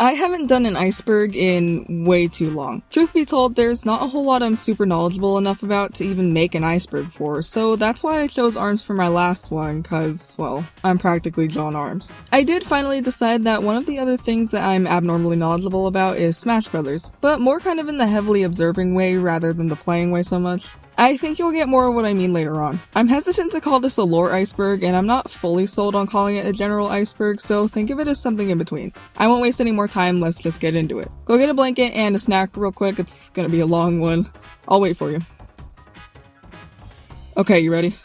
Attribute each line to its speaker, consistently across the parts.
Speaker 1: I haven't done an iceberg in way too long. Truth be told, there's not a whole lot I'm super knowledgeable enough about to even make an iceberg for, so that's why I chose arms for my last one, cause, well, I'm practically John Arms. I did finally decide that one of the other things that I'm abnormally knowledgeable about is Smash Brothers, but more kind of in the heavily observing way rather than the playing way so much. I think you'll get more of what I mean later on. I'm hesitant to call this a lore iceberg, and I'm not fully sold on calling it a general iceberg, so think of it as something in between. I won't waste any more time, let's just get into it. Go get a blanket and a snack real quick, it's gonna be a long one. I'll wait for you. Okay, you ready?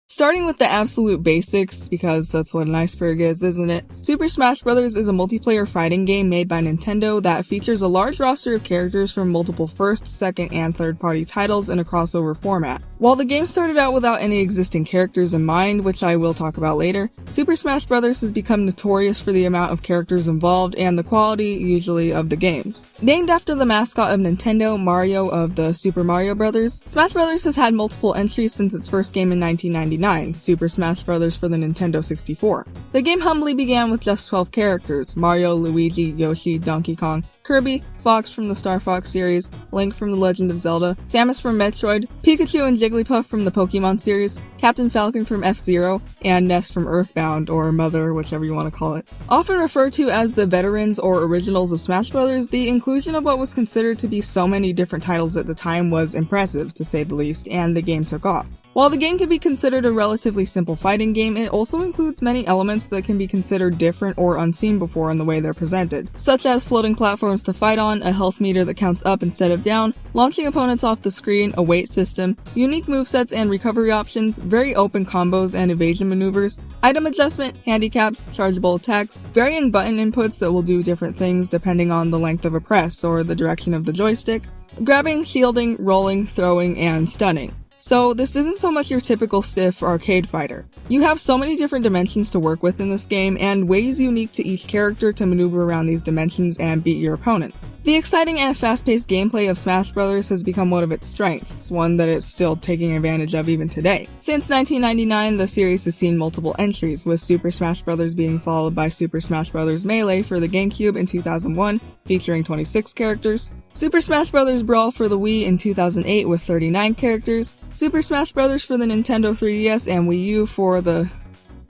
Speaker 1: Starting with the absolute basics, because that's what an iceberg is, isn't it? Super Smash Bros. Is a multiplayer fighting game made by Nintendo that features a large roster of characters from multiple first, second, and third-party titles in a crossover format. While the game started out without any existing characters in mind, which I will talk about later, Super Smash Bros. Has become notorious for the amount of characters involved and the quality, usually, of the games. Named after the mascot of Nintendo, Mario of the Super Mario Bros., Smash Bros. Has had multiple entries since its first game in 1999. Super Smash Bros. For the Nintendo 64. The game humbly began with just 12 characters: Mario, Luigi, Yoshi, Donkey Kong, Kirby, Fox from the Star Fox series, Link from The Legend of Zelda, Samus from Metroid, Pikachu and Jigglypuff from the Pokemon series, Captain Falcon from F-Zero, and Ness from Earthbound, or Mother, whichever you want to call it. Often referred to as the veterans or originals of Smash Bros., the inclusion of what was considered to be so many different titles at the time was impressive, to say the least, and the game took off. While the game can be considered a relatively simple fighting game, it also includes many elements that can be considered different or unseen before in the way they're presented, such as floating platforms to fight on, a health meter that counts up instead of down, launching opponents off the screen, a weight system, unique movesets and recovery options, very open combos and evasion maneuvers, item adjustment, handicaps, chargeable attacks, varying button inputs that will do different things depending on the length of a press or the direction of the joystick, grabbing, shielding, rolling, throwing, and stunning. So this isn't so much your typical stiff arcade fighter. You have so many different dimensions to work with in this game, and ways unique to each character to maneuver around these dimensions and beat your opponents. The exciting and fast-paced gameplay of Smash Bros. Has become one of its strengths, one that it's still taking advantage of even today. Since 1999, the series has seen multiple entries, with Super Smash Bros. Being followed by Super Smash Bros. Melee for the GameCube in 2001, featuring 26 characters, Super Smash Bros. Brawl for the Wii in 2008 with 39 characters, Super Smash Bros. For the Nintendo 3DS and Wii U for the,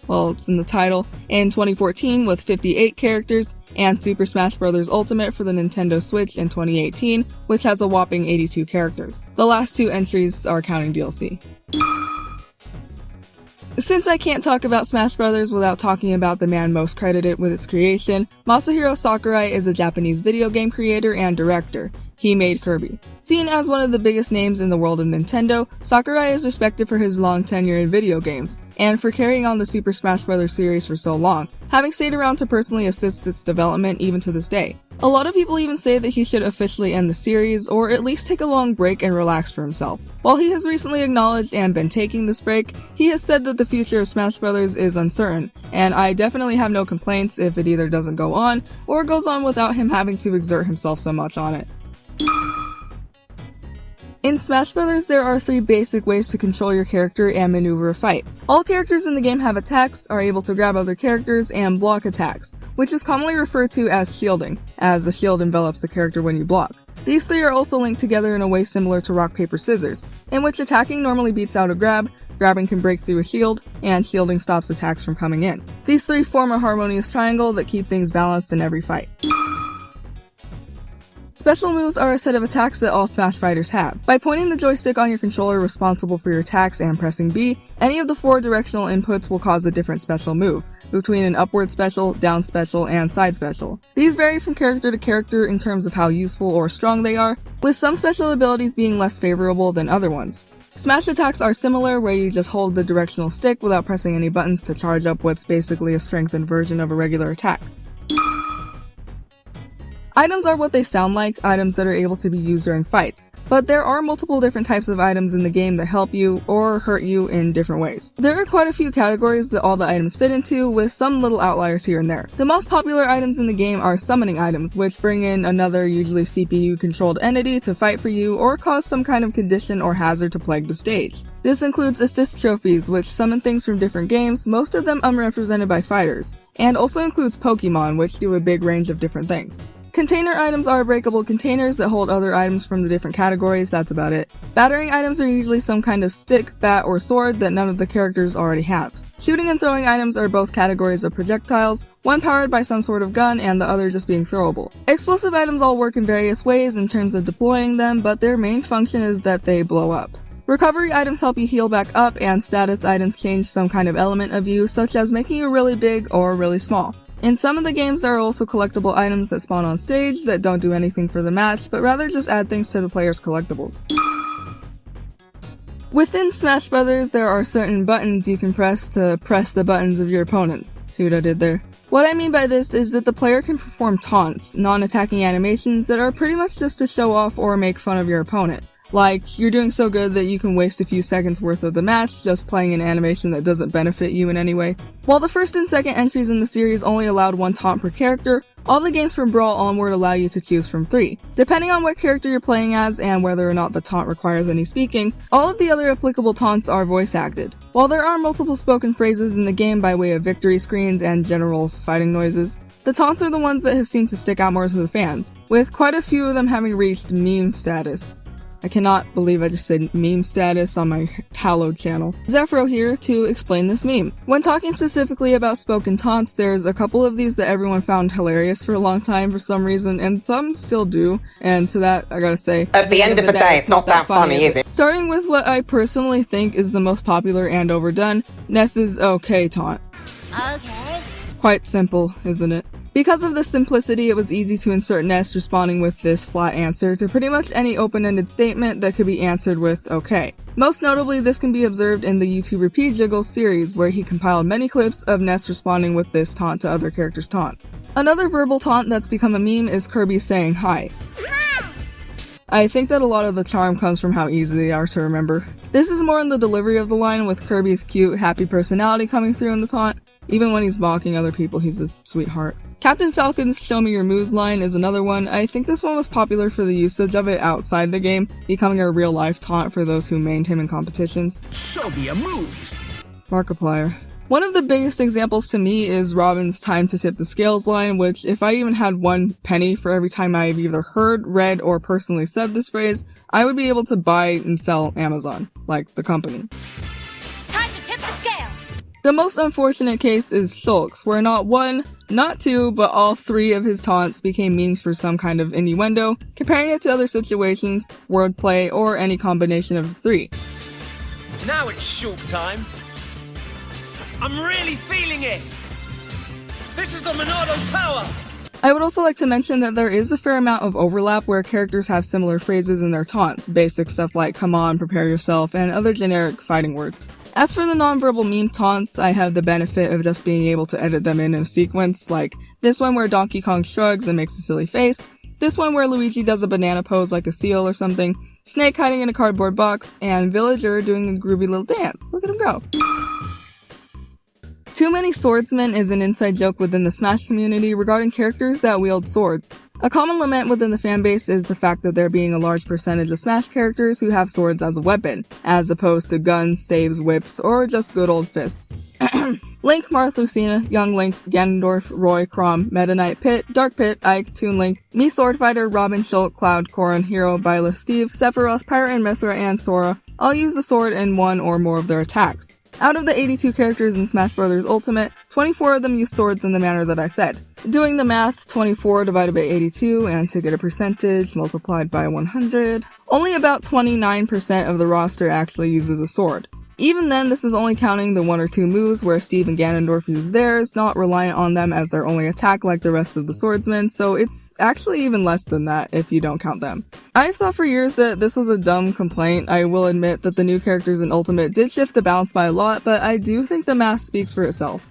Speaker 1: well, it's in the title, in 2014 with 58 characters, and Super Smash Bros. Ultimate for the Nintendo Switch in 2018, which has a whopping 82 characters. The last two entries are counting DLC. Since I can't talk about Smash Bros. Without talking about the man most credited with its creation, Masahiro Sakurai is a Japanese video game creator and director. He made Kirby. Seen as one of the biggest names in the world of Nintendo, Sakurai is respected for his long tenure in video games, and for carrying on the Super Smash Bros. Series for so long, having stayed around to personally assist its development even to this day. A lot of people even say that he should officially end the series, or at least take a long break and relax for himself. While he has recently acknowledged and been taking this break, he has said that the future of Smash Bros. Is uncertain, and I definitely have no complaints if it either doesn't go on, or goes on without him having to exert himself so much on it. In Smash Bros., there are 3 basic ways to control your character and maneuver a fight. All characters in the game have attacks, are able to grab other characters, and block attacks, which is commonly referred to as shielding, as a shield envelops the character when you block. These 3 are also linked together in a way similar to rock, paper, scissors, in which attacking normally beats out a grab, grabbing can break through a shield, and shielding stops attacks from coming in. These 3 form a harmonious triangle that keep things balanced in every fight. Special moves are a set of attacks that all Smash fighters have. By pointing the joystick on your controller responsible for your attacks and pressing B, any of the 4 directional inputs will cause a different special move, between an upward special, down special, and side special. These vary from character to character in terms of how useful or strong they are, with some special abilities being less favorable than other ones. Smash attacks are similar, where you just hold the directional stick without pressing any buttons to charge up what's basically a strengthened version of a regular attack. Items are what they sound like, items that are able to be used during fights. But there are multiple different types of items in the game that help you or hurt you in different ways. There are quite a few categories that all the items fit into, with some little outliers here and there. The most popular items in the game are summoning items, which bring in another, usually CPU-controlled entity to fight for you or cause some kind of condition or hazard to plague the stage. This includes assist trophies, which summon things from different games, most of them unrepresented by fighters, and also includes Pokemon, which do a big range of different things. Container items are breakable containers that hold other items from the different categories, that's about it. Battering items are usually some kind of stick, bat, or sword that none of the characters already have. Shooting and throwing items are both categories of projectiles, one powered by some sort of gun and the other just being throwable. Explosive items all work in various ways in terms of deploying them, but their main function is that they blow up. Recovery items help you heal back up, and status items change some kind of element of you, such as making you really big or really small. In some of the games, there are also collectible items that spawn on stage that don't do anything for the match, but rather just add things to the player's collectibles. Within Smash Brothers, there are certain buttons you can press to press the buttons of your opponents. See what I did there? What I mean by this is that the player can perform taunts, non-attacking animations that are pretty much just to show off or make fun of your opponent. Like, you're doing so good that you can waste a few seconds worth of the match just playing an animation that doesn't benefit you in any way. While the first and second entries in the series only allowed one taunt per character, all the games from Brawl onward allow you to choose from 3. Depending on what character you're playing as and whether or not the taunt requires any speaking, all of the other applicable taunts are voice acted. While there are multiple spoken phrases in the game by way of victory screens and general fighting noises, the taunts are the ones that have seemed to stick out more to the fans, with quite a few of them having reached meme status. I cannot believe I just said meme status on my hallowed channel. Zephyro here to explain this meme. When talking specifically about spoken taunts, there's a couple of these that everyone found hilarious for a long time for some reason, and some still do, and to that I gotta say,
Speaker 2: at the end of the day, it's not that funny, is it?
Speaker 1: Starting with what I personally think is the most popular and overdone, Ness's okay taunt.
Speaker 3: Okay.
Speaker 1: Quite simple, isn't it? Because of the simplicity, it was easy to insert Ness responding with this flat answer to pretty much any open-ended statement that could be answered with okay. Most notably, this can be observed in the YouTuber P-Jiggles series, where he compiled many clips of Ness responding with this taunt to other characters' taunts. Another verbal taunt that's become a meme is Kirby saying hi. I think that a lot of the charm comes from how easy they are to remember. This is more in the delivery of the line, with Kirby's cute, happy personality coming through in the taunt. Even when he's mocking other people, he's a sweetheart. Captain Falcon's Show Me Your Moves line is another one. I think this one was popular for the usage of it outside the game, becoming a real-life taunt for those who mained him in competitions.
Speaker 4: Show me your moves!
Speaker 1: Markiplier. One of the biggest examples to me is Robin's Time to Tip the Scales line, which if I even had 1 penny for every time I've either heard, read, or personally said this phrase, I would be able to buy and sell Amazon, like the company.
Speaker 3: Time to tip the scales!
Speaker 1: The most unfortunate case is Shulk's, where not 1, not 2, but all 3 of his taunts became memes for some kind of innuendo, comparing it to other situations, wordplay, or any combination of the 3.
Speaker 4: Now it's short time. I'm really feeling it! This is the Monado's power!
Speaker 1: I would also like to mention that there is a fair amount of overlap where characters have similar phrases in their taunts, basic stuff like come on, prepare yourself, and other generic fighting words. As for the nonverbal meme taunts, I have the benefit of just being able to edit them in a sequence, like this one where Donkey Kong shrugs and makes a silly face, this one where Luigi does a banana pose like a seal or something, Snake hiding in a cardboard box, and Villager doing a groovy little dance. Look at him go. Too Many Swordsmen is an inside joke within the Smash community regarding characters that wield swords. A common lament within the fanbase is the fact that there being a large percentage of Smash characters who have swords as a weapon, as opposed to guns, staves, whips, or just good old fists. Link, Marth, Lucina, Young Link, Ganondorf, Roy, Chrom, Meta Knight, Pit, Dark Pit, Ike, Toon Link, Mii Swordfighter, Robin, Shulk, Cloud, Corrin, Hero, Byleth, Steve, Sephiroth, Pyra and Mythra, and Sora all use a sword in one or more of their attacks. Out of the 82 characters in Smash Bros. Ultimate, 24 of them use swords in the manner that I said. Doing the math, 24 divided by 82, and to get a percentage, multiplied by 100, only about 29% of the roster actually uses a sword. Even then, this is only counting the 1 or 2 moves where Steve and Ganondorf use theirs, not reliant on them as their only attack like the rest of the swordsmen, so it's actually even less than that if you don't count them. I've thought for years that this was a dumb complaint. I will admit that the new characters in Ultimate did shift the balance by a lot, but I do think the math speaks for itself.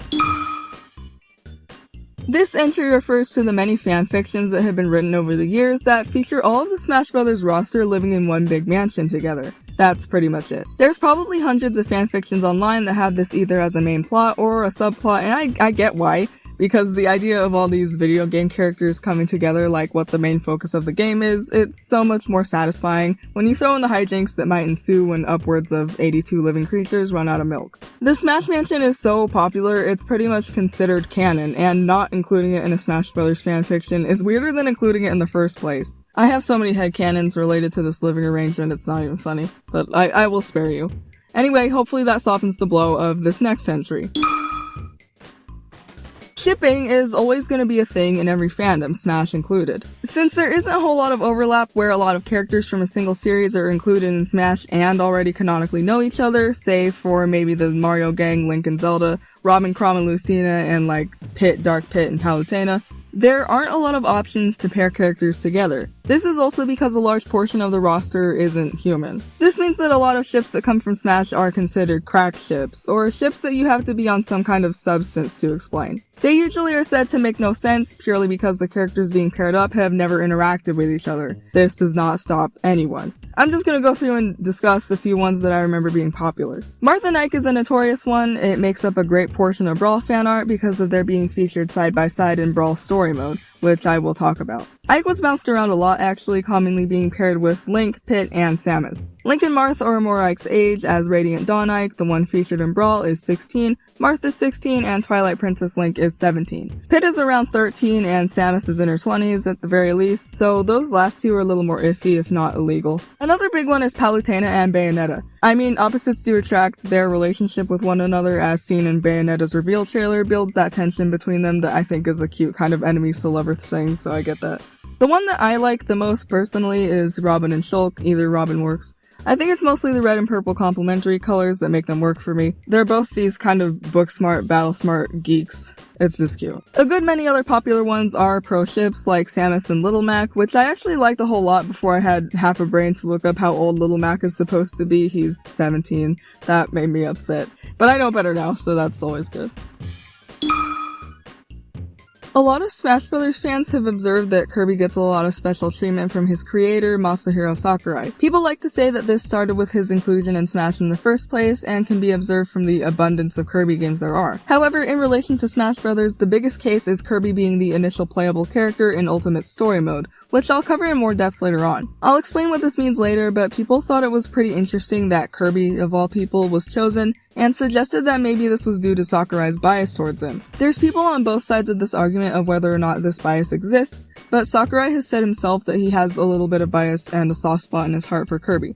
Speaker 1: This entry refers to the many fanfictions that have been written over the years that feature all of the Smash Bros. Roster living in one big mansion together. That's pretty much it. There's probably hundreds of fanfictions online that have this either as a main plot or a subplot, and I get why. Because the idea of all these video game characters coming together like what the main focus of the game is, it's so much more satisfying when you throw in the hijinks that might ensue when upwards of 82 living creatures run out of milk. The Smash Mansion is so popular, it's pretty much considered canon, and not including it in a Smash Bros. Fanfiction is weirder than including it in the first place. I have so many headcanons related to this living arrangement, it's not even funny, but I will spare you. Anyway, hopefully that softens the blow of this next entry. Shipping is always going to be a thing in every fandom, Smash included. Since there isn't a whole lot of overlap where a lot of characters from a single series are included in Smash and already canonically know each other, save for maybe the Mario gang, Link and Zelda, Robin, Chrom and Lucina, and like Pit, Dark Pit, and Palutena, there aren't a lot of options to pair characters together. This is also because a large portion of the roster isn't human. This means that a lot of ships that come from Smash are considered cracked ships, or ships that you have to be on some kind of substance to explain. They usually are said to make no sense purely because the characters being paired up have never interacted with each other. This does not stop anyone. I'm just gonna go through and discuss a few ones that I remember being popular. Martha and Ike is a notorious one. It makes up a great portion of Brawl fan art because of their being featured side by side in Brawl story mode, which I will talk about. Ike was bounced around a lot actually, commonly being paired with Link, Pit, and Samus. Link and Marth are more Ike's age, as Radiant Dawn Ike, the one featured in Brawl, is 16, Marth is 16, and Twilight Princess Link is 17. Pit is around 13, and Samus is in her 20s at the very least, so those last two are a little more iffy, if not illegal. Another big one is Palutena and Bayonetta. I mean, opposites do attract. Their relationship with one another, as seen in Bayonetta's reveal trailer, builds that tension between them that I think is a cute kind of enemies to lovers thing, so I get that. The one that I like the most personally is Robin and Shulk, either Robin works. I think it's mostly the red and purple complementary colors that make them work for me. They're both these kind of book-smart, battle-smart geeks. It's just cute. A good many other popular ones are pro ships like Samus and Little Mac, which I actually liked a whole lot before I had half a brain to look up how old Little Mac is supposed to be. He's 17. That made me upset. But I know better now, so that's always good. A lot of Smash Bros. Fans have observed that Kirby gets a lot of special treatment from his creator, Masahiro Sakurai. People like to say that this started with his inclusion in Smash in the first place, and can be observed from the abundance of Kirby games there are. However, in relation to Smash Bros., the biggest case is Kirby being the initial playable character in Ultimate Story Mode, which I'll cover in more depth later on. I'll explain what this means later, but people thought it was pretty interesting that Kirby, of all people, was chosen, and suggested that maybe this was due to Sakurai's bias towards him. There's people on both sides of this argument of whether or not this bias exists, but Sakurai has said himself that he has a little bit of bias and a soft spot in his heart for Kirby.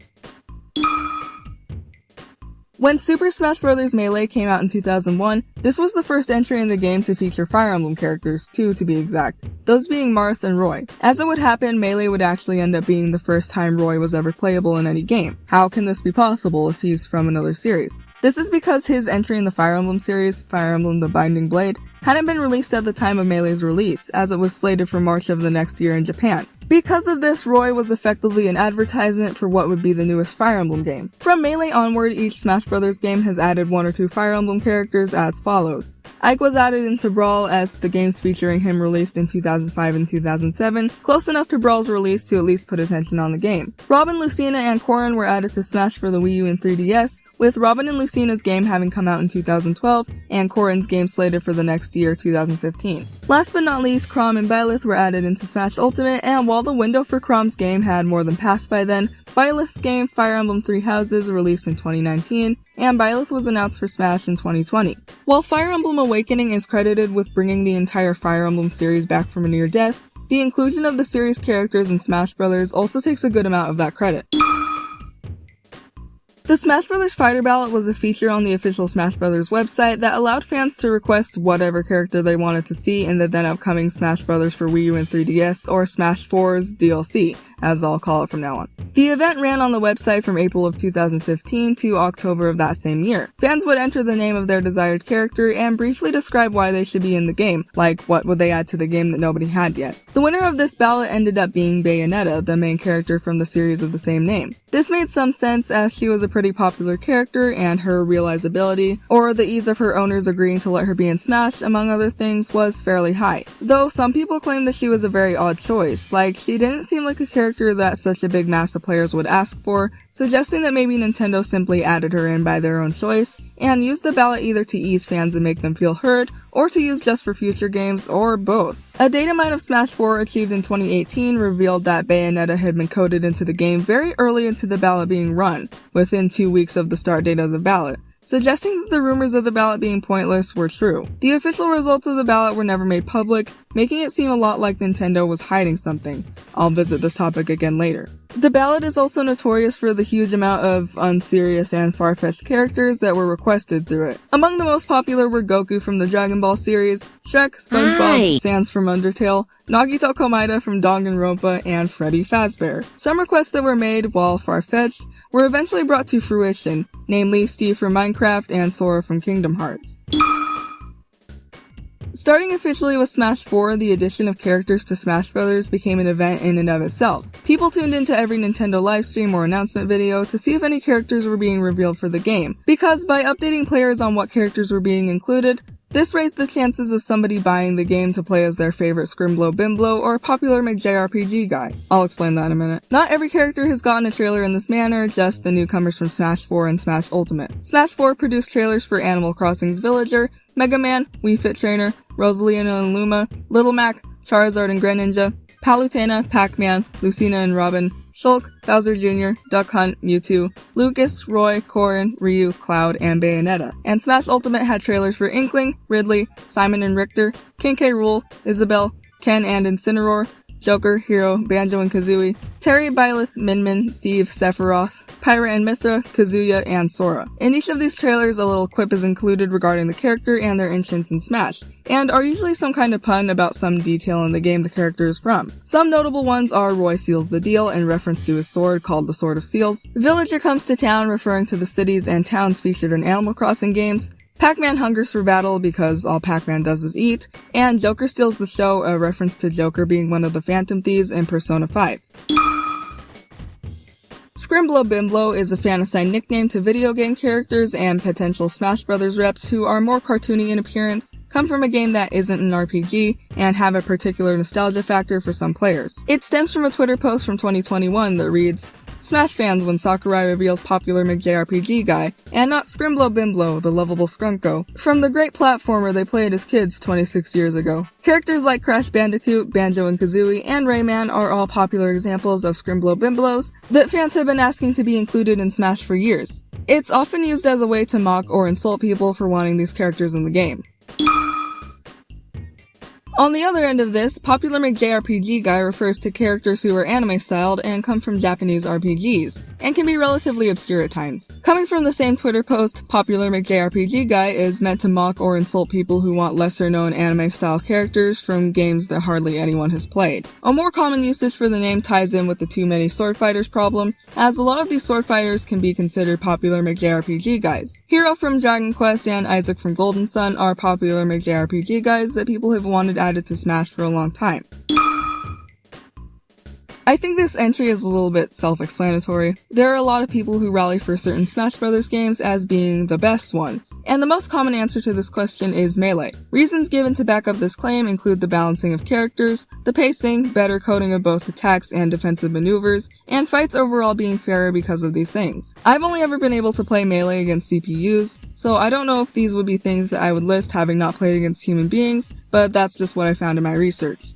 Speaker 1: When Super Smash Bros. Melee came out in 2001, this was the first entry in the game to feature Fire Emblem characters, two to be exact, those being Marth and Roy. As it would happen, Melee would actually end up being the first time Roy was ever playable in any game. How can this be possible if he's from another series? This is because his entry in the Fire Emblem series, Fire Emblem The Binding Blade, hadn't been released at the time of Melee's release, as it was slated for March of the next year in Japan. Because of this, Roy was effectively an advertisement for what would be the newest Fire Emblem game. From Melee onward, each Smash Bros. Game has added one or two Fire Emblem characters as follows. Ike was added into Brawl as the games featuring him released in 2005 and 2007, close enough to Brawl's release to at least put attention on the game. Robin, Lucina, and Corrin were added to Smash for the Wii U and 3DS, with Robin and Lucina's game having come out in 2012, and Corrin's game slated for the next year, 2015. Last but not least, Chrom and Byleth were added into Smash Ultimate, and while the window for Chrom's game had more than passed by then, Byleth's game, Fire Emblem Three Houses, released in 2019, and Byleth was announced for Smash in 2020. While Fire Emblem Awakening is credited with bringing the entire Fire Emblem series back from a near death, the inclusion of the series characters in Smash Bros. Also takes a good amount of that credit. The Smash Bros. Fighter Ballot was a feature on the official Smash Bros. Website that allowed fans to request whatever character they wanted to see in the then upcoming Smash Bros. For Wii U and 3DS or Smash 4's DLC, as I'll call it from now on. The event ran on the website from April of 2015 to October of that same year. Fans would enter the name of their desired character and briefly describe why they should be in the game, like what would they add to the game that nobody had yet. The winner of this ballot ended up being Bayonetta, the main character from the series of the same name. This made some sense as she was a pretty popular character and her realizability, or the ease of her owners agreeing to let her be in Smash, among other things, was fairly high. Though some people claim that she was a very odd choice, like she didn't seem like a character that such a big mass of players would ask for, suggesting that maybe Nintendo simply added her in by their own choice, and used the ballot either to ease fans and make them feel heard, or to use just for future games, or both. A data mine of Smash 4 achieved in 2018 revealed that Bayonetta had been coded into the game very early into the ballot being run, within 2 weeks of the start date of the ballot, suggesting that the rumors of the ballot being pointless were true. The official results of the ballot were never made public, making it seem a lot like Nintendo was hiding something. I'll visit this topic again later. The ballot is also notorious for the huge amount of unserious and far-fetched characters that were requested through it. Among the most popular were Goku from the Dragon Ball series, Shrek, SpongeBob, Sans from Undertale, Nagito Komaeda from Danganronpa, and Freddy Fazbear. Some requests that were made, while far-fetched, were eventually brought to fruition, namely Steve from Minecraft and Sora from Kingdom Hearts. Starting officially with Smash 4, the addition of characters to Smash Bros. Became an event in and of itself. People tuned into every Nintendo livestream or announcement video to see if any characters were being revealed for the game, because by updating players on what characters were being included, this raised the chances of somebody buying the game to play as their favorite Scrimblow Bimblow or popular McJRPG guy. I'll explain that in a minute. Not every character has gotten a trailer in this manner, just the newcomers from Smash 4 and Smash Ultimate. Smash 4 produced trailers for Animal Crossing's Villager, Mega Man, Wii Fit Trainer, Rosalina and Luma, Little Mac, Charizard and Greninja, Palutena, Pac-Man, Lucina and Robin, Shulk, Bowser Jr., Duck Hunt, Mewtwo, Lucas, Roy, Corrin, Ryu, Cloud, and Bayonetta. And Smash Ultimate had trailers for Inkling, Ridley, Simon and Richter, King K. Rool, Isabelle, Ken and Incineroar, Joker, Hero, Banjo and Kazooie, Terry, Byleth, Min, Steve, Sephiroth, Pyra and Mithra, Kazuya, and Sora. In each of these trailers, a little quip is included regarding the character and their entrance in Smash, and are usually some kind of pun about some detail in the game the character is from. Some notable ones are Roy seals the deal in reference to his sword called the Sword of Seals, Villager comes to town referring to the cities and towns featured in Animal Crossing games, Pac-Man hungers for battle because all Pac-Man does is eat, and Joker steals the show, a reference to Joker being one of the Phantom Thieves in Persona 5. Scrimblow Bimblow is a fan-assigned nickname to video game characters and potential Smash Bros. Reps who are more cartoony in appearance, come from a game that isn't an RPG, and have a particular nostalgia factor for some players. It stems from a Twitter post from 2021 that reads, Smash fans when Sakurai reveals popular McJRPG guy, and not Scrimblow Bimblow, the lovable Scrunko, from the great platformer they played as kids 26 years ago. Characters like Crash Bandicoot, Banjo and Kazooie, and Rayman are all popular examples of Scrimblow Bimblows that fans have been asking to be included in Smash for years. It's often used as a way to mock or insult people for wanting these characters in the game. On the other end of this, popular McJRPG guy refers to characters who are anime-styled and come from Japanese RPGs, and can be relatively obscure at times. Coming from the same Twitter post, popular McJRPG guy is meant to mock or insult people who want lesser-known anime-style characters from games that hardly anyone has played. A more common usage for the name ties in with the too many sword fighters problem, as a lot of these sword fighters can be considered popular McJRPG guys. Hero from Dragon Quest and Isaac from Golden Sun are popular McJRPG guys that people have wanted added to Smash for a long time. I think this entry is a little bit self-explanatory. There are a lot of people who rally for certain Smash Bros. Games as being the best one, and the most common answer to this question is Melee. Reasons given to back up this claim include the balancing of characters, the pacing, better coding of both attacks and defensive maneuvers, and fights overall being fairer because of these things. I've only ever been able to play Melee against CPUs, so I don't know if these would be things that I would list having not played against human beings, but that's just what I found in my research.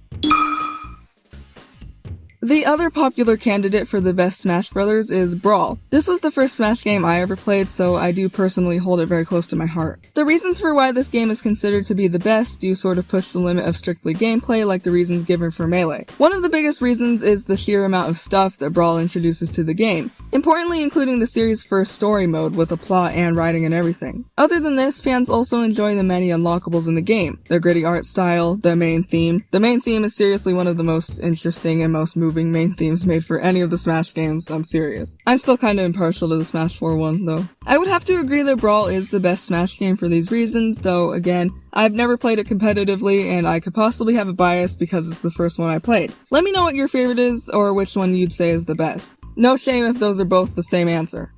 Speaker 1: The other popular candidate for the best Smash Bros. Is Brawl. This was the first Smash game I ever played, so I do personally hold it very close to my heart. The reasons for why this game is considered to be the best do sort of push the limit of strictly gameplay like the reasons given for Melee. One of the biggest reasons is the sheer amount of stuff that Brawl introduces to the game. importantly including the series' first story mode with a plot and writing and everything. Other than this, fans also enjoy the many unlockables in the game, the gritty art style, the main theme. The main theme is seriously one of the most interesting and most moving main themes made for any of the Smash games, I'm serious. I'm still kinda impartial to the Smash 4 one, though. I would have to agree that Brawl is the best Smash game for these reasons, though again, I've never played it competitively and I could possibly have a bias because it's the first one I played. Let me know what your favorite is or which one you'd say is the best. No shame if those are both the same answer.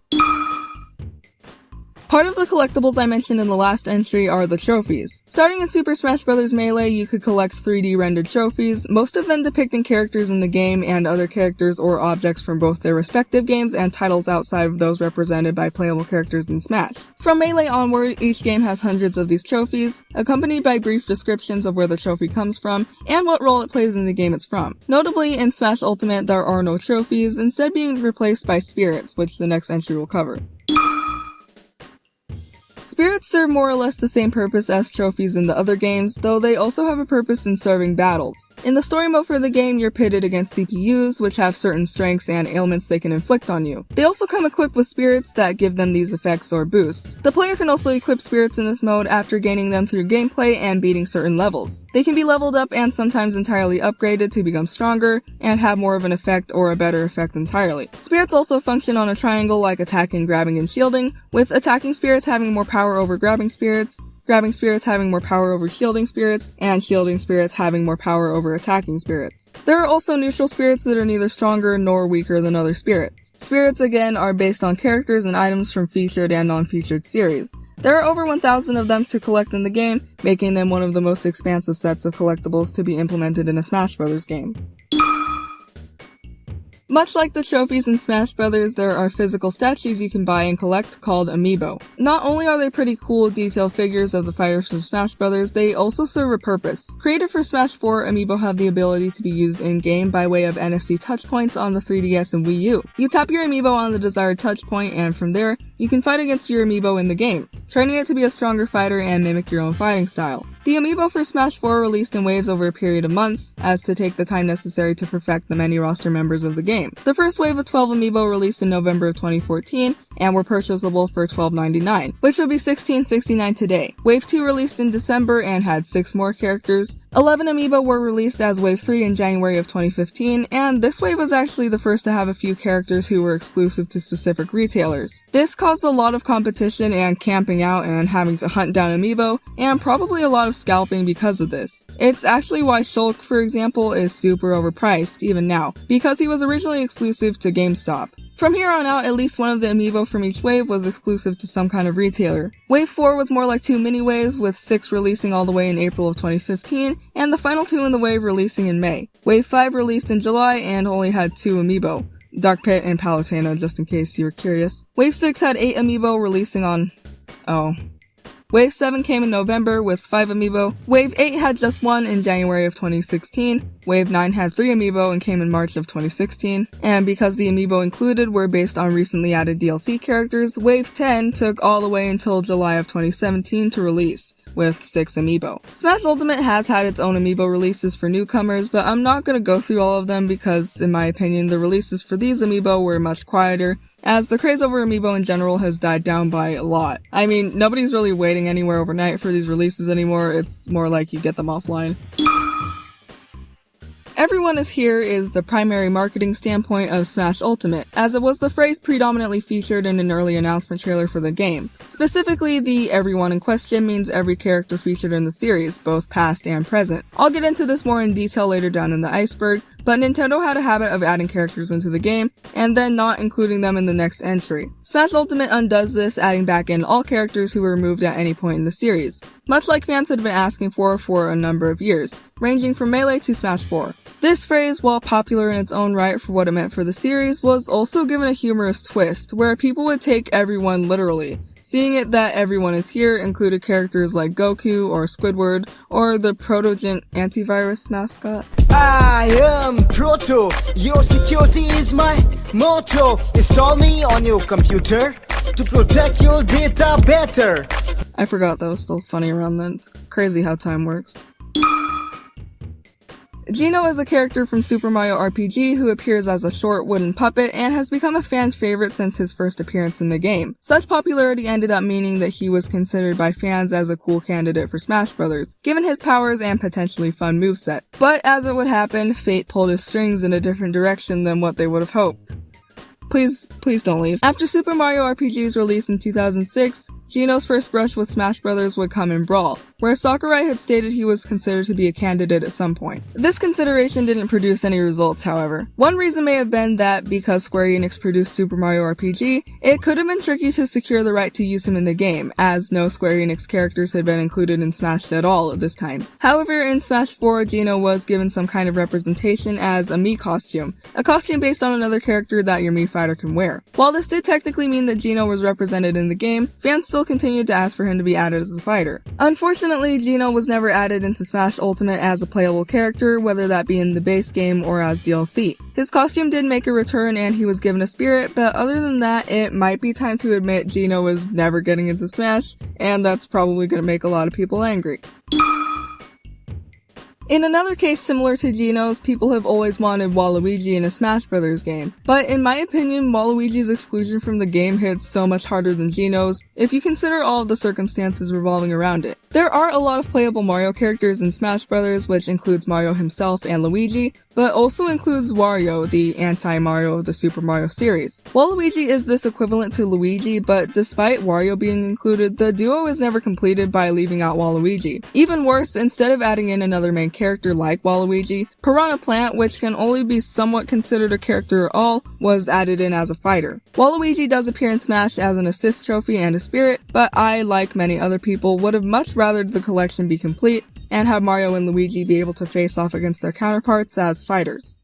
Speaker 1: Part of the collectibles I mentioned in the last entry are the trophies. Starting in Super Smash Bros. Melee, you could collect 3D rendered trophies, most of them depicting characters in the game and other characters or objects from both their respective games and titles outside of those represented by playable characters in Smash. From Melee onward, each game has hundreds of these trophies, accompanied by brief descriptions of where the trophy comes from and what role it plays in the game it's from. Notably, in Smash Ultimate, there are no trophies, instead being replaced by spirits, which the next entry will cover. Spirits serve more or less the same purpose as trophies in the other games, though they also have a purpose in serving battles. In the story mode for the game, you're pitted against CPUs, which have certain strengths and ailments they can inflict on you. They also come equipped with spirits that give them these effects or boosts. The player can also equip spirits in this mode after gaining them through gameplay and beating certain levels. They can be leveled up and sometimes entirely upgraded to become stronger, and have more of an effect or a better effect entirely. Spirits also function on a triangle like attacking, grabbing, and shielding, with attacking spirits having more power over grabbing spirits having more power over shielding spirits, and shielding spirits having more power over attacking spirits. There are also neutral spirits that are neither stronger nor weaker than other spirits. Spirits, again, are based on characters and items from featured and non-featured series. There are over 1,000 of them to collect in the game, making them one of the most expansive sets of collectibles to be implemented in a Smash Bros. Game. Much like the trophies in Smash Bros., there are physical statues you can buy and collect called amiibo. Not only are they pretty cool detailed figures of the fighters from Smash Bros., they also serve a purpose. Created for Smash 4, amiibo have the ability to be used in-game by way of NFC touchpoints on the 3DS and Wii U. You tap your amiibo on the desired touchpoint, and from there, you can fight against your amiibo in the game, training it to be a stronger fighter and mimic your own fighting style. The amiibo for Smash 4 released in waves over a period of months, as to take the time necessary to perfect the many roster members of the game. The first wave of 12 amiibo released in November of 2014, and were purchasable for $12.99, which would be $16.69 today. Wave 2 released in December and had 6 more characters. 11 amiibo were released as Wave 3 in January of 2015, and this wave was actually the first to have a few characters who were exclusive to specific retailers. This caused a lot of competition and camping out and having to hunt down amiibo, and probably a lot of scalping because of this. It's actually why Shulk, for example, is super overpriced, even now, because he was originally exclusive to GameStop. From here on out, at least one of the amiibo from each wave was exclusive to some kind of retailer. Wave 4 was more like 2 mini-waves, with 6 releasing all the way in April of 2015, and the final 2 in the wave releasing in May. Wave 5 released in July and only had 2 amiibo. Dark Pit and Palutena, just in case you were curious. Wave 6 had 8 amiibo releasing on... Wave 7 came in November with 5 amiibo. Wave 8 had just 1 in January of 2016. Wave 9 had 3 amiibo and came in March of 2016. And because the amiibo included were based on recently added DLC characters, Wave 10 took all the way until July of 2017 to release, with 6 amiibo. Smash Ultimate has had its own amiibo releases for newcomers, but I'm not gonna go through all of them because, in my opinion, the releases for these amiibo were much quieter, as the craze over amiibo in general has died down by a lot. I mean, nobody's really waiting anywhere overnight for these releases anymore, it's more like you get them offline. Everyone is here is the primary marketing standpoint of Smash Ultimate, as it was the phrase predominantly featured in an early announcement trailer for the game. Specifically, the everyone in question means every character featured in the series, both past and present. I'll get into this more in detail later down in the iceberg, but Nintendo had a habit of adding characters into the game, and then not including them in the next entry. Smash Ultimate undoes this, adding back in all characters who were removed at any point in the series, much like fans had been asking for a number of years, ranging from Melee to Smash 4. This phrase, while popular in its own right for what it meant for the series, was also given a humorous twist, where people would take everyone literally. Seeing it that everyone is here included characters like Goku or Squidward, or the Protogent antivirus mascot.
Speaker 5: I am Proto. Your security is my motto. Install me on your computer to protect your data better.
Speaker 1: I forgot that was still funny around then. It's crazy how time works. Geno is a character from Super Mario RPG who appears as a short wooden puppet and has become a fan favorite since his first appearance in the game. Such popularity ended up meaning that he was considered by fans as a cool candidate for Smash Bros., given his powers and potentially fun moveset. But as it would happen, fate pulled his strings in a different direction than what they would have hoped. Please don't leave. After Super Mario RPG's release in 2006, Geno's first brush with Smash Bros. Would come in Brawl, where Sakurai had stated he was considered to be a candidate at some point. This consideration didn't produce any results, however. One reason may have been that because Square Enix produced Super Mario RPG, it could have been tricky to secure the right to use him in the game, as no Square Enix characters had been included in Smash at all at this time. However, in Smash 4, Geno was given some kind of representation as a Mii costume, a costume based on another character that your Mii fighter can wear. While this did technically mean that Geno was represented in the game, fans still continued to ask for him to be added as a fighter. Unfortunately, Geno was never added into Smash Ultimate as a playable character, whether that be in the base game or as DLC. His costume did make a return and he was given a spirit, but other than that, it might be time to admit Geno was never getting into Smash, and that's probably going to make a lot of people angry. In another case similar to Geno's, people have always wanted Waluigi in a Smash Bros. Game. But in my opinion, Waluigi's exclusion from the game hits so much harder than Geno's, if you consider all of the circumstances revolving around it. There are a lot of playable Mario characters in Smash Bros., which includes Mario himself and Luigi, but also includes Wario, the anti-Mario of the Super Mario series. Waluigi is this equivalent to Luigi, but despite Wario being included, the duo is never completed by leaving out Waluigi. Even worse, instead of adding in another main character like Waluigi, Piranha Plant, which can only be somewhat considered a character at all, was added in as a fighter. Waluigi does appear in Smash as an assist trophy and a spirit, but I, like many other people, would have much rather the collection be complete and have Mario and Luigi be able to face off against their counterparts as fighters.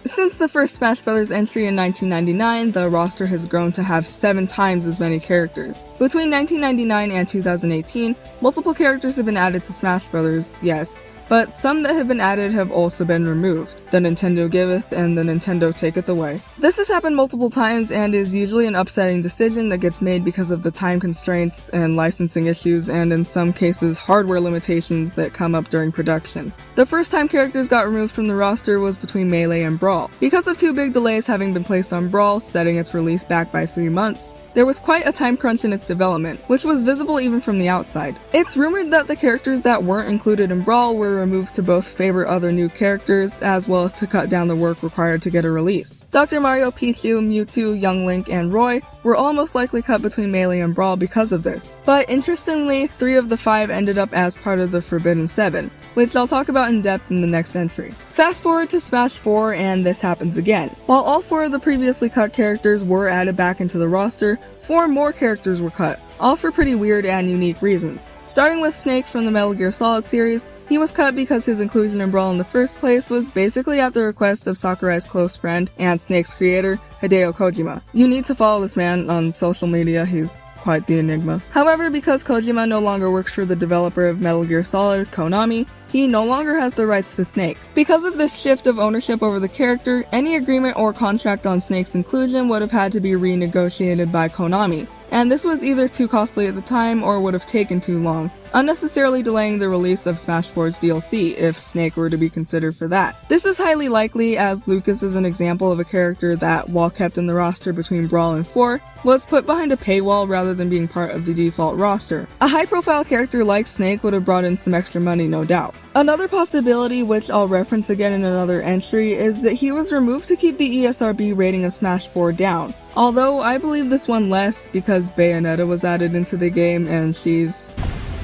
Speaker 1: Since the first Smash Bros. Entry in 1999, the roster has grown to have 7 times as many characters. Between 1999 and 2018, multiple characters have been added to Smash Bros., yes, but some that have been added have also been removed. The Nintendo giveth and the Nintendo taketh away. This has happened multiple times and is usually an upsetting decision that gets made because of the time constraints and licensing issues and in some cases hardware limitations that come up during production. The first time characters got removed from the roster was between Melee and Brawl. Because of 2 big delays having been placed on Brawl, setting its release back by 3 months, there was quite a time crunch in its development, which was visible even from the outside. It's rumored that the characters that weren't included in Brawl were removed to both favor other new characters, as well as to cut down the work required to get a release. Dr. Mario, Pichu, Mewtwo, Young Link, and Roy were all most likely cut between Melee and Brawl because of this. But interestingly, 3 of the 5 ended up as part of the Forbidden 7, which I'll talk about in depth in the next entry. Fast forward to Smash 4 and this happens again. While all 4 of the previously cut characters were added back into the roster, 4 more characters were cut, all for pretty weird and unique reasons. Starting with Snake from the Metal Gear Solid series, he was cut because his inclusion in Brawl in the first place was basically at the request of Sakurai's close friend and Snake's creator, Hideo Kojima. You need to follow this man on social media, he's quite the enigma. However, because Kojima no longer works for the developer of Metal Gear Solid, Konami, he no longer has the rights to Snake. Because of this shift of ownership over the character, any agreement or contract on Snake's inclusion would have had to be renegotiated by Konami, and this was either too costly at the time or would have taken too long, unnecessarily delaying the release of Smash 4's DLC if Snake were to be considered for that. This is highly likely as Lucas is an example of a character that, while kept in the roster between Brawl and 4, was put behind a paywall rather than being part of the default roster. A high-profile character like Snake would have brought in some extra money, no doubt. Another possibility, which I'll reference again in another entry, is that he was removed to keep the ESRB rating of Smash 4 down. Although I believe this one less because Bayonetta was added into the game and she's...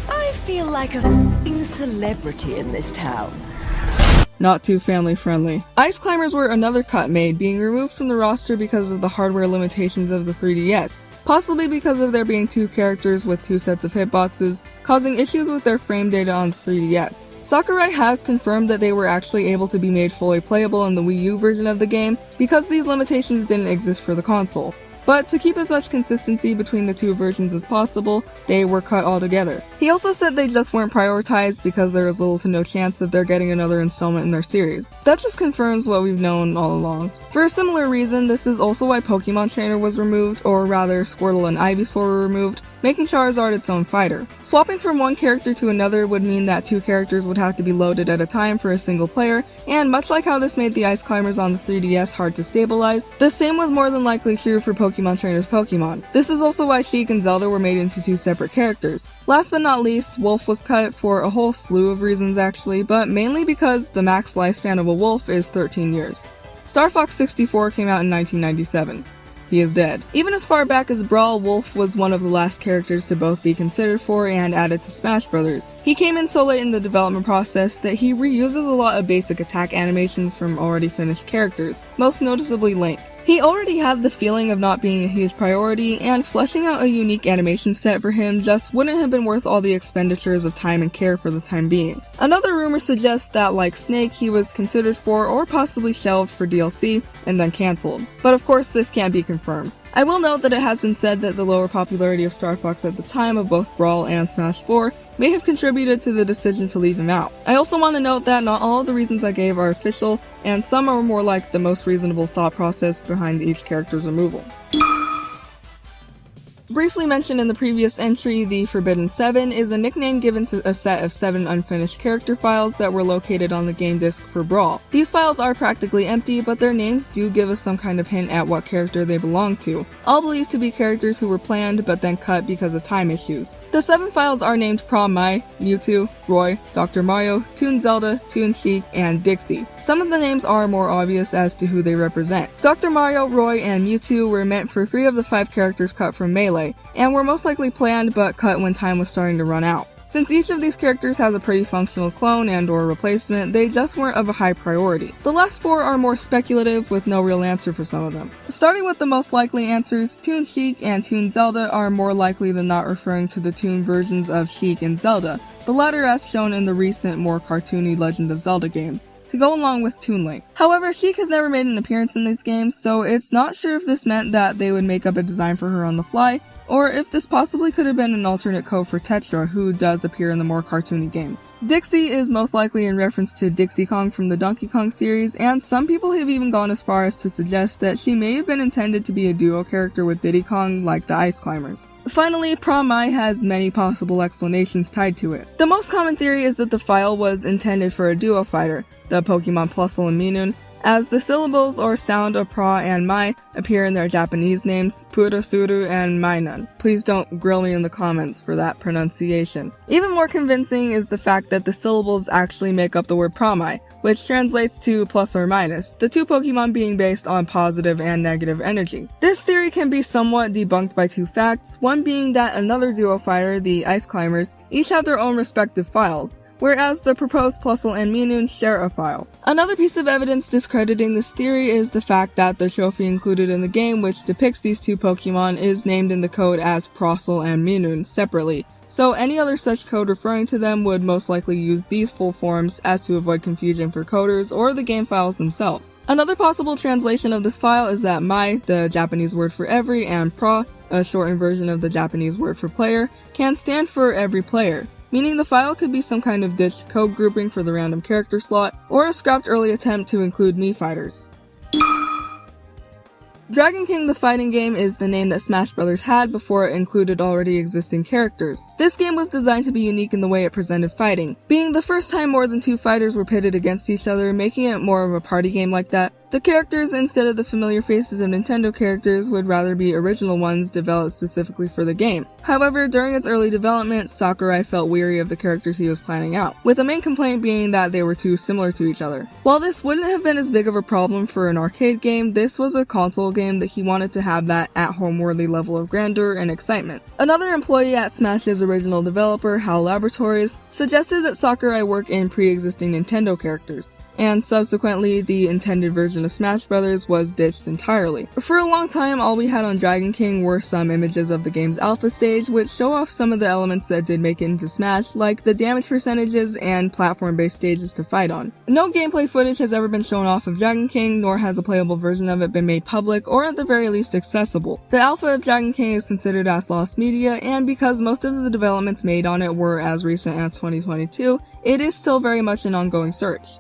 Speaker 6: I feel like a f***ing celebrity in this town.
Speaker 1: Not too family friendly. Ice Climbers were another cut made, being removed from the roster because of the hardware limitations of the 3DS. Possibly because of there being 2 characters with 2 sets of hitboxes, causing issues with their frame data on 3DS. Sakurai has confirmed that they were actually able to be made fully playable in the Wii U version of the game because these limitations didn't exist for the console. But to keep as much consistency between the 2 versions as possible, they were cut altogether. He also said they just weren't prioritized because there was little to no chance of their getting another installment in their series. That just confirms what we've known all along. For a similar reason, this is also why Pokemon Trainer was removed, or rather Squirtle and Ivysaur were removed, making Charizard its own fighter. Swapping from one character to another would mean that two characters would have to be loaded at a time for a single player, and much like how this made the Ice Climbers on the 3DS hard to stabilize, the same was more than likely true for Pokemon Trainer's Pokemon. This is also why Sheik and Zelda were made into two separate characters. Last but not least, Wolf was cut for a whole slew of reasons actually, but mainly because the max lifespan of a wolf is 13 years. Star Fox 64 came out in 1997. He is dead. Even as far back as Brawl, Wolf was one of the last characters to both be considered for and added to Smash Bros. He came in so late in the development process that he reuses a lot of basic attack animations from already finished characters, most noticeably Link. He already had the feeling of not being a huge priority, and fleshing out a unique animation set for him just wouldn't have been worth all the expenditures of time and care for the time being. Another rumor suggests that, like Snake, he was considered for or possibly shelved for DLC and then cancelled. But of course this can't be confirmed. I will note that it has been said that the lower popularity of Star Fox at the time of both Brawl and Smash 4 may have contributed to the decision to leave him out. I also want to note that not all of the reasons I gave are official, and some are more like the most reasonable thought process behind each character's removal. Briefly mentioned in the previous entry, the Forbidden 7 is a nickname given to a set of 7 unfinished character files that were located on the game disc for Brawl. These files are practically empty, but their names do give us some kind of hint at what character they belong to, all believed to be characters who were planned but then cut because of time issues. The 7 files are named Prom Mai, Mewtwo, Roy, Dr. Mario, Toon Zelda, Toon Sheik, and Dixie. Some of the names are more obvious as to who they represent. Dr. Mario, Roy, and Mewtwo were meant for 3 of the 5 characters cut from Melee, and were most likely planned but cut when time was starting to run out. Since each of these characters has a pretty functional clone and or replacement, they just weren't of a high priority. The last 4 are more speculative with no real answer for some of them. Starting with the most likely answers, Toon Sheik and Toon Zelda are more likely than not referring to the Toon versions of Sheik and Zelda, the latter as shown in the recent, more cartoony Legend of Zelda games, to go along with Toon Link. However, Sheik has never made an appearance in these games, so it's not sure if this meant that they would make up a design for her on the fly, or if this possibly could have been an alternate code for Tetra, who does appear in the more cartoony games. Dixie is most likely in reference to Dixie Kong from the Donkey Kong series, and some people have even gone as far as to suggest that she may have been intended to be a duo character with Diddy Kong like the Ice Climbers. Finally, Prom Mai has many possible explanations tied to it. The most common theory is that the file was intended for a duo fighter, the Pokemon Plusle and Minun, as the syllables or sound of Pra and Mai appear in their Japanese names, Purasuru and Mainan. Please don't grill me in the comments for that pronunciation. Even more convincing is the fact that the syllables actually make up the word Pramai, which translates to plus or minus, the 2 Pokemon being based on positive and negative energy. This theory can be somewhat debunked by 2 facts, one being that another duo fighter, the Ice Climbers, each have their own respective files, whereas the proposed Plusle and Minun share a file. Another piece of evidence discrediting this theory is the fact that the trophy included in the game which depicts these 2 Pokemon is named in the code as Prostle and Minun separately, so any other such code referring to them would most likely use these full forms as to avoid confusion for coders or the game files themselves. Another possible translation of this file is that Mai, the Japanese word for every, and Pra, a shortened version of the Japanese word for player, can stand for every player, meaning the file could be some kind of ditched code grouping for the random character slot, or a scrapped early attempt to include Mii fighters. Dragon King the fighting game is the name that Smash Bros. Had before it included already existing characters. This game was designed to be unique in the way it presented fighting, being the first time more than 2 fighters were pitted against each other, making it more of a party game like that. The characters, instead of the familiar faces of Nintendo characters, would rather be original ones developed specifically for the game. However, during its early development, Sakurai felt weary of the characters he was planning out, with the main complaint being that they were too similar to each other. While this wouldn't have been as big of a problem for an arcade game, this was a console game that he wanted to have that at-home worthy level of grandeur and excitement. Another employee at Smash's original developer, HAL Laboratories, suggested that Sakurai work in pre-existing Nintendo characters, and subsequently the intended version of Smash Bros. Was ditched entirely. For a long time, all we had on Dragon King were some images of the game's alpha stage, which show off some of the elements that did make it into Smash, like the damage percentages and platform-based stages to fight on. No gameplay footage has ever been shown off of Dragon King, nor has a playable version of it been made public, or at the very least accessible. The alpha of Dragon King is considered as lost media, and because most of the developments made on it were as recent as 2022, it is still very much an ongoing search.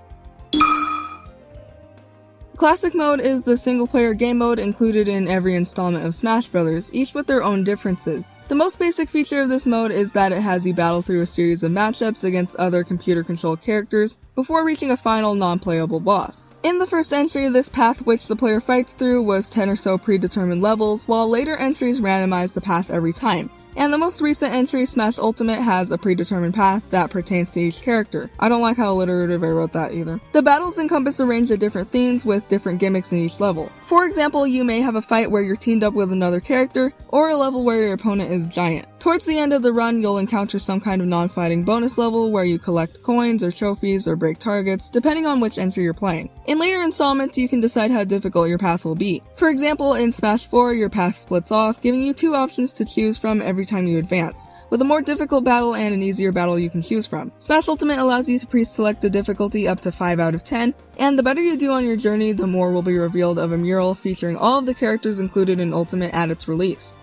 Speaker 1: Classic mode is the single-player game mode included in every installment of Smash Bros., each with their own differences. The most basic feature of this mode is that it has you battle through a series of matchups against other computer-controlled characters before reaching a final non-playable boss. In the first entry, this path which the player fights through was 10 or so predetermined levels, while later entries randomize the path every time. And the most recent entry, Smash Ultimate, has a predetermined path that pertains to each character. I don't like how alliterative I wrote that either. The battles encompass a range of different themes with different gimmicks in each level. For example, you may have a fight where you're teamed up with another character, or a level where your opponent is giant. Towards the end of the run, you'll encounter some kind of non-fighting bonus level where you collect coins or trophies or break targets, depending on which entry you're playing. In later installments, you can decide how difficult your path will be. For example, in Smash 4, your path splits off, giving you 2 options to choose from every time you advance, with a more difficult battle and an easier battle you can choose from. Smash Ultimate allows you to pre-select a difficulty up to 5 out of 10, and the better you do on your journey, the more will be revealed of a mural featuring all of the characters included in Ultimate at its release.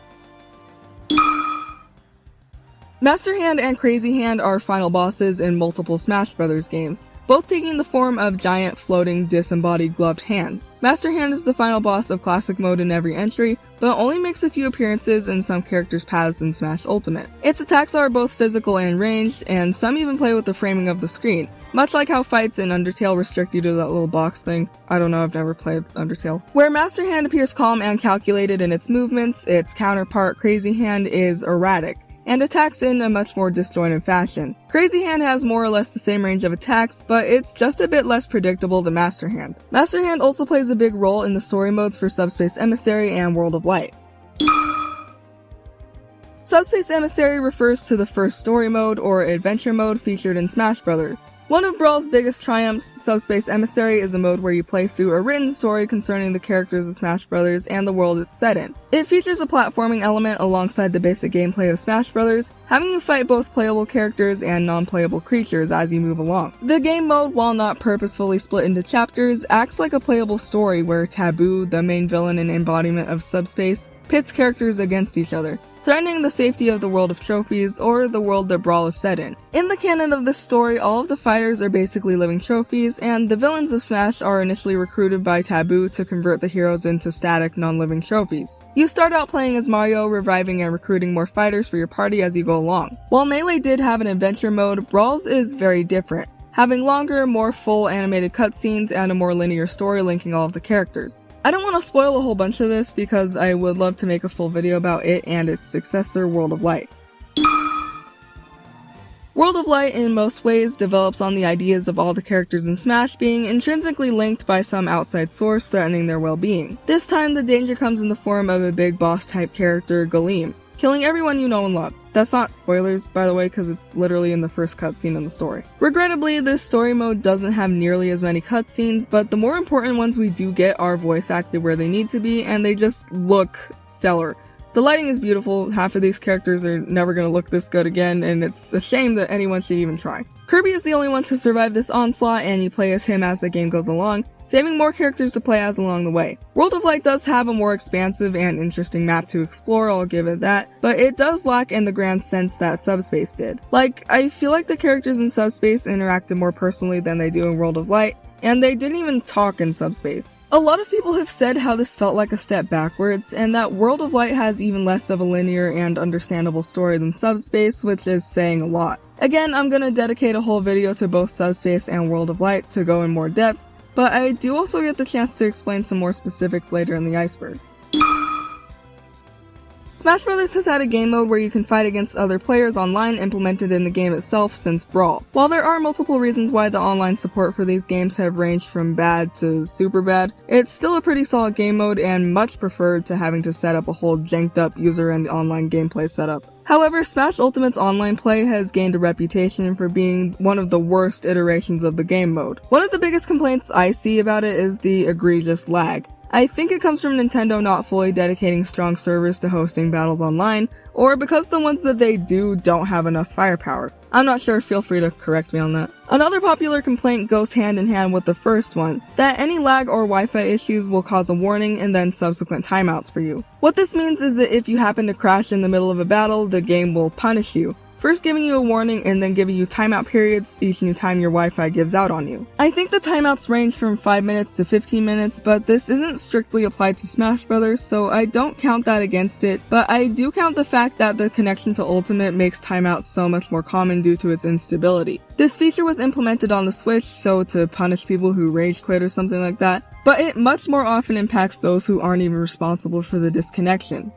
Speaker 1: Master Hand and Crazy Hand are final bosses in multiple Smash Bros. Games, both taking the form of giant, floating, disembodied gloved hands. Master Hand is the final boss of Classic mode in every entry, but only makes a few appearances in some characters' paths in Smash Ultimate. Its attacks are both physical and ranged, and some even play with the framing of the screen, much like how fights in Undertale restrict you to that little box thing. I don't know, I've never played Undertale. Where Master Hand appears calm and calculated in its movements, its counterpart Crazy Hand is erratic, and attacks in a much more disjointed fashion. Crazy Hand has more or less the same range of attacks, but it's just a bit less predictable than Master Hand. Master Hand also plays a big role in the story modes for Subspace Emissary and World of Light. Subspace Emissary refers to the first story mode or adventure mode featured in Smash Bros. One of Brawl's biggest triumphs, Subspace Emissary is a mode where you play through a written story concerning the characters of Smash Bros. And the world it's set in. It features a platforming element alongside the basic gameplay of Smash Bros., having you fight both playable characters and non-playable creatures as you move along. The game mode, while not purposefully split into chapters, acts like a playable story where Taboo, the main villain and embodiment of Subspace, pits characters against each other, threatening the safety of the world of trophies, or the world that Brawl is set in. In the canon of this story, all of the fighters are basically living trophies, and the villains of Smash are initially recruited by Taboo to convert the heroes into static, non-living trophies. You start out playing as Mario, reviving and recruiting more fighters for your party as you go along. While Melee did have an adventure mode, Brawl's is very different, having longer, more full animated cutscenes and a more linear story linking all of the characters. I don't want to spoil a whole bunch of this because I would love to make a full video about it and its successor, World of Light. World of Light in most ways develops on the ideas of all the characters in Smash being intrinsically linked by some outside source threatening their well-being. This time the danger comes in the form of a big boss type character, Galeem, killing everyone you know and love. That's not spoilers, by the way, because it's literally in the first cutscene in the story. Regrettably, this story mode doesn't have nearly as many cutscenes, but the more important ones we do get are voice acted where they need to be, and they just look stellar. The lighting is beautiful, half of these characters are never gonna look this good again, and it's a shame that anyone should even try. Kirby is the only one to survive this onslaught, and you play as him as the game goes along, saving more characters to play as along the way. World of Light does have a more expansive and interesting map to explore, I'll give it that, but it does lack in the grand sense that Subspace did. Like, I feel like the characters in Subspace interacted more personally than they do in World of Light, and they didn't even talk in Subspace. A lot of people have said how this felt like a step backwards, and that World of Light has even less of a linear and understandable story than Subspace, which is saying a lot. Again, I'm gonna dedicate a whole video to both Subspace and World of Light to go in more depth, but I do also get the chance to explain some more specifics later in the iceberg. Smash Bros. Has had a game mode where you can fight against other players online implemented in the game itself since Brawl. While there are multiple reasons why the online support for these games have ranged from bad to super bad, it's still a pretty solid game mode and much preferred to having to set up a whole janked up user and online gameplay setup. However, Smash Ultimate's online play has gained a reputation for being one of the worst iterations of the game mode. One of the biggest complaints I see about it is the egregious lag. I think it comes from Nintendo not fully dedicating strong servers to hosting battles online, or because the ones that they do don't have enough firepower. I'm not sure, feel free to correct me on that. Another popular complaint goes hand in hand with the first one, that any lag or Wi-Fi issues will cause a warning and then subsequent timeouts for you. What this means is that if you happen to crash in the middle of a battle, the game will punish you, first giving you a warning and then giving you timeout periods each new time your Wi-Fi gives out on you. I think the timeouts range from 5 minutes to 15 minutes, but this isn't strictly applied to Smash Brothers, so I don't count that against it, but I do count the fact that the connection to Ultimate makes timeouts so much more common due to its instability. This feature was implemented on the Switch, so to punish people who rage quit or something like that, but it much more often impacts those who aren't even responsible for the disconnection.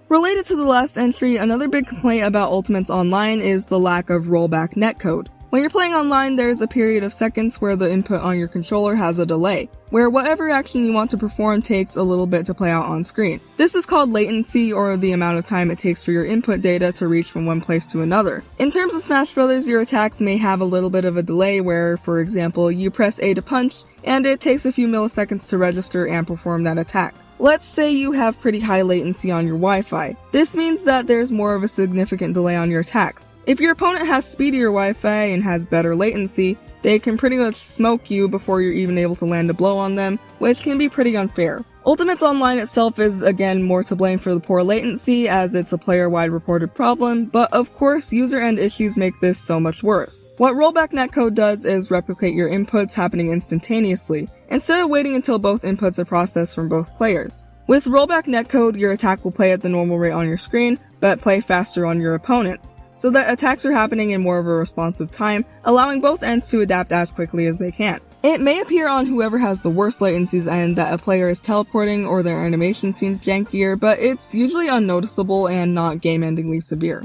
Speaker 1: Related to the last entry, another big complaint about Ultimates Online is the lack of rollback netcode. When you're playing online, there's a period of seconds where the input on your controller has a delay, where whatever action you want to perform takes a little bit to play out on screen. This is called latency, or the amount of time it takes for your input data to reach from one place to another. In terms of Smash Brothers, your attacks may have a little bit of a delay where, for example, you press A to punch, and it takes a few milliseconds to register and perform that attack. Let's say you have pretty high latency on your Wi-Fi. This means that there's more of a significant delay on your attacks. If your opponent has speedier Wi-Fi and has better latency, they can pretty much smoke you before you're even able to land a blow on them, which can be pretty unfair. Ultimates Online itself is again more to blame for the poor latency, as it's a player-wide reported problem, but of course user-end issues make this so much worse. What rollback netcode does is replicate your inputs happening instantaneously, instead of waiting until both inputs are processed from both players. With rollback netcode, your attack will play at the normal rate on your screen, but play faster on your opponent's, so that attacks are happening in more of a responsive time, allowing both ends to adapt as quickly as they can. It may appear on whoever has the worst latencies end that a player is teleporting or their animation seems jankier, but it's usually unnoticeable and not game-endingly severe.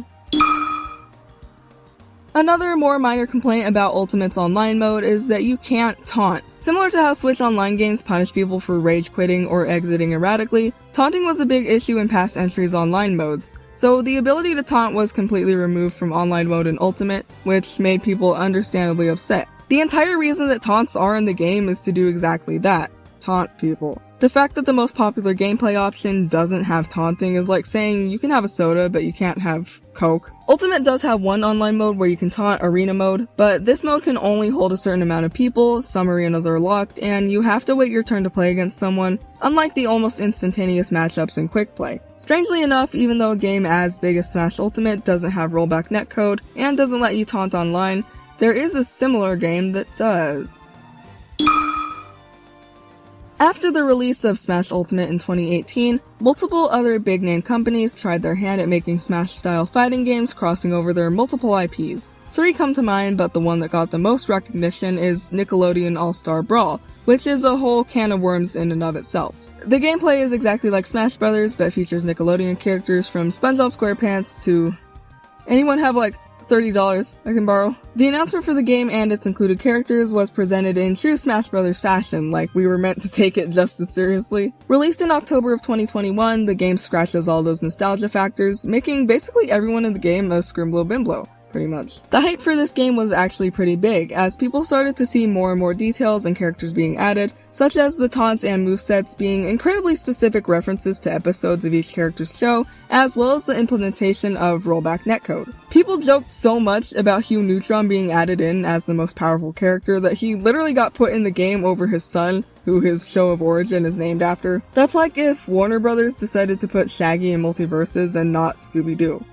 Speaker 1: Another more minor complaint about Ultimate's online mode is that you can't taunt. Similar to how Switch Online games punish people for rage quitting or exiting erratically, taunting was a big issue in past entries' online modes. So the ability to taunt was completely removed from online mode in Ultimate, which made people understandably upset. The entire reason that taunts are in the game is to do exactly that, taunt people. The fact that the most popular gameplay option doesn't have taunting is like saying you can have a soda but you can't have Coke. Ultimate does have one online mode where you can taunt, Arena mode, but this mode can only hold a certain amount of people, some arenas are locked, and you have to wait your turn to play against someone, unlike the almost instantaneous matchups in quick play. Strangely enough, even though a game as big as Smash Ultimate doesn't have rollback netcode and doesn't let you taunt online, there is a similar game that does. After the release of Smash Ultimate in 2018, multiple other big-name companies tried their hand at making Smash-style fighting games crossing over their multiple IPs. 3 come to mind, but the one that got the most recognition is Nickelodeon All-Star Brawl, which is a whole can of worms in and of itself. The gameplay is exactly like Smash Brothers, but features Nickelodeon characters from SpongeBob SquarePants to... Anyone have like $30 I can borrow? The announcement for the game and its included characters was presented in true Smash Brothers fashion, like we were meant to take it just as seriously. Released in October of 2021, the game scratches all those nostalgia factors, making basically everyone in the game a Scrimblow Bimblow. Pretty much. The hype for this game was actually pretty big, as people started to see more and more details and characters being added, such as the taunts and movesets being incredibly specific references to episodes of each character's show, as well as the implementation of rollback netcode. People joked so much about Hugh Neutron being added in as the most powerful character that he literally got put in the game over his son, who his show of origin is named after. That's like if Warner Brothers decided to put Shaggy in Multiverses and not Scooby-Doo.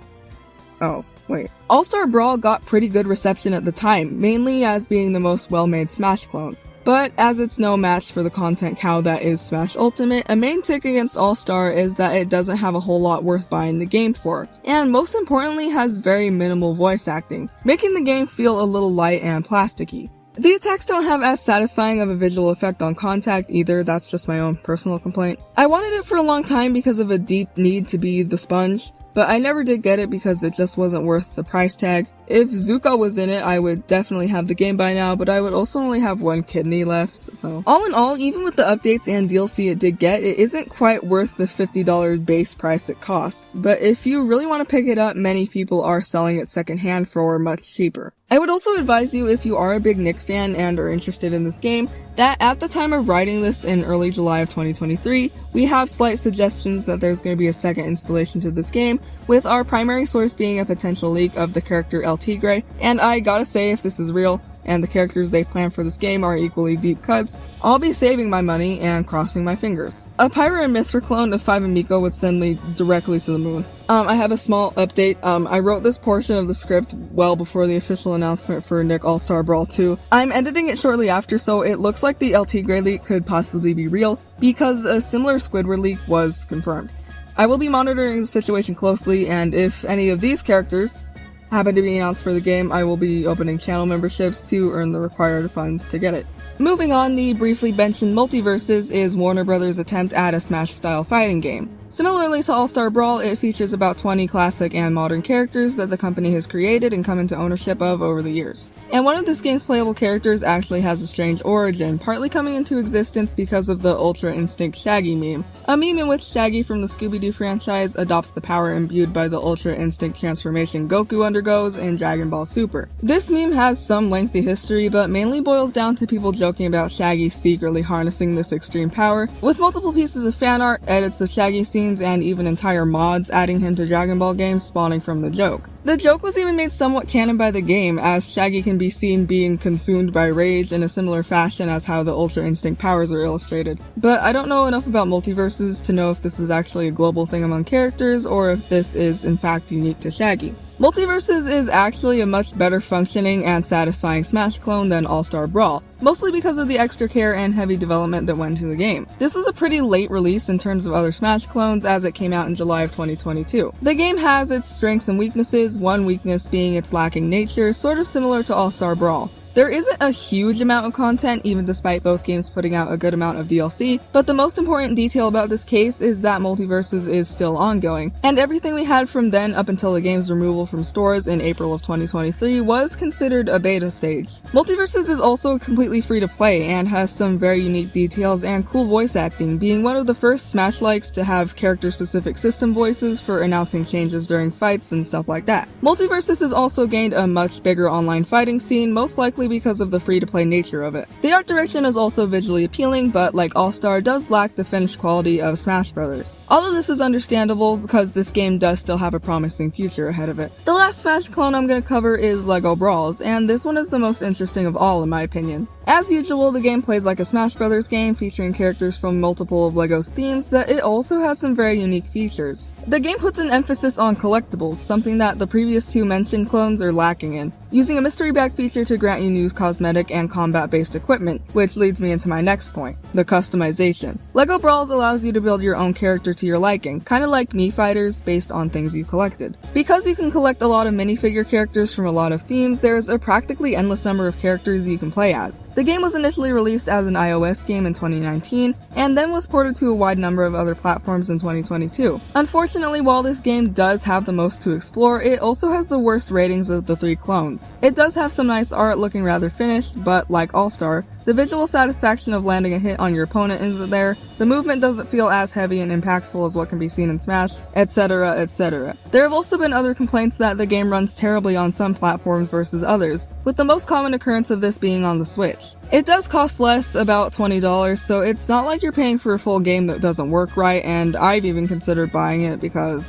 Speaker 1: Oh. Wait. All-Star Brawl got pretty good reception at the time, mainly as being the most well-made Smash clone. But as it's no match for the content cow that is Smash Ultimate, a main tick against All-Star is that it doesn't have a whole lot worth buying the game for, and most importantly has very minimal voice acting, making the game feel a little light and plasticky. The attacks don't have as satisfying of a visual effect on contact either, that's just my own personal complaint. I wanted it for a long time because of a deep need to be the sponge, but I never did get it because it just wasn't worth the price tag. If Zuko was in it, I would definitely have the game by now, but I would also only have one kidney left, so. All in all, even with the updates and DLC it did get, it isn't quite worth the $50 base price it costs. But if you really want to pick it up, many people are selling it secondhand for much cheaper. I would also advise you, if you are a big Nick fan and are interested in this game, that at the time of writing this in early July of 2023, we have slight suggestions that there's going to be a second installation to this game, with our primary source being a potential leak of the character El Tigre, and I gotta say, if this is real, and the characters they plan for this game are equally deep cuts, I'll be saving my money and crossing my fingers. A Pyra and Mithra clone of 5 and Miko would send me directly to the moon. I have a small update. I wrote this portion of the script well before the official announcement for Nick All-Star Brawl 2. I'm editing it shortly after, so it looks like the LT Grey leak could possibly be real, because a similar Squidward leak was confirmed. I will be monitoring the situation closely, and if any of these characters happen to be announced for the game, I will be opening channel memberships to earn the required funds to get it. Moving on, the briefly mentioned Multiverses is Warner Bros.' attempt at a Smash-style fighting game. Similarly to All-Star Brawl, it features about 20 classic and modern characters that the company has created and come into ownership of over the years. And one of this game's playable characters actually has a strange origin, partly coming into existence because of the Ultra Instinct Shaggy meme. A meme in which Shaggy from the Scooby-Doo franchise adopts the power imbued by the Ultra Instinct transformation Goku undergoes in Dragon Ball Super. This meme has some lengthy history, but mainly boils down to people joking about Shaggy secretly harnessing this extreme power, with multiple pieces of fan art, edits of Shaggy scenes, and even entire mods adding him to Dragon Ball games spawning from the joke. The joke was even made somewhat canon by the game, as Shaggy can be seen being consumed by rage in a similar fashion as how the Ultra Instinct powers are illustrated. But I don't know enough about Multiverses to know if this is actually a global thing among characters, or if this is in fact unique to Shaggy. Multiverses is actually a much better functioning and satisfying Smash clone than All-Star Brawl, mostly because of the extra care and heavy development that went into the game. This was a pretty late release in terms of other Smash clones, as it came out in July of 2022. The game has its strengths and weaknesses, one weakness being its lacking nature, sort of similar to All-Star Brawl. There isn't a huge amount of content, even despite both games putting out a good amount of DLC, but the most important detail about this case is that Multiverses is still ongoing, and everything we had from then up until the game's removal from stores in April of 2023 was considered a beta stage. Multiverses is also completely free to play and has some very unique details and cool voice acting, being one of the first Smash-likes to have character-specific system voices for announcing changes during fights and stuff like that. Multiverses has also gained a much bigger online fighting scene, most likely because of the free-to-play nature of it. The art direction is also visually appealing, but like All-Star, does lack the finished quality of Smash Bros. All of this is understandable because this game does still have a promising future ahead of it. The last Smash clone I'm gonna cover is LEGO Brawls, and this one is the most interesting of all in my opinion. As usual, the game plays like a Smash Bros. Game featuring characters from multiple of LEGO's themes, but it also has some very unique features. The game puts an emphasis on collectibles, something that the previous two mentioned clones are lacking in, using a mystery bag feature to grant you new cosmetic and combat-based equipment, which leads me into my next point, the customization. LEGO Brawls allows you to build your own character to your liking, kinda like Mii Fighters based on things you collected. Because you can collect a lot of minifigure characters from a lot of themes, there's a practically endless number of characters you can play as. The game was initially released as an iOS game in 2019, and then was ported to a wide number of other platforms in 2022. Unfortunately, while this game does have the most to explore, it also has the worst ratings of the three clones. It does have some nice art looking rather finished, but like All-Star, the visual satisfaction of landing a hit on your opponent isn't there, the movement doesn't feel as heavy and impactful as what can be seen in Smash, etc, etc. There have also been other complaints that the game runs terribly on some platforms versus others, with the most common occurrence of this being on the Switch. It does cost less, about $20, so it's not like you're paying for a full game that doesn't work right, and I've even considered buying it because...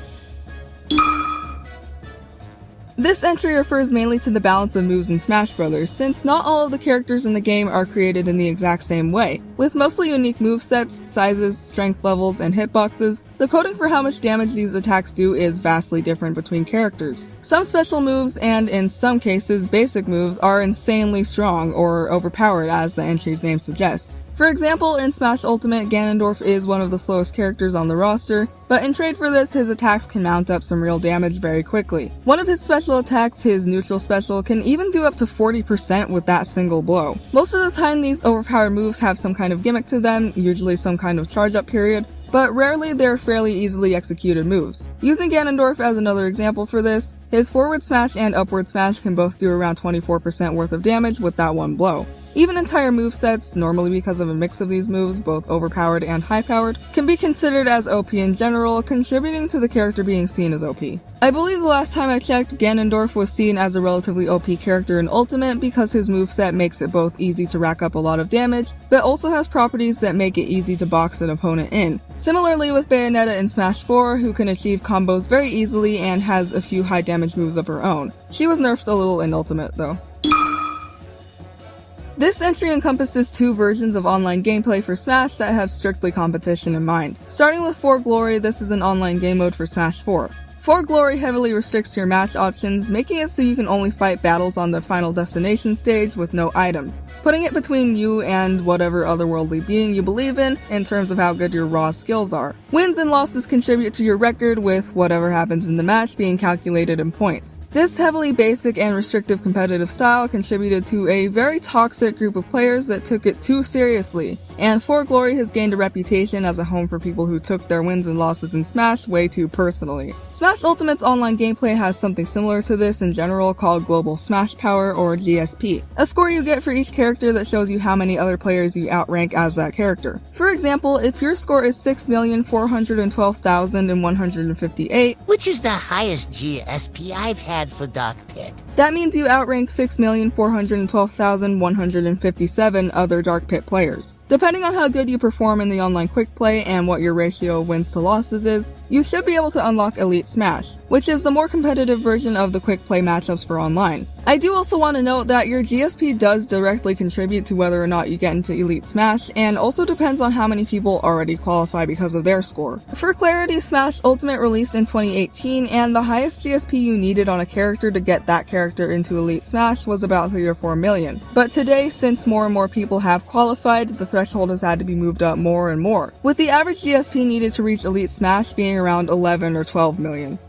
Speaker 1: This entry refers mainly to the balance of moves in Smash Bros., since not all of the characters in the game are created in the exact same way. With mostly unique movesets, sizes, strength levels, and hitboxes, the coding for how much damage these attacks do is vastly different between characters. Some special moves, and in some cases basic moves, are insanely strong or overpowered as the entry's name suggests. For example, in Smash Ultimate, Ganondorf is one of the slowest characters on the roster, but in trade for this, his attacks can mount up some real damage very quickly. One of his special attacks, his neutral special, can even do up to 40% with that single blow. Most of the time, these overpowered moves have some kind of gimmick to them, usually some kind of charge-up period, but rarely they're fairly easily executed moves. Using Ganondorf as another example for this, his forward smash and upward smash can both do around 24% worth of damage with that one blow. Even entire movesets, normally because of a mix of these moves, both overpowered and high-powered, can be considered as OP in general, contributing to the character being seen as OP. I believe the last time I checked, Ganondorf was seen as a relatively OP character in Ultimate because his moveset makes it both easy to rack up a lot of damage, but also has properties that make it easy to box an opponent in. Similarly with Bayonetta in Smash 4, who can achieve combos very easily and has a few high damage moves of her own. She was nerfed a little in Ultimate though. This entry encompasses 2 versions of online gameplay for Smash that have strictly competition in mind. Starting with For Glory, this is an online game mode for Smash 4. For Glory heavily restricts your match options, making it so you can only fight battles on the Final Destination stage with no items, putting it between you and whatever otherworldly being you believe in terms of how good your raw skills are. Wins and losses contribute to your record, with whatever happens in the match being calculated in points. This heavily basic and restrictive competitive style contributed to a very toxic group of players that took it too seriously, and For Glory has gained a reputation as a home for people who took their wins and losses in Smash way too personally. Smash Ultimate's online gameplay has something similar to this in general called Global Smash Power, or GSP, a score you get for each character that shows you how many other players you outrank as that character. For example, if your score is 6,412,158,
Speaker 7: which is the highest GSP I've had for Dark Pit.
Speaker 1: That means you outrank 6,412,157 other Dark Pit players. Depending on how good you perform in the online quick play and what your ratio of wins to losses is, you should be able to unlock Elite Smash, which is the more competitive version of the quick play matchups for online. I do also want to note that your GSP does directly contribute to whether or not you get into Elite Smash, and also depends on how many people already qualify because of their score. For clarity, Smash Ultimate released in 2018, and the highest GSP you needed on a character to get that character into Elite Smash was about 3 or 4 million. But today, since more and more people have qualified, the threshold has had to be moved up more and more, with the average GSP needed to reach Elite Smash being around 11 or 12 million.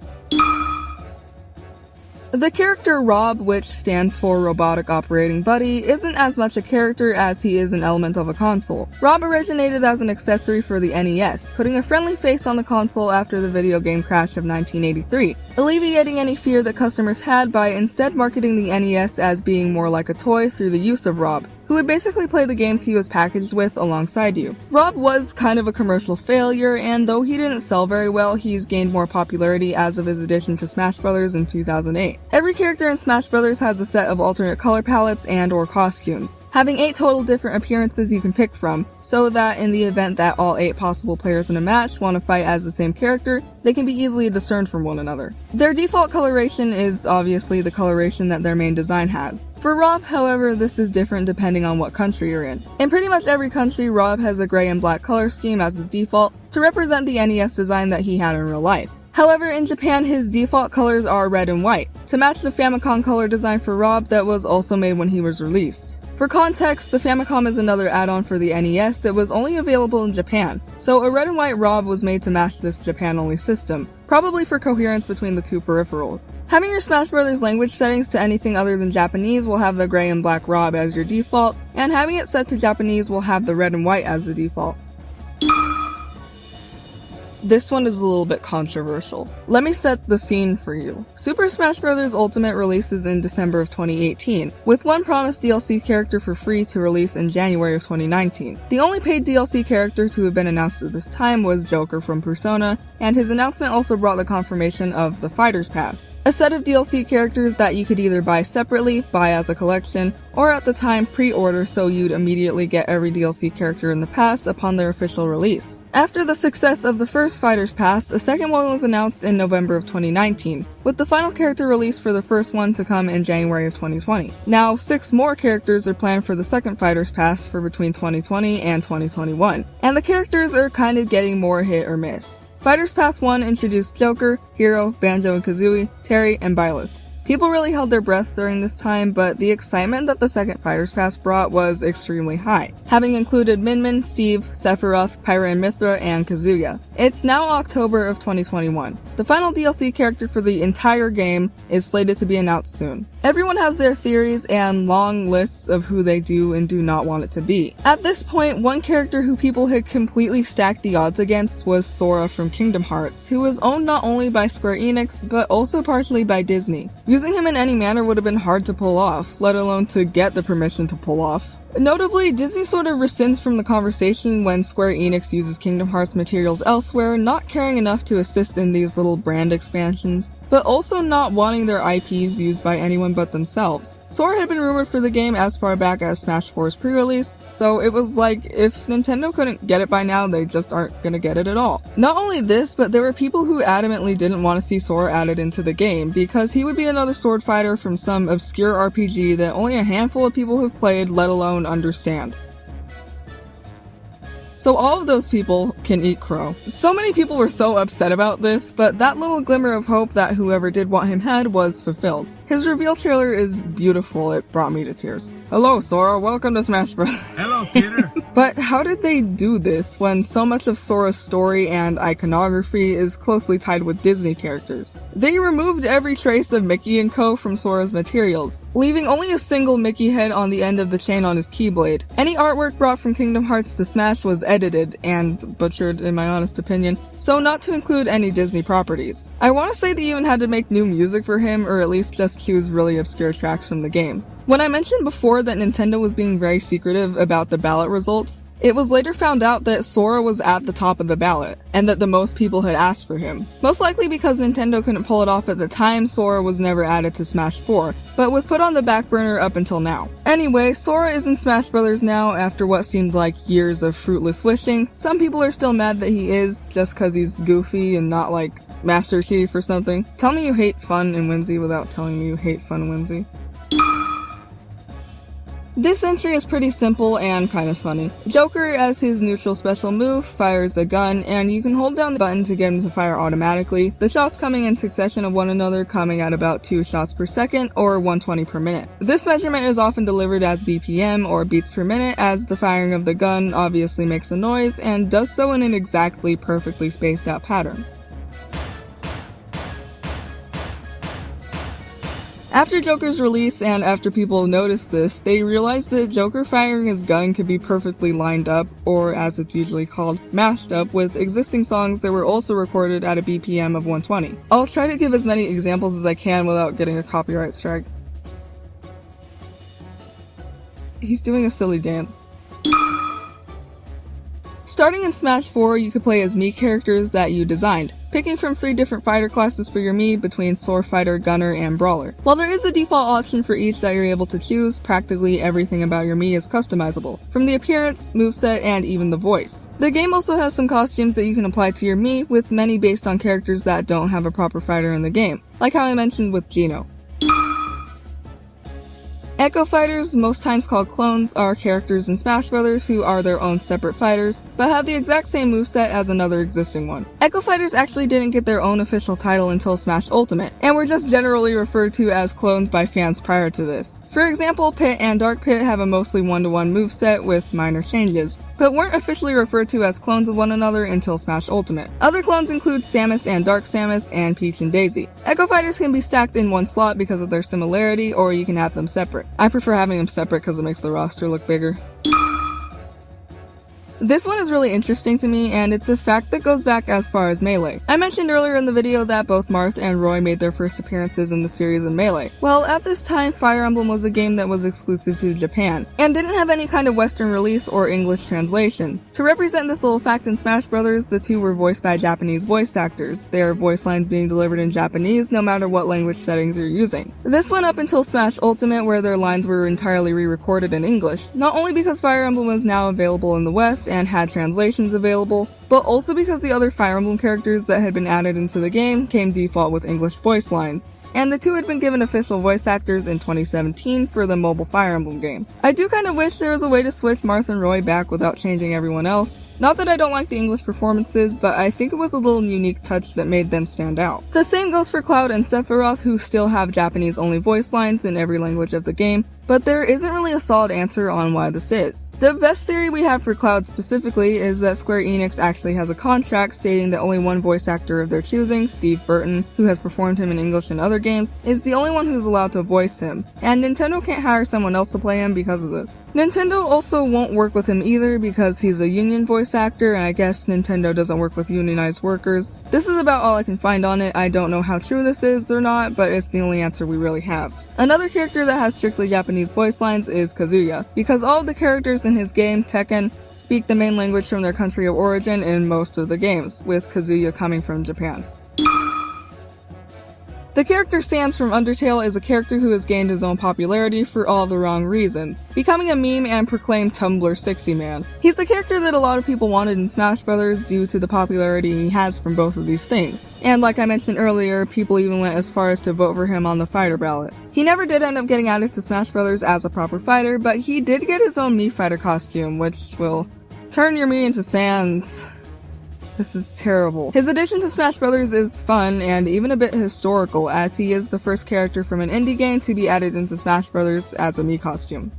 Speaker 1: The character Rob, which stands for Robotic Operating Buddy, isn't as much a character as he is an element of a console. Rob originated as an accessory for the NES, putting a friendly face on the console after the video game crash of 1983, alleviating any fear that customers had by instead marketing the NES as being more like a toy through the use of Rob, who would basically play the games he was packaged with alongside you. Rob was kind of a commercial failure, and though he didn't sell very well, he's gained more popularity as of his addition to Smash Bros. In 2008. Every character in Smash Bros. Has a set of alternate color palettes and or costumes, having 8 total different appearances you can pick from, so that in the event that all 8 possible players in a match want to fight as the same character, they can be easily discerned from one another. Their default coloration is obviously the coloration that their main design has. For Rob, however, this is different depending on what country you're in. In pretty much every country, Rob has a gray and black color scheme as his default to represent the NES design that he had in real life. However, in Japan, his default colors are red and white, to match the Famicom color design for Rob that was also made when he was released. For context, the Famicom is another add-on for the NES that was only available in Japan, so a red and white Rob was made to match this Japan-only system, probably for coherence between the 2 peripherals. Having your Smash Bros. Language settings to anything other than Japanese will have the gray and black Rob as your default, and having it set to Japanese will have the red and white as the default. This one is a little bit controversial. Let me set the scene for you. Super Smash Bros. Ultimate releases in December of 2018, with one promised DLC character for free to release in January of 2019. The only paid DLC character to have been announced at this time was Joker from Persona, and his announcement also brought the confirmation of the Fighter's Pass, a set of DLC characters that you could either buy separately, buy as a collection, or at the time pre-order so you'd immediately get every DLC character in the pass upon their official release. After the success of the first Fighter's Pass, a second one was announced in November of 2019, with the final character release for the first one to come in January of 2020. Now, 6 more characters are planned for the second Fighter's Pass for between 2020 and 2021, and the characters are kind of getting more hit or miss. Fighter's Pass 1 introduced Joker, Hero, Banjo and Kazooie, Terry, and Byleth. People really held their breath during this time, but the excitement that the second Fighter's Pass brought was extremely high, having included Min Min, Steve, Sephiroth, Pyra and Mithra, and Kazuya. It's now October of 2021. The final DLC character for the entire game is slated to be announced soon. Everyone has their theories and long lists of who they do and do not want it to be. At this point, one character who people had completely stacked the odds against was Sora from Kingdom Hearts, who was owned not only by Square Enix, but also partially by Disney. Using him in any manner would have been hard to pull off, let alone to get the permission to pull off. Notably, Disney sort of rescinds from the conversation when Square Enix uses Kingdom Hearts materials elsewhere, not caring enough to assist in these little brand expansions. but also not wanting their IPs used by anyone but themselves. Sora had been rumored for the game as far back as Smash 4's pre-release, so it was like, if Nintendo couldn't get it by now, they just aren't gonna get it at all. Not only this, but there were people who adamantly didn't want to see Sora added into the game, because he would be another sword fighter from some obscure RPG that only a handful of people have played, let alone understand. So all of those people can eat crow. So many people were so upset about this, but that little glimmer of hope that whoever did want him had was fulfilled. His reveal trailer is beautiful, it brought me to tears. Hello Sora, welcome to Smash Bros.
Speaker 8: Hello, Peter.
Speaker 1: But how did they do this when so much of Sora's story and iconography is closely tied with Disney characters? They removed every trace of Mickey and Co. from Sora's materials, leaving only a single Mickey head on the end of the chain on his keyblade. Any artwork brought from Kingdom Hearts to Smash was edited, and butchered in my honest opinion, so not to include any Disney properties. I want to say they even had to make new music for him, or at least just choose really obscure tracks from the games. When I mentioned before that Nintendo was being very secretive about the ballot results, it was later found out that Sora was at the top of the ballot, and that the most people had asked for him. Most likely because Nintendo couldn't pull it off at the time, Sora was never added to Smash 4, but was put on the back burner up until now. Anyway, Sora is in Smash Bros. Now after what seemed like years of fruitless wishing. Some people are still mad that he is, just cause he's goofy and not like Master Chief or something. Tell me you hate fun and whimsy without telling me you hate fun and whimsy. This entry is pretty simple and kind of funny. Joker, as his neutral special move, fires a gun, and you can hold down the button to get him to fire automatically, the shots coming in succession of one another, coming at about 2 shots per second, or 120 per minute. This measurement is often delivered as BPM, or beats per minute, as the firing of the gun obviously makes a noise, and does so in an exactly perfectly spaced out pattern. After Joker's release, and after people noticed this, they realized that Joker firing his gun could be perfectly lined up, or as it's usually called, mashed up, with existing songs that were also recorded at a BPM of 120. I'll try to give as many examples as I can without getting a copyright strike. He's doing a silly dance. Starting in Smash 4, you could play as Mii characters that you designed, picking from 3 different fighter classes for your Mii between Sword Fighter, Gunner, and Brawler. While there is a default option for each that you're able to choose, practically everything about your Mii is customizable, from the appearance, moveset, and even the voice. The game also has some costumes that you can apply to your Mii, with many based on characters that don't have a proper fighter in the game, like how I mentioned with Geno. Echo Fighters, most times called clones, are characters in Smash Bros. Who are their own separate fighters, but have the exact same moveset as another existing one. Echo Fighters actually didn't get their own official title until Smash Ultimate, and were just generally referred to as clones by fans prior to this. For example, Pit and Dark Pit have a mostly one-to-one moveset with minor changes, but weren't officially referred to as clones of one another until Smash Ultimate. Other clones include Samus and Dark Samus, and Peach and Daisy. Echo Fighters can be stacked in one slot because of their similarity, or you can have them separate. I prefer having them separate because it makes the roster look bigger. This one is really interesting to me, and it's a fact that goes back as far as Melee. I mentioned earlier in the video that both Marth and Roy made their first appearances in the series of Melee. Well, at this time, Fire Emblem was a game that was exclusive to Japan, and didn't have any kind of Western release or English translation. To represent this little fact in Smash Bros., the two were voiced by Japanese voice actors, their voice lines being delivered in Japanese no matter what language settings you're using. This went up until Smash Ultimate, where their lines were entirely re-recorded in English, not only because Fire Emblem was now available in the West and had translations available, but also because the other Fire Emblem characters that had been added into the game came default with English voice lines, and the two had been given official voice actors in 2017 for the mobile Fire Emblem game. I do kind of wish there was a way to switch Marth and Roy back without changing everyone else. Not that I don't like the English performances, but I think it was a little unique touch that made them stand out. The same goes for Cloud and Sephiroth, who still have Japanese-only voice lines in every language of the game, but there isn't really a solid answer on why this is. The best theory we have for Cloud specifically is that Square Enix actually has a contract stating that only one voice actor of their choosing, Steve Burton, who has performed him in English in other games, is the only one who's allowed to voice him, and Nintendo can't hire someone else to play him because of this. Nintendo also won't work with him either because he's a union voice actor, and I guess Nintendo doesn't work with unionized workers. This is about all I can find on it. I don't know how true this is or not, but it's the only answer we really have. Another character that has strictly Japanese voice lines is Kazuya, because all of the characters in his game, Tekken, speak the main language from their country of origin in most of the games, with Kazuya coming from Japan. The character Sans from Undertale is a character who has gained his own popularity for all the wrong reasons, becoming a meme and proclaimed Tumblr 60 man. He's the character that a lot of people wanted in Smash Bros. Due to the popularity he has from both of these things. And like I mentioned earlier, people even went as far as to vote for him on the fighter ballot. He never did end up getting added to Smash Bros. As a proper fighter, but he did get his own Mii fighter costume, which will turn your Mii into Sans. This is terrible. His addition to Smash Bros. Is fun and even a bit historical, as he is the first character from an indie game to be added into Smash Bros. As a Mii costume.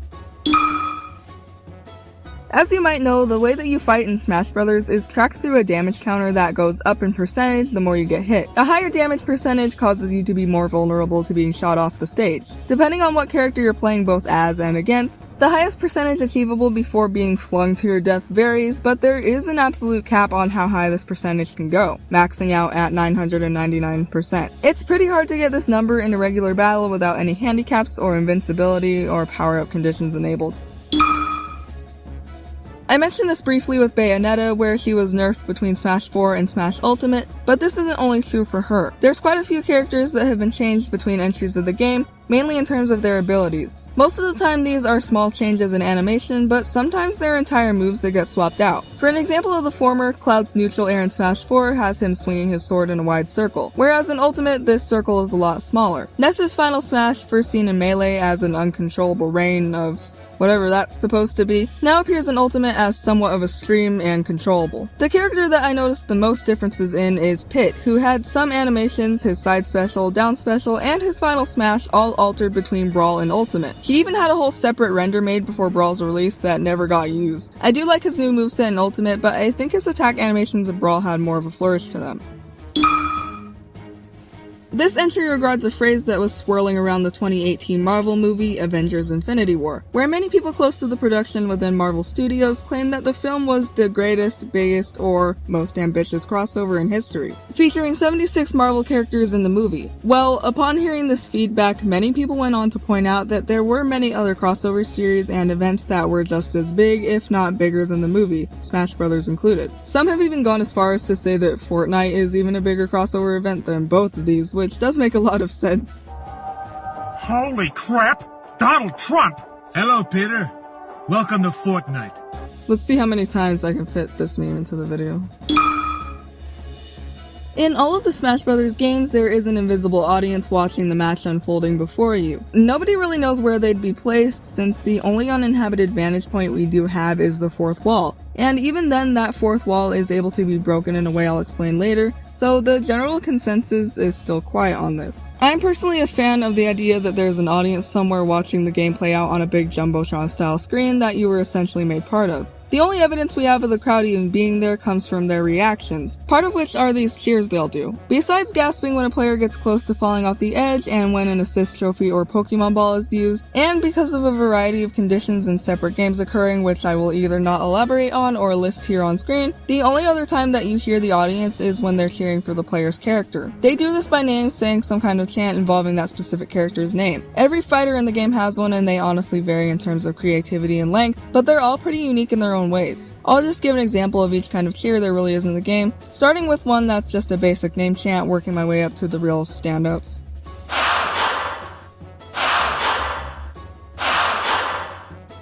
Speaker 1: As you might know, the way that you fight in Smash Bros. Is tracked through a damage counter that goes up in percentage the more you get hit. A higher damage percentage causes you to be more vulnerable to being shot off the stage. Depending on what character you're playing both as and against, the highest percentage achievable before being flung to your death varies, but there is an absolute cap on how high this percentage can go, maxing out at 999%. It's pretty hard to get this number in a regular battle without any handicaps or invincibility or power-up conditions enabled. I mentioned this briefly with Bayonetta, where she was nerfed between Smash 4 and Smash Ultimate, but this isn't only true for her. There's quite a few characters that have been changed between entries of the game, mainly in terms of their abilities. Most of the time these are small changes in animation, but sometimes there are entire moves that get swapped out. For an example of the former, Cloud's neutral air in Smash 4 has him swinging his sword in a wide circle, whereas in Ultimate this circle is a lot smaller. Ness's final Smash, first seen in Melee as an uncontrollable rain of whatever that's supposed to be, now appears in Ultimate as somewhat of a stream and controllable. The character that I noticed the most differences in is Pit, who had some animations, his side special, down special, and his final smash all altered between Brawl and Ultimate. He even had a whole separate render made before Brawl's release that never got used. I do like his new moveset in Ultimate, but I think his attack animations of Brawl had more of a flourish to them. This entry regards a phrase that was swirling around the 2018 Marvel movie Avengers Infinity War, where many people close to the production within Marvel Studios claimed that the film was the greatest, biggest, or most ambitious crossover in history, featuring 76 Marvel characters in the movie. Well, upon hearing this feedback, many people went on to point out that there were many other crossover series and events that were just as big, if not bigger than the movie, Smash Bros. Included. Some have even gone as far as to say that Fortnite is even a bigger crossover event than both of these, which does make a lot of sense.
Speaker 8: Holy crap! Donald Trump! Hello, Peter. Welcome to Fortnite.
Speaker 1: Let's see how many times I can fit this meme into the video. In all of the Smash Bros. Games, there is an invisible audience watching the match unfolding before you. Nobody really knows where they'd be placed, since the only uninhabited vantage point we do have is the fourth wall. And even then, that fourth wall is able to be broken in a way I'll explain later, so the general consensus is still quiet on this. I'm personally a fan of the idea that there's an audience somewhere watching the game play out on a big Jumbotron style screen that you were essentially made part of. The only evidence we have of the crowd even being there comes from their reactions, part of which are these cheers they'll do. Besides gasping when a player gets close to falling off the edge and when an assist trophy or Pokemon ball is used, and because of a variety of conditions in separate games occurring which I will either not elaborate on or list here on screen, the only other time that you hear the audience is when they're cheering for the player's character. They do this by name, saying some kind of chant involving that specific character's name. Every fighter in the game has one and they honestly vary in terms of creativity and length, but they're all pretty unique in their own ways. I'll just give an example of each kind of cheer there really is in the game, starting with one that's just a basic name chant, working my way up to the real standouts.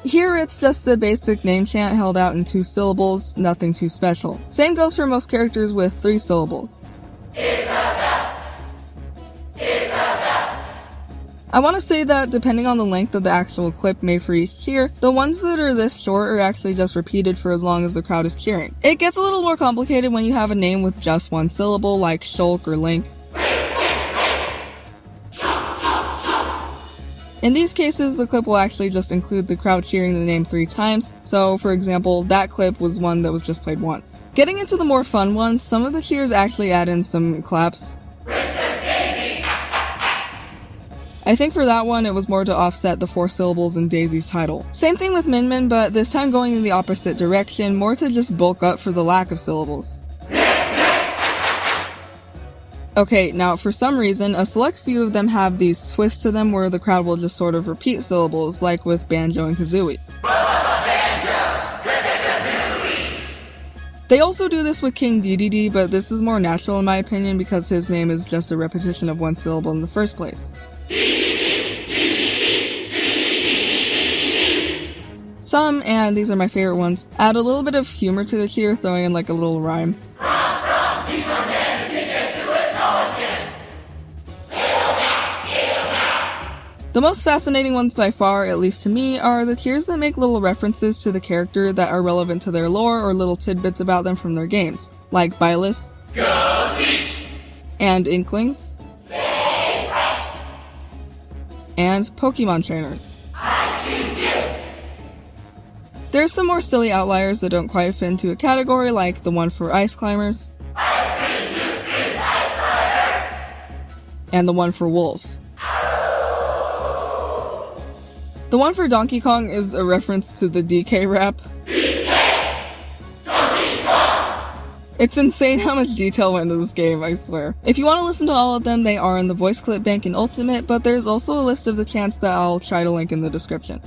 Speaker 1: Here it's just the basic name chant held out in 2 syllables, nothing too special. Same goes for most characters with 3 syllables. I want to say that depending on the length of the actual clip made for each cheer, the ones that are this short are actually just repeated for as long as the crowd is cheering. It gets a little more complicated when you have a name with just 1 syllable like Shulk or Link. In these cases, the clip will actually just include the crowd cheering the name 3 times, so for example, that clip was one that was just played once. Getting into the more fun ones, some of the cheers actually add in some claps. I think for that one, it was more to offset the 4 syllables in Daisy's title. Same thing with Min Min, but this time going in the opposite direction, more to just bulk up for the lack of syllables. Okay, now for some reason, a select few of them have these twists to them where the crowd will just sort of repeat syllables, like with Banjo and Kazooie. They also do this with King DDD, but this is more natural in my opinion because his name is just a repetition of one syllable in the first place. Some, and these are my favorite ones, add a little bit of humor to the cheer, throwing in like a little rhyme. The most fascinating ones by far, at least to me, are the cheers that make little references to the character that are relevant to their lore or little tidbits about them from their games, like Byleth, and Inklings, and Pokemon trainers. There's some more silly outliers that don't quite fit into a category, like the one for ice climbers, and the one for wolf. The one for Donkey Kong is a reference to the DK rap. It's insane how much detail went into this game, I swear. If you want to listen to all of them, they are in the voice clip bank in Ultimate, but there's also a list of the chants that I'll try to link in the description.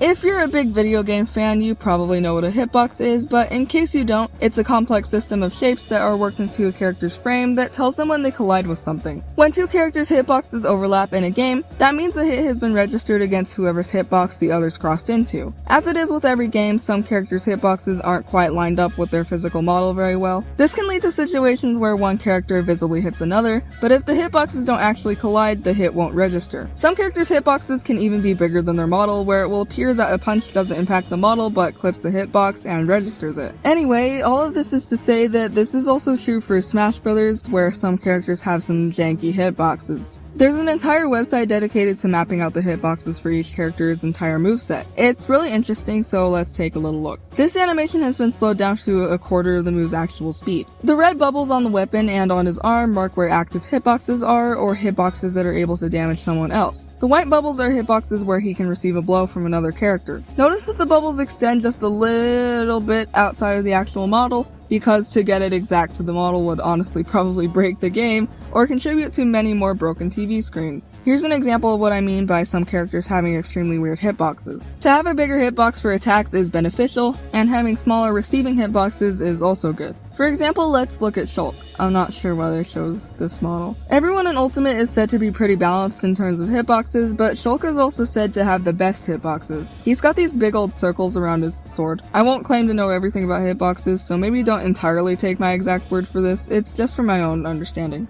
Speaker 1: If you're a big video game fan, you probably know what a hitbox is, but in case you don't, it's a complex system of shapes that are worked into a character's frame that tells them when they collide with something. When two characters' hitboxes overlap in a game, that means a hit has been registered against whoever's hitbox the others crossed into. As it is with every game, some characters' hitboxes aren't quite lined up with their physical model very well. This can lead to situations where one character visibly hits another, but if the hitboxes don't actually collide, the hit won't register. Some characters' hitboxes can even be bigger than their model, where it will appear that a punch doesn't impact the model but clips the hitbox and registers it. Anyway, all of this is to say that this is also true for Smash Brothers, where some characters have some janky hitboxes. There's an entire website dedicated to mapping out the hitboxes for each character's entire moveset. It's really interesting, so let's take a little look. This animation has been slowed down to a quarter of the move's actual speed. The red bubbles on the weapon and on his arm mark where active hitboxes are, or hitboxes that are able to damage someone else. The white bubbles are hitboxes where he can receive a blow from another character. Notice that the bubbles extend just a little bit outside of the actual model, because to get it exact to the model would honestly probably break the game, or contribute to many more broken TV screens. Here's an example of what I mean by some characters having extremely weird hitboxes. To have a bigger hitbox for attacks is beneficial, and having smaller receiving hitboxes is also good. For example, let's look at Shulk. I'm not sure why they chose this model. Everyone in Ultimate is said to be pretty balanced in terms of hitboxes, but Shulk is also said to have the best hitboxes. He's got these big old circles around his sword. I won't claim to know everything about hitboxes, so maybe don't entirely take my exact word for this, it's just for my own understanding.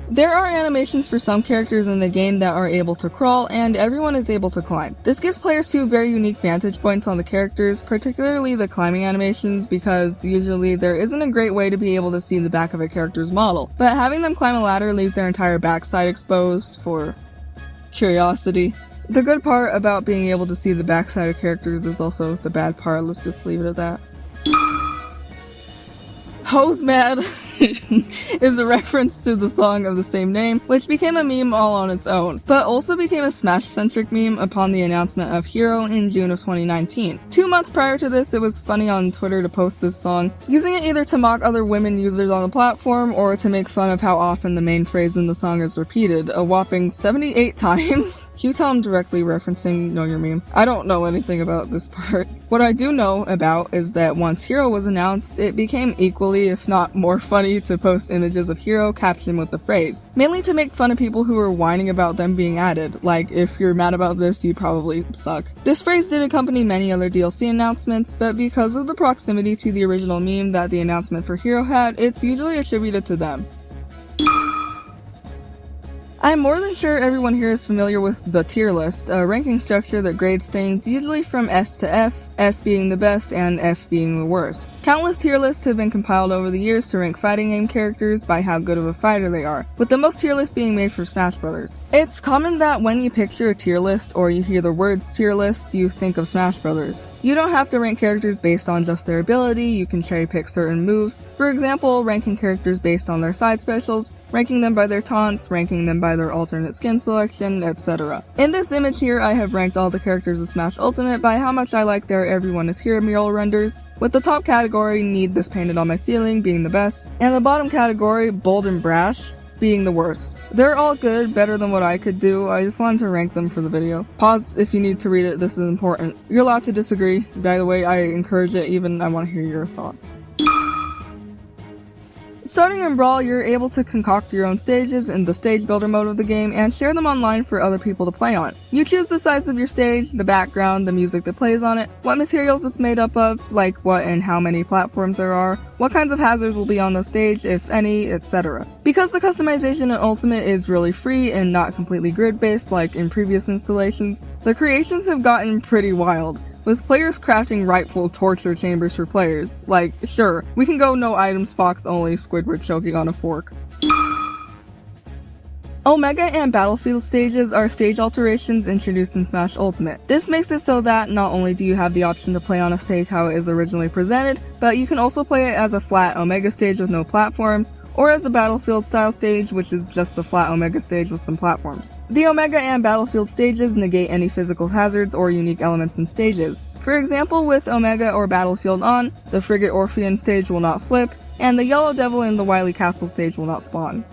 Speaker 1: There are animations for some characters in the game that are able to crawl, and everyone is able to climb. This gives players two very unique vantage points on the characters, particularly the climbing animations, because usually there isn't a great way to be able to see the back of a character's model, but having them climb a ladder leaves their entire backside exposed for curiosity. The good part about being able to see the backside of characters is also the bad part, let's just leave it at that. Hose Mad is a reference to the song of the same name, which became a meme all on its own, but also became a Smash-centric meme upon the announcement of Hero in June of 2019. 2 months prior to this, it was funny on Twitter to post this song, using it either to mock other women users on the platform or to make fun of how often the main phrase in the song is repeated, a whopping 78 times. Can you tell I'm directly referencing Know Your Meme? I don't know anything about this part. What I do know about is that once Hero was announced, it became equally, if not more funny, to post images of Hero captioned with the phrase, mainly to make fun of people who were whining about them being added, like, if you're mad about this, you probably suck. This phrase did accompany many other DLC announcements, but because of the proximity to the original meme that the announcement for Hero had, it's usually attributed to them. I'm more than sure everyone here is familiar with the tier list, a ranking structure that grades things usually from S to F, S being the best and F being the worst. Countless tier lists have been compiled over the years to rank fighting game characters by how good of a fighter they are, with the most tier lists being made for Smash Brothers. It's common that when you picture a tier list or you hear the words tier list, you think of Smash Brothers. You don't have to rank characters based on just their ability, you can cherry pick certain moves. For example, ranking characters based on their side specials, ranking them by their taunts, ranking them by their alternate skin selection, etc. In this image here, I have ranked all the characters of Smash Ultimate by how much I like their Everyone is Here mural renders, with the top category, Need This Painted on My Ceiling, being the best, and the bottom category, Bold and Brash, being the worst. They're all good, better than what I could do. I just wanted to rank them for the video. Pause if you need to read it, this is important. You're allowed to disagree. By the way, I encourage it, even I want to hear your thoughts. Starting in Brawl, you're able to concoct your own stages in the stage builder mode of the game and share them online for other people to play on. You choose the size of your stage, the background, the music that plays on it, what materials it's made up of, like what and how many platforms there are, what kinds of hazards will be on the stage, if any, etc. Because the customization in Ultimate is really free and not completely grid-based like in previous installations, the creations have gotten pretty wild, with players crafting rightful torture chambers for players. Like, sure, we can go no items box only, Squidward choking on a fork. Omega and Battlefield stages are stage alterations introduced in Smash Ultimate. This makes it so that not only do you have the option to play on a stage how it is originally presented, but you can also play it as a flat Omega stage with no platforms, or as a Battlefield style stage, which is just the flat Omega stage with some platforms. The Omega and Battlefield stages negate any physical hazards or unique elements in stages. For example, with Omega or Battlefield on, the Frigate Orphean stage will not flip, and the Yellow Devil in the Wily Castle stage will not spawn.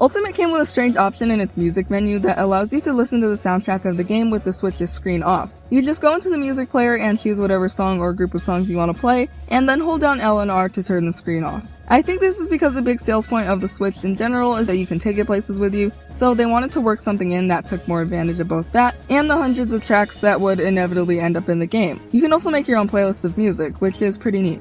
Speaker 1: Ultimate came with a strange option in its music menu that allows you to listen to the soundtrack of the game with the Switch's screen off. You just go into the music player and choose whatever song or group of songs you want to play, and then hold down L and R to turn the screen off. I think this is because a big sales point of the Switch in general is that you can take it places with you, so they wanted to work something in that took more advantage of both that and the hundreds of tracks that would inevitably end up in the game. You can also make your own playlist of music, which is pretty neat.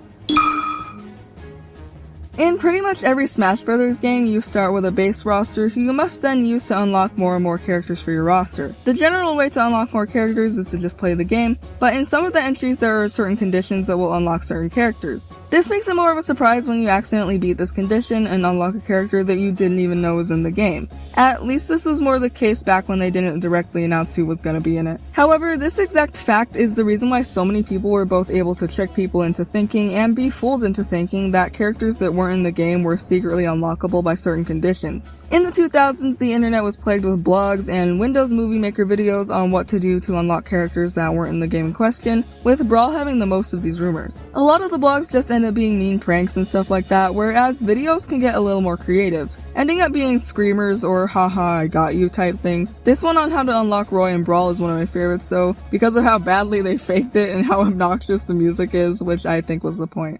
Speaker 1: In pretty much every Smash Bros. Game, you start with a base roster who you must then use to unlock more and more characters for your roster. The general way to unlock more characters is to just play the game, but in some of the entries there are certain conditions that will unlock certain characters. This makes it more of a surprise when you accidentally beat this condition and unlock a character that you didn't even know was in the game. At least this was more the case back when they didn't directly announce who was gonna be in it. However, this exact fact is the reason why so many people were both able to trick people into thinking and be fooled into thinking that characters that weren't in the game were secretly unlockable by certain conditions. In the 2000s, the internet was plagued with blogs and Windows Movie Maker videos on what to do to unlock characters that weren't in the game in question, with Brawl having the most of these rumors. A lot of the blogs just end up being mean pranks and stuff like that, whereas videos can get a little more creative, ending up being screamers or haha I got you type things. This one on how to unlock Roy in Brawl is one of my favorites though, because of how badly they faked it and how obnoxious the music is, which I think was the point.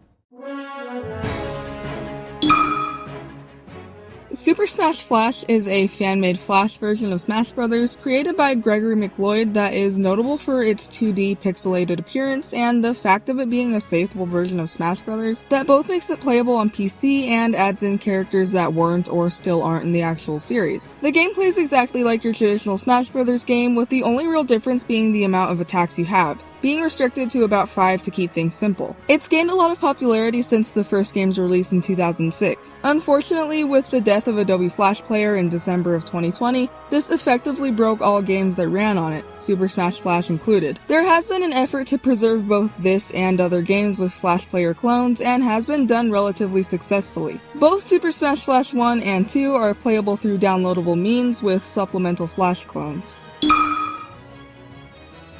Speaker 1: Super Smash Flash is a fan-made Flash version of Smash Bros. Created by Gregory McLeod that is notable for its 2D pixelated appearance and the fact of it being a faithful version of Smash Bros. That both makes it playable on PC and adds in characters that weren't or still aren't in the actual series. The game plays exactly like your traditional Smash Bros. Game, with the only real difference being the amount of attacks you have, being restricted to about 5 to keep things simple. It's gained a lot of popularity since the first game's release in 2006. Unfortunately, with the death of Adobe Flash Player in December of 2020, this effectively broke all games that ran on it, Super Smash Flash included. There has been an effort to preserve both this and other games with Flash Player clones, and has been done relatively successfully. Both Super Smash Flash 1 and 2 are playable through downloadable means with supplemental Flash clones.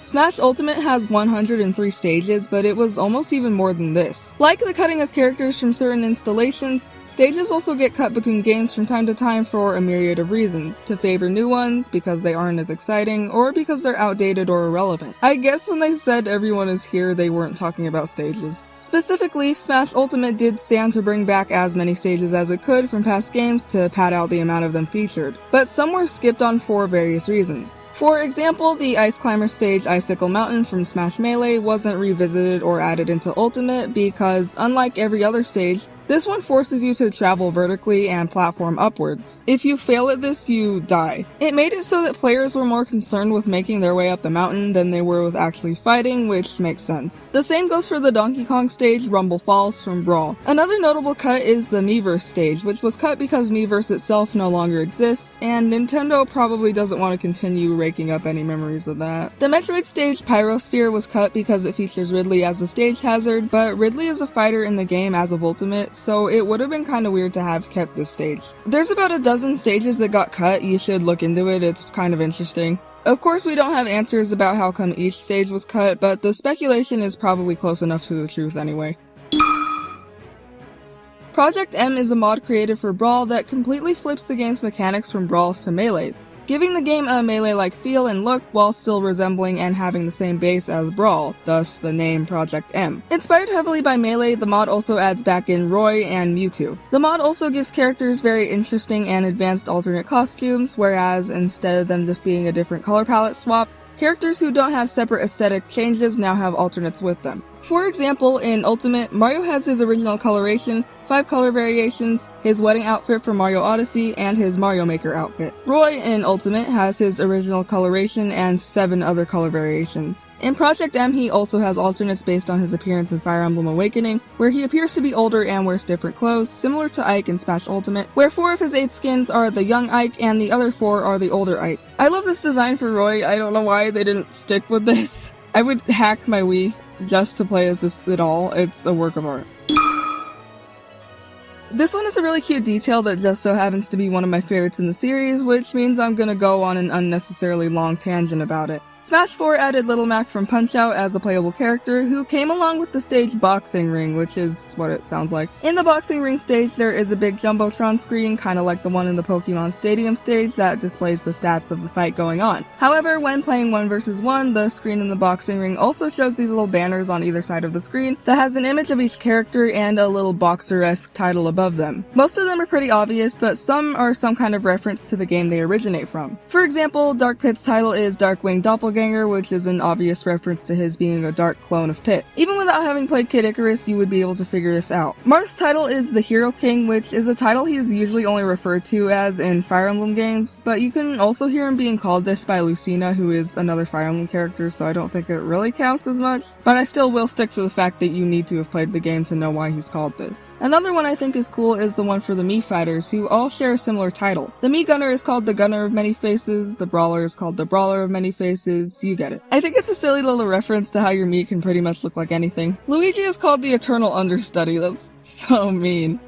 Speaker 1: Smash Ultimate has 103 stages, but it was almost even more than this. Like the cutting of characters from certain installations, stages also get cut between games from time to time for a myriad of reasons, to favor new ones, because they aren't as exciting, or because they're outdated or irrelevant. I guess when they said everyone is here, they weren't talking about stages. Specifically, Smash Ultimate did stand to bring back as many stages as it could from past games to pad out the amount of them featured, but some were skipped on for various reasons. For example, the Ice Climber stage Icicle Mountain from Smash Melee wasn't revisited or added into Ultimate because, unlike every other stage, this one forces you to travel vertically and platform upwards. If you fail at this, you die. It made it so that players were more concerned with making their way up the mountain than they were with actually fighting, which makes sense. The same goes for the Donkey Kong stage Rumble Falls from Brawl. Another notable cut is the Miiverse stage, which was cut because Miiverse itself no longer exists, and Nintendo probably doesn't want to continue raking up any memories of that. The Metroid stage Pyrosphere was cut because it features Ridley as a stage hazard, but Ridley is a fighter in the game as of Ultimate, so it would have been kinda weird to have kept this stage. There's about a dozen stages that got cut. You should look into it, it's kind of interesting. Of course, we don't have answers about how come each stage was cut, but the speculation is probably close enough to the truth anyway. Project M is a mod created for Brawl that completely flips the game's mechanics from Brawls to Melees, giving the game a Melee-like feel and look while still resembling and having the same base as Brawl, thus the name Project M. Inspired heavily by Melee, the mod also adds back in Roy and Mewtwo. The mod also gives characters very interesting and advanced alternate costumes, whereas instead of them just being a different color palette swap, characters who don't have separate aesthetic changes now have alternates with them. For example, in Ultimate, Mario has his original coloration, 5 color variations, his wedding outfit from Mario Odyssey, and his Mario Maker outfit. Roy in Ultimate has his original coloration and 7 other color variations. In Project M, he also has alternates based on his appearance in Fire Emblem Awakening, where he appears to be older and wears different clothes, similar to Ike in Smash Ultimate, where 4 of his 8 skins are the young Ike and the other 4 are the older Ike. I love this design for Roy. I don't know why they didn't stick with this. I would hack my Wii just to play as this at all. It's a work of art. This one is a really cute detail that just so happens to be one of my favorites in the series, which means I'm gonna go on an unnecessarily long tangent about it. Smash 4 added Little Mac from Punch-Out as a playable character who came along with the stage Boxing Ring, which is what it sounds like. In the Boxing Ring stage, there is a big Jumbotron screen, kinda like the one in the Pokemon Stadium stage that displays the stats of the fight going on. However, when playing 1 vs 1, the screen in the Boxing Ring also shows these little banners on either side of the screen that has an image of each character and a little boxer-esque title above them. Most of them are pretty obvious, but some are some kind of reference to the game they originate from. For example, Dark Pit's title is Darkwing Doppelganger, which is an obvious reference to his being a dark clone of Pit. Even without having played Kid Icarus, you would be able to figure this out. Marth's title is the Hero King, which is a title he is usually only referred to as in Fire Emblem games, but you can also hear him being called this by Lucina, who is another Fire Emblem character, so I don't think it really counts as much. But I still will stick to the fact that you need to have played the game to know why he's called this. Another one I think is cool is the one for the Mii fighters, who all share a similar title. The Mii Gunner is called the Gunner of Many Faces, the Brawler is called the Brawler of Many Faces, you get it. I think it's a silly little reference to how your Mii can pretty much look like anything. Luigi is called the Eternal Understudy, that's so mean.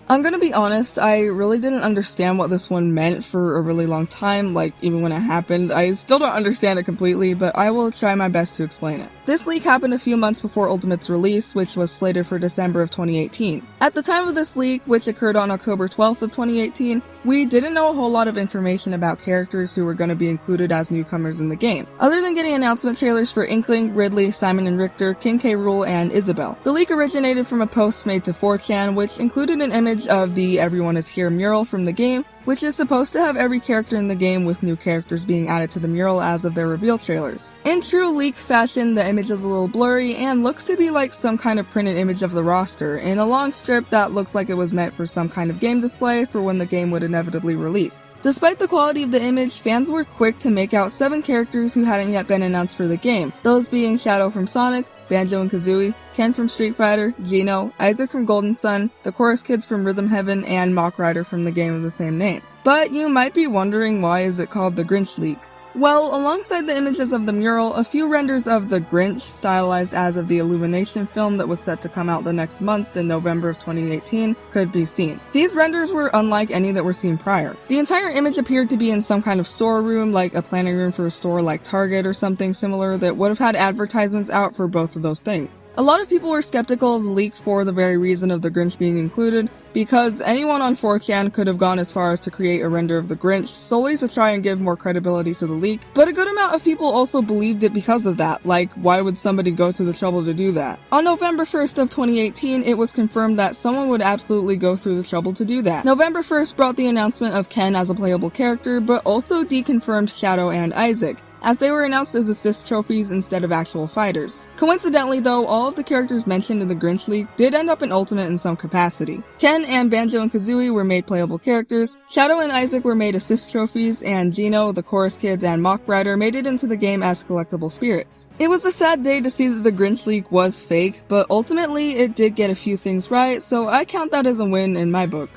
Speaker 1: I'm gonna be honest, I really didn't understand what this one meant for a really long time, like even when it happened. I still don't understand it completely, but I will try my best to explain it. This leak happened a few months before Ultimate's release, which was slated for December of 2018. At the time of this leak, which occurred on October 12th of 2018, we didn't know a whole lot of information about characters who were going to be included as newcomers in the game, other than getting announcement trailers for Inkling, Ridley, Simon and Richter, King K. Rool, and Isabelle. The leak originated from a post made to 4chan, which included an image of the Everyone Is Here mural from the game, which is supposed to have every character in the game with new characters being added to the mural as of their reveal trailers. In true leak fashion, the image is a little blurry and looks to be like some kind of printed image of the roster in a long strip that looks like it was meant for some kind of game display for when the game would inevitably release. Despite the quality of the image, fans were quick to make out 7 characters who hadn't yet been announced for the game, those being Shadow from Sonic, Banjo and Kazooie, Ken from Street Fighter, Geno, Isaac from Golden Sun, the Chorus Kids from Rhythm Heaven, and Mach Rider from the game of the same name. But you might be wondering, why is it called the Grinch leak? Well, alongside the images of the mural, a few renders of the Grinch, stylized as of the Illumination film that was set to come out the next month in November of 2018, could be seen. These renders were unlike any that were seen prior. The entire image appeared to be in some kind of storeroom, like a planning room for a store like Target or something similar that would have had advertisements out for both of those things. A lot of people were skeptical of the leak for the very reason of the Grinch being included, because anyone on 4chan could have gone as far as to create a render of the Grinch solely to try and give more credibility to the leak, but a good amount of people also believed it because of that, like why would somebody go to the trouble to do that? On November 1st of 2018, it was confirmed that someone would absolutely go through the trouble to do that. November 1st brought the announcement of Ken as a playable character, but also deconfirmed Shadow and Isaac, as they were announced as assist trophies instead of actual fighters. Coincidentally though, all of the characters mentioned in the Grinch leak did end up in Ultimate in some capacity. Ken and Banjo and Kazooie were made playable characters, Shadow and Isaac were made assist trophies, and Geno, the Chorus Kids, and Mach Rider made it into the game as collectible spirits. It was a sad day to see that the Grinch leak was fake, but ultimately it did get a few things right, so I count that as a win in my book.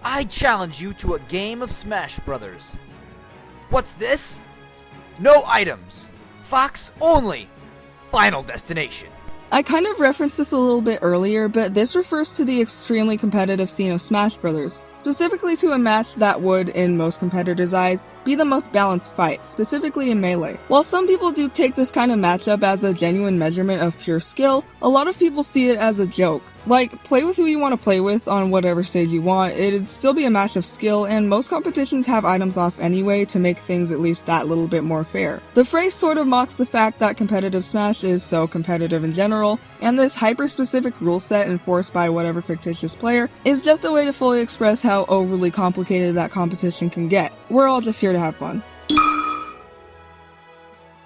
Speaker 9: I challenge you to a game of Smash Brothers. What's this? No items. Fox only. Final destination.
Speaker 1: I kind of referenced this a little bit earlier, but this refers to the extremely competitive scene of Smash Brothers. specifically to a match that would, in most competitors' eyes, be the most balanced fight, specifically in Melee. While some people do take this kind of matchup as a genuine measurement of pure skill, a lot of people see it as a joke. Like, play with who you want to play with on whatever stage you want, it'd still be a match of skill, and most competitions have items off anyway to make things at least that little bit more fair. The phrase sort of mocks the fact that competitive Smash is so competitive in general, and this hyper-specific rule set enforced by whatever fictitious player is just a way to fully express how overly complicated that competition can get. We're all just here to have fun.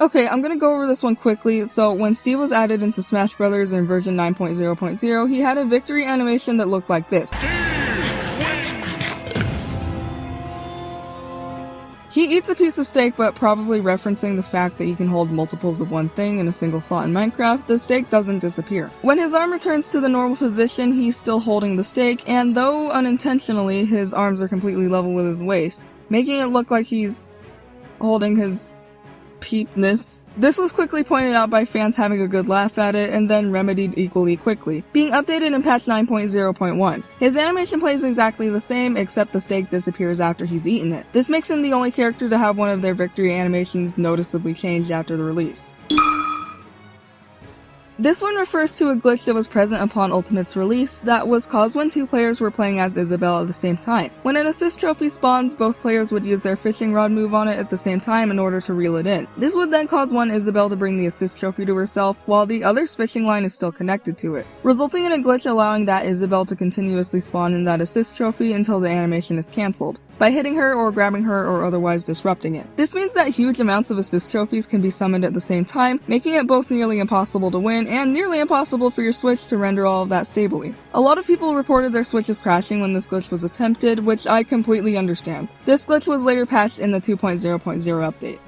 Speaker 1: Okay, I'm gonna go over this one quickly. So when Steve was added into Smash Bros. In version 9.0.0, he had a victory animation that looked like this. He eats a piece of steak, but probably referencing the fact that you can hold multiples of one thing in a single slot in Minecraft, the steak doesn't disappear. When his arm returns to the normal position, he's still holding the steak, and though unintentionally, his arms are completely level with his waist, making it look like he's holding his peepness. This was quickly pointed out by fans having a good laugh at it, and then remedied equally quickly, being updated in patch 9.0.1. His animation plays exactly the same, except the steak disappears after he's eaten it. This makes him the only character to have one of their victory animations noticeably changed after the release. This one refers to a glitch that was present upon Ultimate's release that was caused when two players were playing as Isabelle at the same time. When an assist trophy spawns, both players would use their fishing rod move on it at the same time in order to reel it in. This would then cause one Isabelle to bring the assist trophy to herself while the other's fishing line is still connected to it, resulting in a glitch allowing that Isabelle to continuously spawn in that assist trophy until the animation is cancelled, by hitting her or grabbing her or otherwise disrupting it. This means that huge amounts of assist trophies can be summoned at the same time, making it both nearly impossible to win and nearly impossible for your Switch to render all of that stably. A lot of people reported their Switches crashing when this glitch was attempted, which I completely understand. This glitch was later patched in the 2.0.0 update.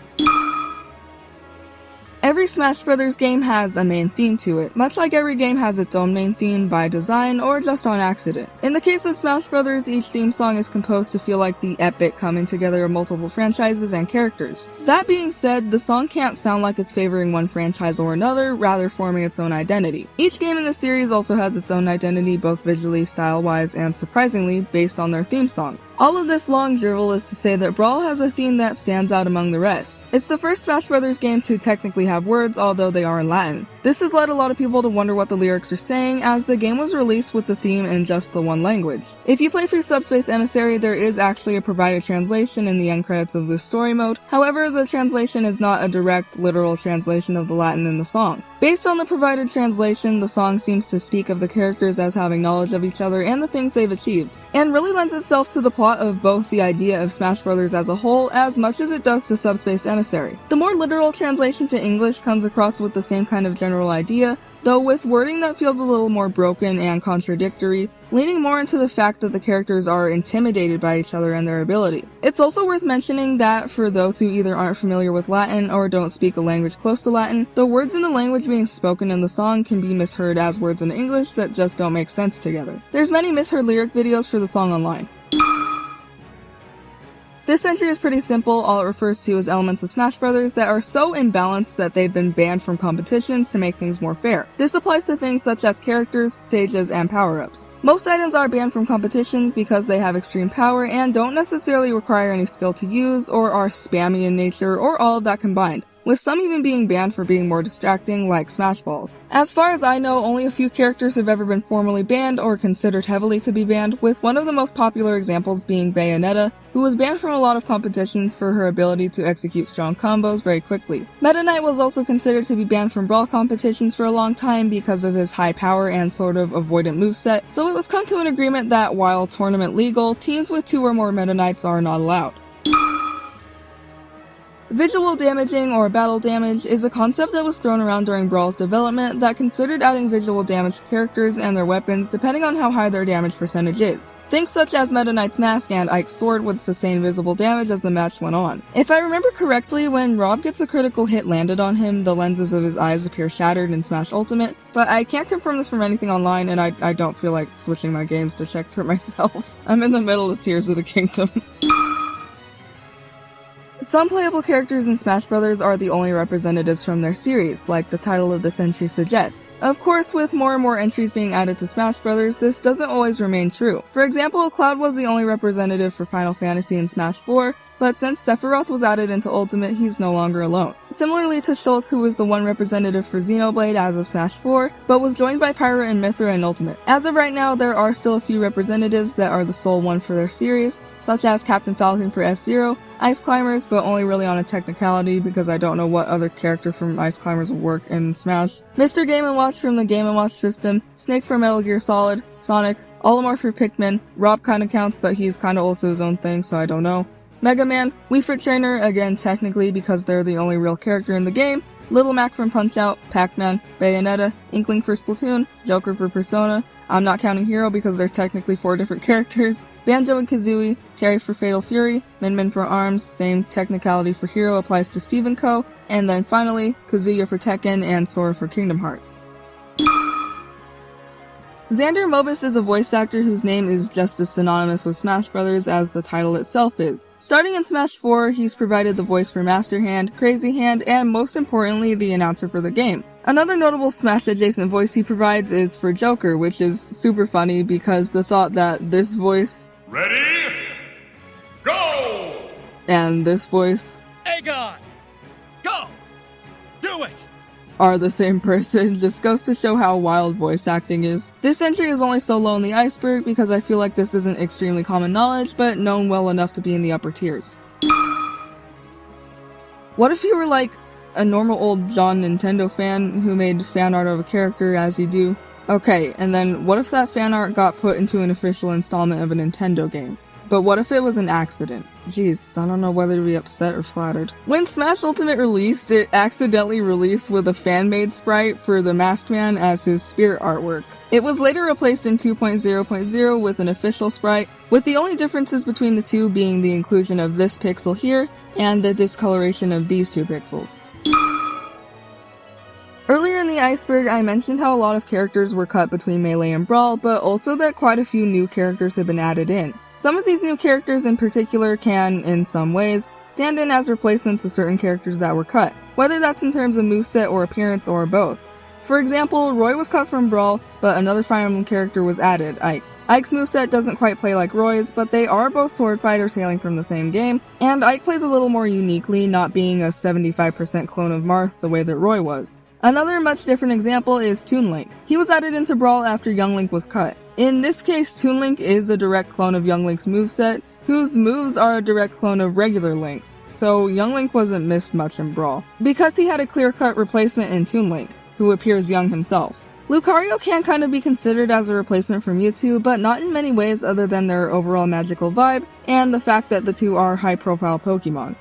Speaker 1: Every Smash Bros. Game has a main theme to it, much like every game has its own main theme by design or just on accident. In the case of Smash Bros., each theme song is composed to feel like the epic coming together of multiple franchises and characters. That being said, the song can't sound like it's favoring one franchise or another, rather forming its own identity. Each game in the series also has its own identity, both visually, style-wise, and surprisingly, based on their theme songs. All of this long drivel is to say that Brawl has a theme that stands out among the rest. It's the first Smash Bros. Game to technically have words, although they are in Latin. This has led a lot of people to wonder what the lyrics are saying, as the game was released with the theme in just the one language. If you play through Subspace Emissary, there is actually a provided translation in the end credits of this story mode. However, the translation is not a direct, literal translation of the Latin in the song. Based on the provided translation, the song seems to speak of the characters as having knowledge of each other and the things they've achieved, and really lends itself to the plot of both the idea of Smash Bros. As a whole as much as it does to Subspace Emissary. The more literal translation to English comes across with the same kind of general idea, though with wording that feels a little more broken and contradictory, leaning more into the fact that the characters are intimidated by each other and their ability. It's also worth mentioning that for those who either aren't familiar with Latin or don't speak a language close to Latin, the words in the language being spoken in the song can be misheard as words in English that just don't make sense together. There's many misheard lyric videos for the song online. This entry is pretty simple. All it refers to is elements of Smash Bros. That are so imbalanced that they've been banned from competitions to make things more fair. This applies to things such as characters, stages, and power-ups. Most items are banned from competitions because they have extreme power and don't necessarily require any skill to use, or are spammy in nature, or all of that combined, with some even being banned for being more distracting, like Smash Balls. As far as I know, only a few characters have ever been formally banned or considered heavily to be banned, with one of the most popular examples being Bayonetta, who was banned from a lot of competitions for her ability to execute strong combos very quickly. Meta Knight was also considered to be banned from Brawl competitions for a long time because of his high power and sort of avoidant moveset, so it was come to an agreement that while tournament legal, teams with 2 or more Meta Knights are not allowed. Visual damaging, or battle damage, is a concept that was thrown around during Brawl's development that considered adding visual damage to characters and their weapons depending on how high their damage percentage is. Things such as Meta Knight's mask and Ike's sword would sustain visible damage as the match went on. If I remember correctly, when Rob gets a critical hit landed on him, the lenses of his eyes appear shattered in Smash Ultimate, but I can't confirm this from anything online, and I don't feel like switching my games to check for myself. I'm in the middle of Tears of the Kingdom. Some playable characters in Smash Bros. Are the only representatives from their series, like the title of this entry suggests. Of course, with more and more entries being added to Smash Bros., this doesn't always remain true. For example, Cloud was the only representative for Final Fantasy in Smash 4, but since Sephiroth was added into Ultimate, he's no longer alone. Similarly to Shulk, who was the one representative for Xenoblade as of Smash 4, but was joined by Pyra and Mythra in Ultimate. As of right now, there are still a few representatives that are the sole one for their series, such as Captain Falcon for F-Zero, Ice Climbers, but only really on a technicality because I don't know what other character from Ice Climbers will work in Smash, Mr. Game & Watch from the Game & Watch system, Snake for Metal Gear Solid, Sonic, Olimar for Pikmin, Rob kinda counts but he's kinda also his own thing so I don't know, Mega Man, Wii Fit Trainer, again technically because they're the only real character in the game, Little Mac from Punch-Out, Pac-Man, Bayonetta, Inkling for Splatoon, Joker for Persona, I'm not counting Hero because they're technically 4 different characters, Banjo and Kazooie, Terry for Fatal Fury, Min Min for ARMS, same technicality for Hero applies to Steve & Co., and then finally, Kazuya for Tekken and Sora for Kingdom Hearts. Xander Mobus is a voice actor whose name is just as synonymous with Smash Bros. As the title itself is. Starting in Smash 4, he's provided the voice for Master Hand, Crazy Hand, and most importantly, the announcer for the game. Another notable Smash-adjacent voice he provides is for Joker, which is super funny because the thought that this voice
Speaker 8: Ready? Go!
Speaker 1: and this voice
Speaker 4: Aegon! Go! Do it!
Speaker 1: are the same person just goes to show how wild voice acting is. This entry is only so low in the iceberg because I feel like this isn't extremely common knowledge, but known well enough to be in the upper tiers. What if you were like a normal old John Nintendo fan who made fan art of a character as you do? Okay, and then what if that fan art got put into an official installment of a Nintendo game? But what if it was an accident? Jeez, I don't know whether to be upset or flattered. When Smash Ultimate released, it accidentally released with a fan-made sprite for the Masked Man as his spirit artwork. It was later replaced in 2.0.0 with an official sprite, with the only differences between the two being the inclusion of this pixel here and the discoloration of these 2 pixels. Earlier in the iceberg, I mentioned how a lot of characters were cut between Melee and Brawl, but also that quite a few new characters have been added in. Some of these new characters in particular can, in some ways, stand in as replacements of certain characters that were cut, whether that's in terms of moveset or appearance or both. For example, Roy was cut from Brawl, but another Fire Emblem character was added, Ike. Ike's moveset doesn't quite play like Roy's, but they are both sword fighters hailing from the same game, and Ike plays a little more uniquely, not being a 75% clone of Marth the way that Roy was. Another much different example is Toon Link. He was added into Brawl after Young Link was cut. In this case, Toon Link is a direct clone of Young Link's moveset, whose moves are a direct clone of regular Link's, so Young Link wasn't missed much in Brawl, because he had a clear-cut replacement in Toon Link, who appears young himself. Lucario can kind of be considered as a replacement for Mewtwo, but not in many ways other than their overall magical vibe, and the fact that the two are high-profile Pokemon.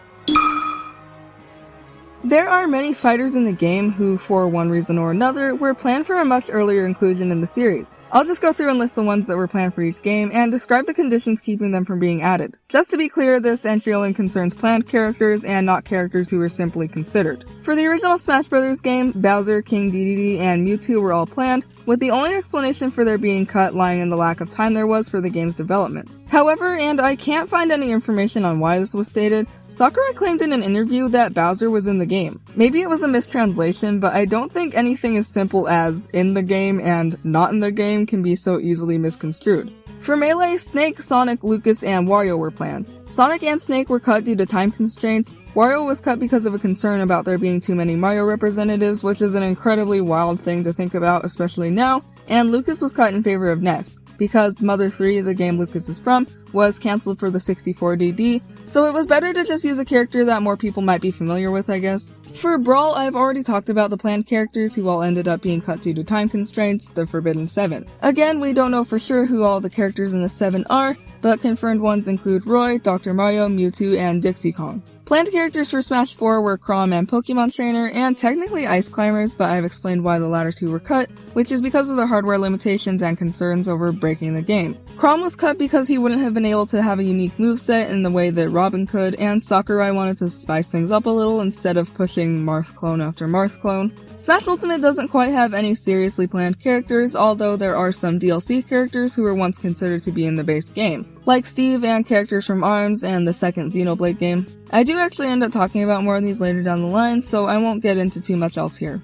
Speaker 1: There are many fighters in the game who, for one reason or another, were planned for a much earlier inclusion in the series. I'll just go through and list the ones that were planned for each game, and describe the conditions keeping them from being added. Just to be clear, this entry only concerns planned characters, and not characters who were simply considered. For the original Smash Bros. Game, Bowser, King Dedede, and Mewtwo were all planned, with the only explanation for their being cut lying in the lack of time there was for the game's development. However, and I can't find any information on why this was stated, Sakurai claimed in an interview that Bowser was in the game. Maybe it was a mistranslation, but I don't think anything as simple as in the game and not in the game can be so easily misconstrued. For Melee, Snake, Sonic, Lucas, and Wario were planned. Sonic and Snake were cut due to time constraints, Wario was cut because of a concern about there being too many Mario representatives, which is an incredibly wild thing to think about, especially now, and Lucas was cut in favor of Ness, because Mother 3, the game Lucas is from, was cancelled for the 64DD, so it was better to just use a character that more people might be familiar with, I guess. For Brawl, I've already talked about the planned characters who all ended up being cut due to time constraints, the Forbidden 7. Again, we don't know for sure who all the characters in the 7 are, but confirmed ones include Roy, Dr. Mario, Mewtwo, and Dixie Kong. Planned characters for Smash 4 were Chrom and Pokemon Trainer, and technically Ice Climbers, but I've explained why the latter two were cut, which is because of the hardware limitations and concerns over breaking the game. Chrom was cut because he wouldn't have been able to have a unique moveset in the way that Robin could, and Sakurai wanted to spice things up a little instead of pushing Marth clone after Marth clone. Smash Ultimate doesn't quite have any seriously planned characters, although there are some DLC characters who were once considered to be in the base game, like Steve and characters from ARMS and the second Xenoblade game. I do actually end up talking about more of these later down the line, so I won't get into too much else here.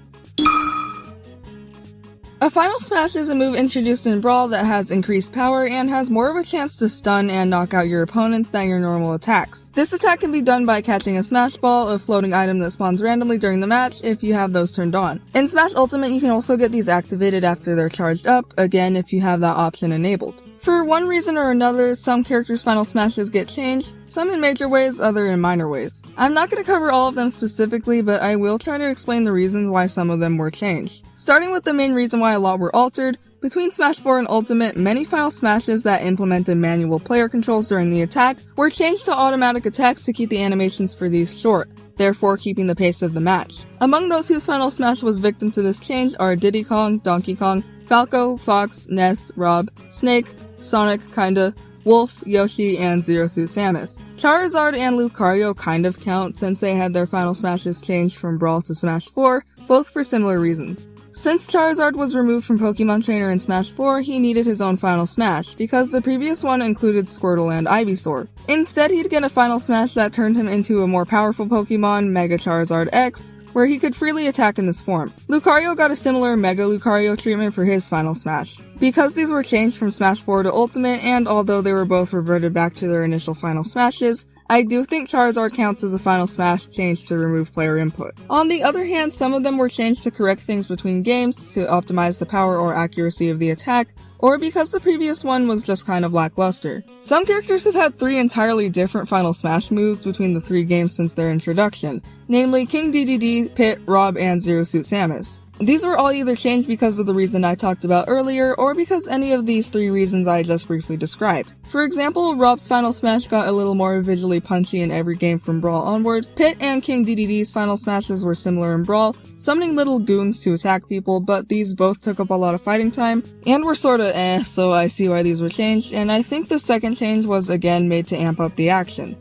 Speaker 1: A final smash is a move introduced in Brawl that has increased power and has more of a chance to stun and knock out your opponents than your normal attacks. This attack can be done by catching a Smash Ball, a floating item that spawns randomly during the match if you have those turned on. In Smash Ultimate, you can also get these activated after they're charged up, again if you have that option enabled. For one reason or another, some characters' final smashes get changed, some in major ways, other in minor ways. I'm not going to cover all of them specifically, but I will try to explain the reasons why some of them were changed. Starting with the main reason why a lot were altered, between Smash 4 and Ultimate, many final smashes that implemented manual player controls during the attack were changed to automatic attacks to keep the animations for these short, therefore keeping the pace of the match. Among those whose final smash was victim to this change are Diddy Kong, Donkey Kong, Falco, Fox, Ness, Rob, Snake, Sonic, kinda, Wolf, Yoshi, and Zero Suit Samus. Charizard and Lucario kind of count since they had their final smashes changed from Brawl to Smash 4, both for similar reasons. Since Charizard was removed from Pokemon Trainer in Smash 4, he needed his own final smash, because the previous one included Squirtle and Ivysaur. Instead, he'd get a final smash that turned him into a more powerful Pokemon, Mega Charizard X, where he could freely attack in this form. Lucario got a similar Mega Lucario treatment for his final smash. Because these were changed from Smash 4 to Ultimate, and although they were both reverted back to their initial final smashes, I do think Charizard counts as a final smash changed to remove player input. On the other hand, some of them were changed to correct things between games, to optimize the power or accuracy of the attack, or because the previous one was just kind of lackluster. Some characters have had 3 entirely different final smash moves between the 3 games since their introduction, namely King DDD, Pit, Rob, and Zero Suit Samus. These were all either changed because of the reason I talked about earlier, or because any of these 3 reasons I just briefly described. For example, Rob's final smash got a little more visually punchy in every game from Brawl onward. Pit and King DDD's final smashes were similar in Brawl, summoning little goons to attack people, but these both took up a lot of fighting time, and were sorta so I see why these were changed, and I think the second change was again made to amp up the action.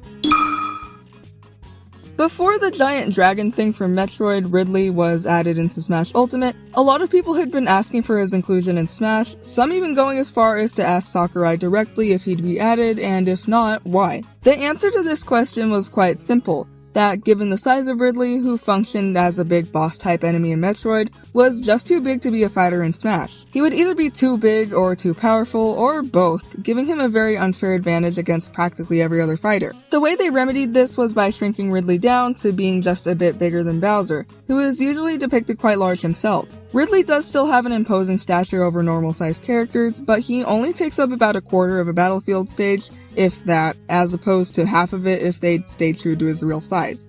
Speaker 1: Before the giant dragon thing from Metroid, Ridley was added into Smash Ultimate, a lot of people had been asking for his inclusion in Smash, some even going as far as to ask Sakurai directly if he'd be added, and if not, why. The answer to this question was quite simple. That, given the size of Ridley, who functioned as a big boss-type enemy in Metroid, was just too big to be a fighter in Smash. He would either be too big or too powerful, or both, giving him a very unfair advantage against practically every other fighter. The way they remedied this was by shrinking Ridley down to being just a bit bigger than Bowser, who is usually depicted quite large himself. Ridley does still have an imposing stature over normal-sized characters, but he only takes up about a quarter of a battlefield stage, if that, as opposed to half of it if they'd stay true to his real size.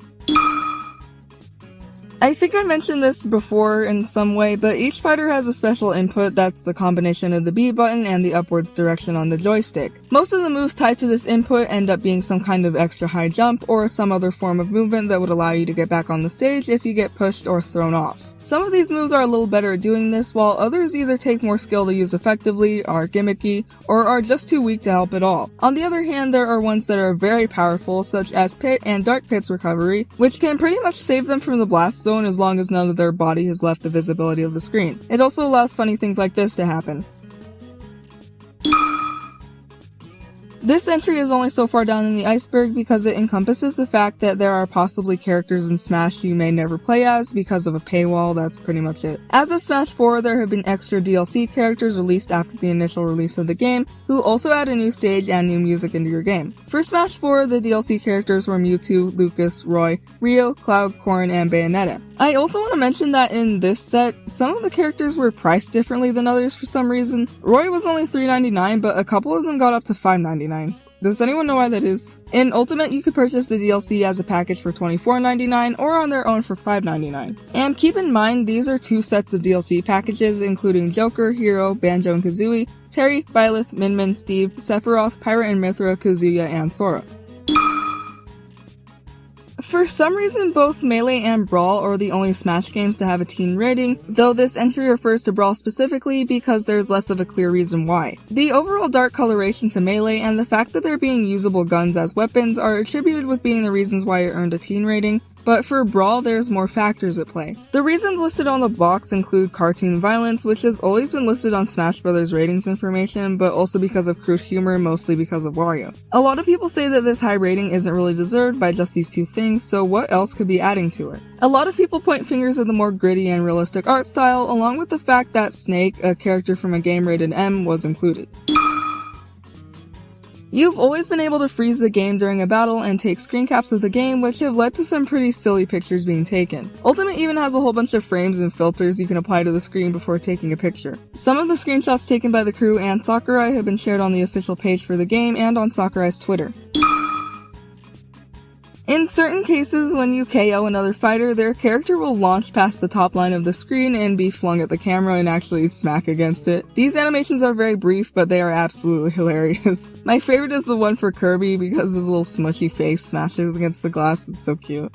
Speaker 1: I think I mentioned this before in some way, but each fighter has a special input that's the combination of the B button and the upwards direction on the joystick. Most of the moves tied to this input end up being some kind of extra high jump or some other form of movement that would allow you to get back on the stage if you get pushed or thrown off. Some of these moves are a little better at doing this, while others either take more skill to use effectively, are gimmicky, or are just too weak to help at all. On the other hand, there are ones that are very powerful, such as Pit and Dark Pit's recovery, which can pretty much save them from the blast zone as long as none of their body has left the visibility of the screen. It also allows funny things like this to happen. This entry is only so far down in the iceberg because it encompasses the fact that there are possibly characters in Smash you may never play as because of a paywall. That's pretty much it. As of Smash 4, there have been extra DLC characters released after the initial release of the game, who also add a new stage and new music into your game. For Smash 4, the DLC characters were Mewtwo, Lucas, Roy, Rio, Cloud, Corrin, and Bayonetta. I also want to mention that in this set, some of the characters were priced differently than others for some reason. Roy was only $3.99, but a couple of them got up to $5.99. Does anyone know why that is? In Ultimate, you could purchase the DLC as a package for $24.99 or on their own for $5.99. And keep in mind, these are 2 sets of DLC packages, including Joker, Hero, Banjo and Kazooie, Terry, Byleth, Min Min, Steve, Sephiroth, Pyra and Mythra, Kazuya, and Sora. For some reason, both Melee and Brawl are the only Smash games to have a teen rating, though this entry refers to Brawl specifically because there's less of a clear reason why. The overall dark coloration to Melee and the fact that there being usable guns as weapons are attributed with being the reasons why it earned a teen rating, but for Brawl there's more factors at play. The reasons listed on the box include cartoon violence, which has always been listed on Smash Bros. Ratings information, but also because of crude humor, mostly because of Wario. A lot of people say that this high rating isn't really deserved by just these two things, so what else could be adding to it? A lot of people point fingers at the more gritty and realistic art style, along with the fact that Snake, a character from a game rated M, was included. You've always been able to freeze the game during a battle and take screen caps of the game, which have led to some pretty silly pictures being taken. Ultimate even has a whole bunch of frames and filters you can apply to the screen before taking a picture. Some of the screenshots taken by the crew and Sakurai have been shared on the official page for the game and on Sakurai's Twitter. In certain cases, when you KO another fighter, their character will launch past the top line of the screen and be flung at the camera and actually smack against it. These animations are very brief, but they are absolutely hilarious. My favorite is the one for Kirby because his little smushy face smashes against the glass. It's so cute.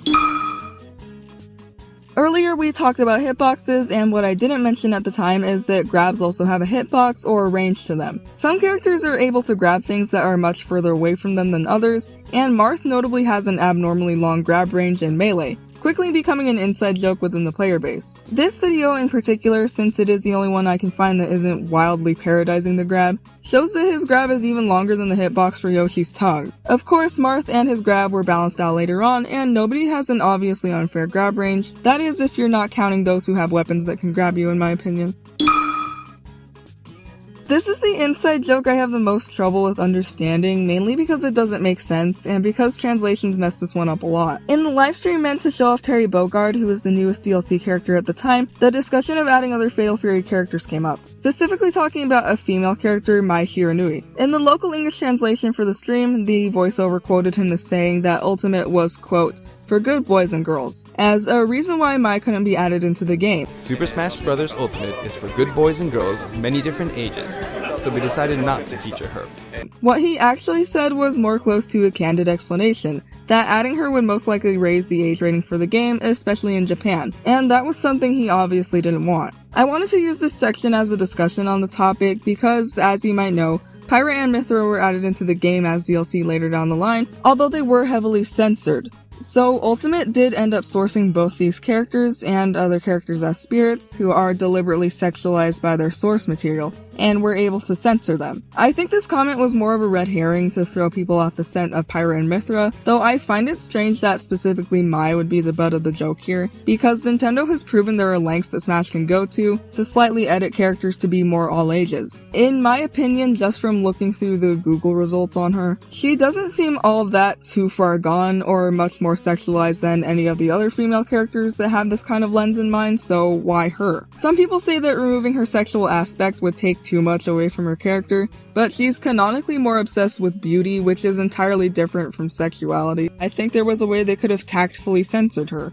Speaker 1: Earlier we talked about hitboxes, and what I didn't mention at the time is that grabs also have a hitbox or a range to them. Some characters are able to grab things that are much further away from them than others, and Marth notably has an abnormally long grab range in Melee, quickly becoming an inside joke within the player base. This video in particular, since it is the only one I can find that isn't wildly parodizing the grab, shows that his grab is even longer than the hitbox for Yoshi's tongue. Of course, Marth and his grab were balanced out later on, and nobody has an obviously unfair grab range. That is if you're not counting those who have weapons that can grab you, in my opinion. This is the inside joke I have the most trouble with understanding, mainly because it doesn't make sense, and because translations mess this one up a lot. In the livestream meant to show off Terry Bogard, who was the newest DLC character at the time, the discussion of adding other Fatal Fury characters came up, specifically talking about a female character, Mai Shiranui. In the local English translation for the stream, the voiceover quoted him as saying that Ultimate was, quote, for good boys and girls, as a reason why Mai couldn't be added into the game.
Speaker 10: Super Smash Bros. Ultimate is for good boys and girls of many different ages, so we decided not to feature her.
Speaker 1: What he actually said was more close to a candid explanation, that adding her would most likely raise the age rating for the game, especially in Japan, and that was something he obviously didn't want. I wanted to use this section as a discussion on the topic because, as you might know, Pyra and Mythra were added into the game as DLC later down the line, although they were heavily censored. So Ultimate did end up sourcing both these characters and other characters as spirits who are deliberately sexualized by their source material, and were able to censor them. I think this comment was more of a red herring to throw people off the scent of Pyra and Mythra, though I find it strange that specifically Mai would be the butt of the joke here, because Nintendo has proven there are lengths that Smash can go to slightly edit characters to be more all ages. In my opinion, just from looking through the Google results on her, she doesn't seem all that too far gone or much more sexualized than any of the other female characters that have this kind of lens in mind, so why her? Some people say that removing her sexual aspect would take too much away from her character, but she's canonically more obsessed with beauty, which is entirely different from sexuality. I think there was a way they could have tactfully censored her.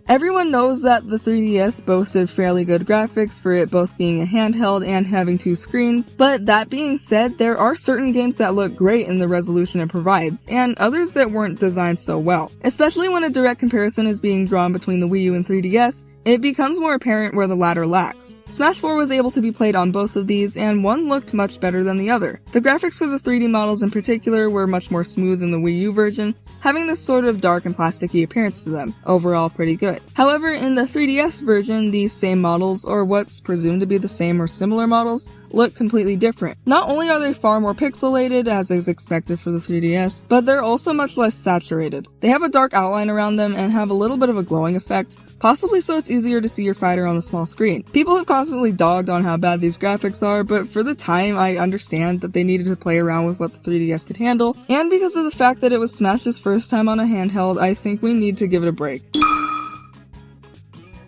Speaker 1: Everyone knows that the 3DS boasted fairly good graphics for it both being a handheld and having two screens, but that being said, there are certain games that look great in the resolution it provides, and others that weren't designed so well. Especially when a direct comparison is being drawn between the Wii U and 3DS, it becomes more apparent where the latter lacks. Smash 4 was able to be played on both of these, and one looked much better than the other. The graphics for the 3D models in particular were much more smooth in the Wii U version, having this sort of dark and plasticky appearance to them. Overall, pretty good. However, in the 3DS version, these same models, or what's presumed to be the same or similar models, look completely different. Not only are they far more pixelated, as is expected for the 3DS, but they're also much less saturated. They have a dark outline around them and have a little bit of a glowing effect, possibly so it's easier to see your fighter on the small screen. People have constantly dogged on how bad these graphics are, but for the time I understand that they needed to play around with what the 3DS could handle, and because of the fact that it was Smash's first time on a handheld, I think we need to give it a break.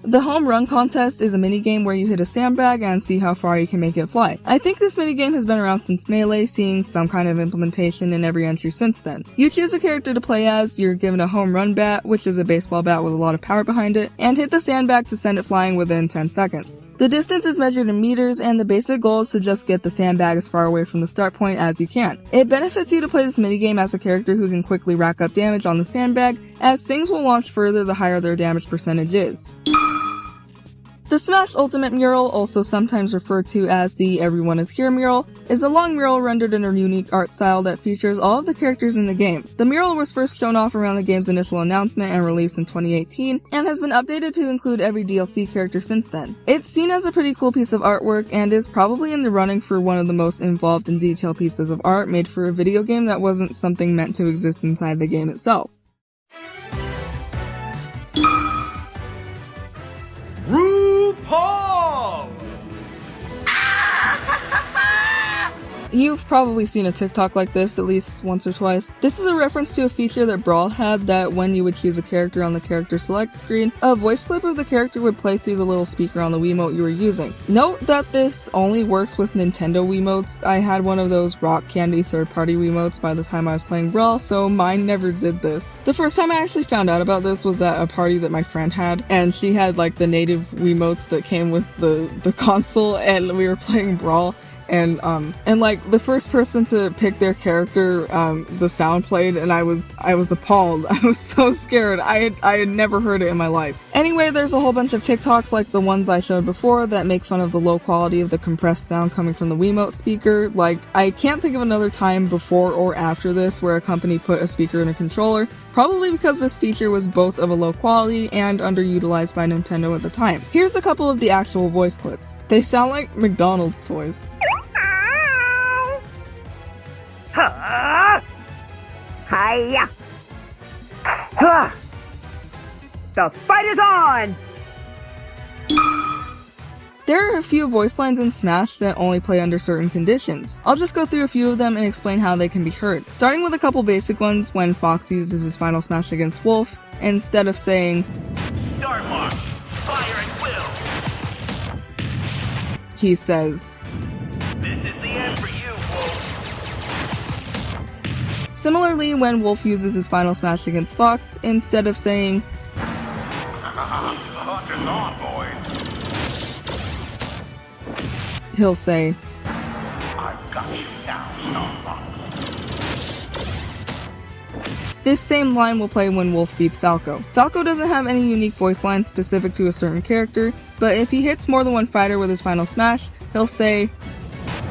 Speaker 1: The home run contest is a minigame where you hit a sandbag and see how far you can make it fly. I think this minigame has been around since Melee, seeing some kind of implementation in every entry since then. You choose a character to play as, you're given a home run bat, which is a baseball bat with a lot of power behind it, and hit the sandbag to send it flying within 10 seconds. The distance is measured in meters, and the basic goal is to just get the sandbag as far away from the start point as you can. It benefits you to play this minigame as a character who can quickly rack up damage on the sandbag, as things will launch further the higher their damage percentage is. The Smash Ultimate mural, also sometimes referred to as the Everyone is Here mural, is a long mural rendered in a unique art style that features all of the characters in the game. The mural was first shown off around the game's initial announcement and released in 2018, and has been updated to include every DLC character since then. It's seen as a pretty cool piece of artwork, and is probably in the running for one of the most involved and detailed pieces of art made for a video game that wasn't something meant to exist inside the game itself.
Speaker 4: RuPaul!
Speaker 1: You've probably seen a TikTok like this at least once or twice. This is a reference to a feature that Brawl had that when you would choose a character on the character select screen, a voice clip of the character would play through the little speaker on the Wiimote you were using. Note that this only works with Nintendo Wiimotes. I had one of those rock candy third-party Wiimotes by the time I was playing Brawl, so mine never did this. The first time I actually found out about this was at a party that my friend had, and she had like the native Wiimotes that came with the console, and we were playing Brawl. And like the first person to pick their character, the sound played, and I was appalled. I was so scared. I had never heard it in my life. Anyway, there's a whole bunch of TikToks like the ones I showed before that make fun of the low quality of the compressed sound coming from the Wiimote speaker. Like, I can't think of another time before or after this where a company put a speaker in a controller, probably because this feature was both of a low quality and underutilized by Nintendo at the time. Here's a couple of the actual voice clips. They sound like McDonald's toys.
Speaker 11: Hiya! The fight is on!
Speaker 1: There are a few voice lines in Smash that only play under certain conditions. I'll just go through a few of them and explain how they can be heard. Starting with a couple basic ones when Fox uses his final smash against Wolf, instead of saying
Speaker 8: Start mark. Fire at will.
Speaker 1: he says,
Speaker 8: This is the end for you, Wolf.
Speaker 1: Similarly, when Wolf uses his final smash against Fox, instead of saying
Speaker 8: Hunt is on, boys.
Speaker 1: he'll say,
Speaker 8: I've got you down, Starfox.
Speaker 1: this same line will play when Wolf beats Falco. Falco doesn't have any unique voice lines specific to a certain character, but if he hits more than one fighter with his final smash, he'll say,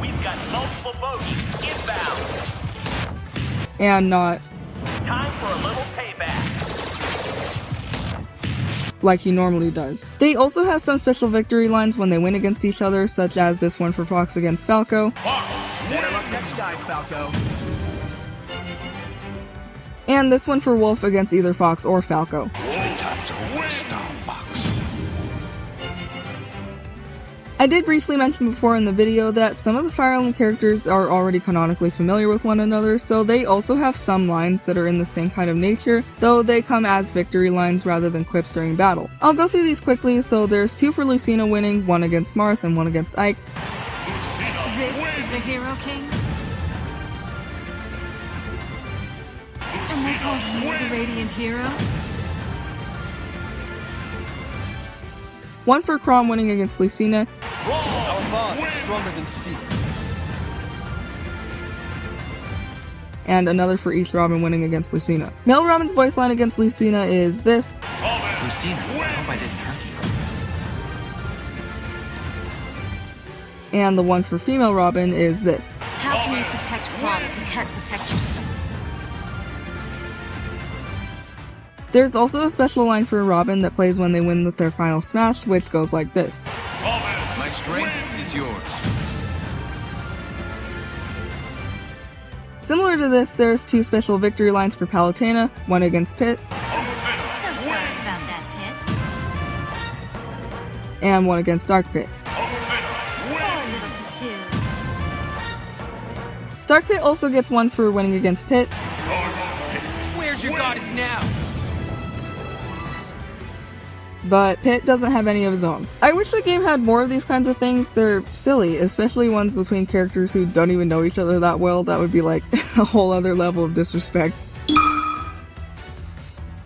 Speaker 8: We've got multiple boats inbound.
Speaker 1: and not
Speaker 8: Time for a little payback.
Speaker 1: like he normally does. They also have some special victory lines when they win against each other, such as this one for Fox against Falco,
Speaker 9: Better luck next time, Falco.
Speaker 1: and this one for Wolf against either Fox or Falco.
Speaker 8: Time's over, Star Fox.
Speaker 1: I did briefly mention before in the video that some of the Fire Emblem characters are already canonically familiar with one another, so they also have some lines that are in the same kind of nature, though they come as victory lines rather than quips during battle. I'll go through these quickly. So there's two for Lucina winning, one against Marth and one against Ike.
Speaker 6: This is the Hero King? And they called you the Radiant Hero?
Speaker 1: One for Chrom winning against Lucina,
Speaker 4: Our bond is stronger than steel.
Speaker 1: and another for each Robin winning against Lucina. Male Robin's voice line against Lucina is this,
Speaker 9: Lucina, I hope I didn't hurt you.
Speaker 1: and the one for female Robin is this.
Speaker 3: How can you protect Chrom if you can't protect yourself?
Speaker 1: There's also a special line for Robin that plays when they win with their final smash, which goes like this.
Speaker 4: My strength is yours.
Speaker 1: Similar to this, there's two special victory lines for Palutena, one against Pit,
Speaker 3: So sorry about that, Pit.
Speaker 1: and one against Dark Pit.
Speaker 3: Poor little platoon.
Speaker 1: Dark Pit also gets one for winning against Pit,
Speaker 4: Where's your goddess now?
Speaker 1: but Pit doesn't have any of his own. I wish the game had more of these kinds of things. They're silly, especially ones between characters who don't even know each other that well. That would be like a whole other level of disrespect.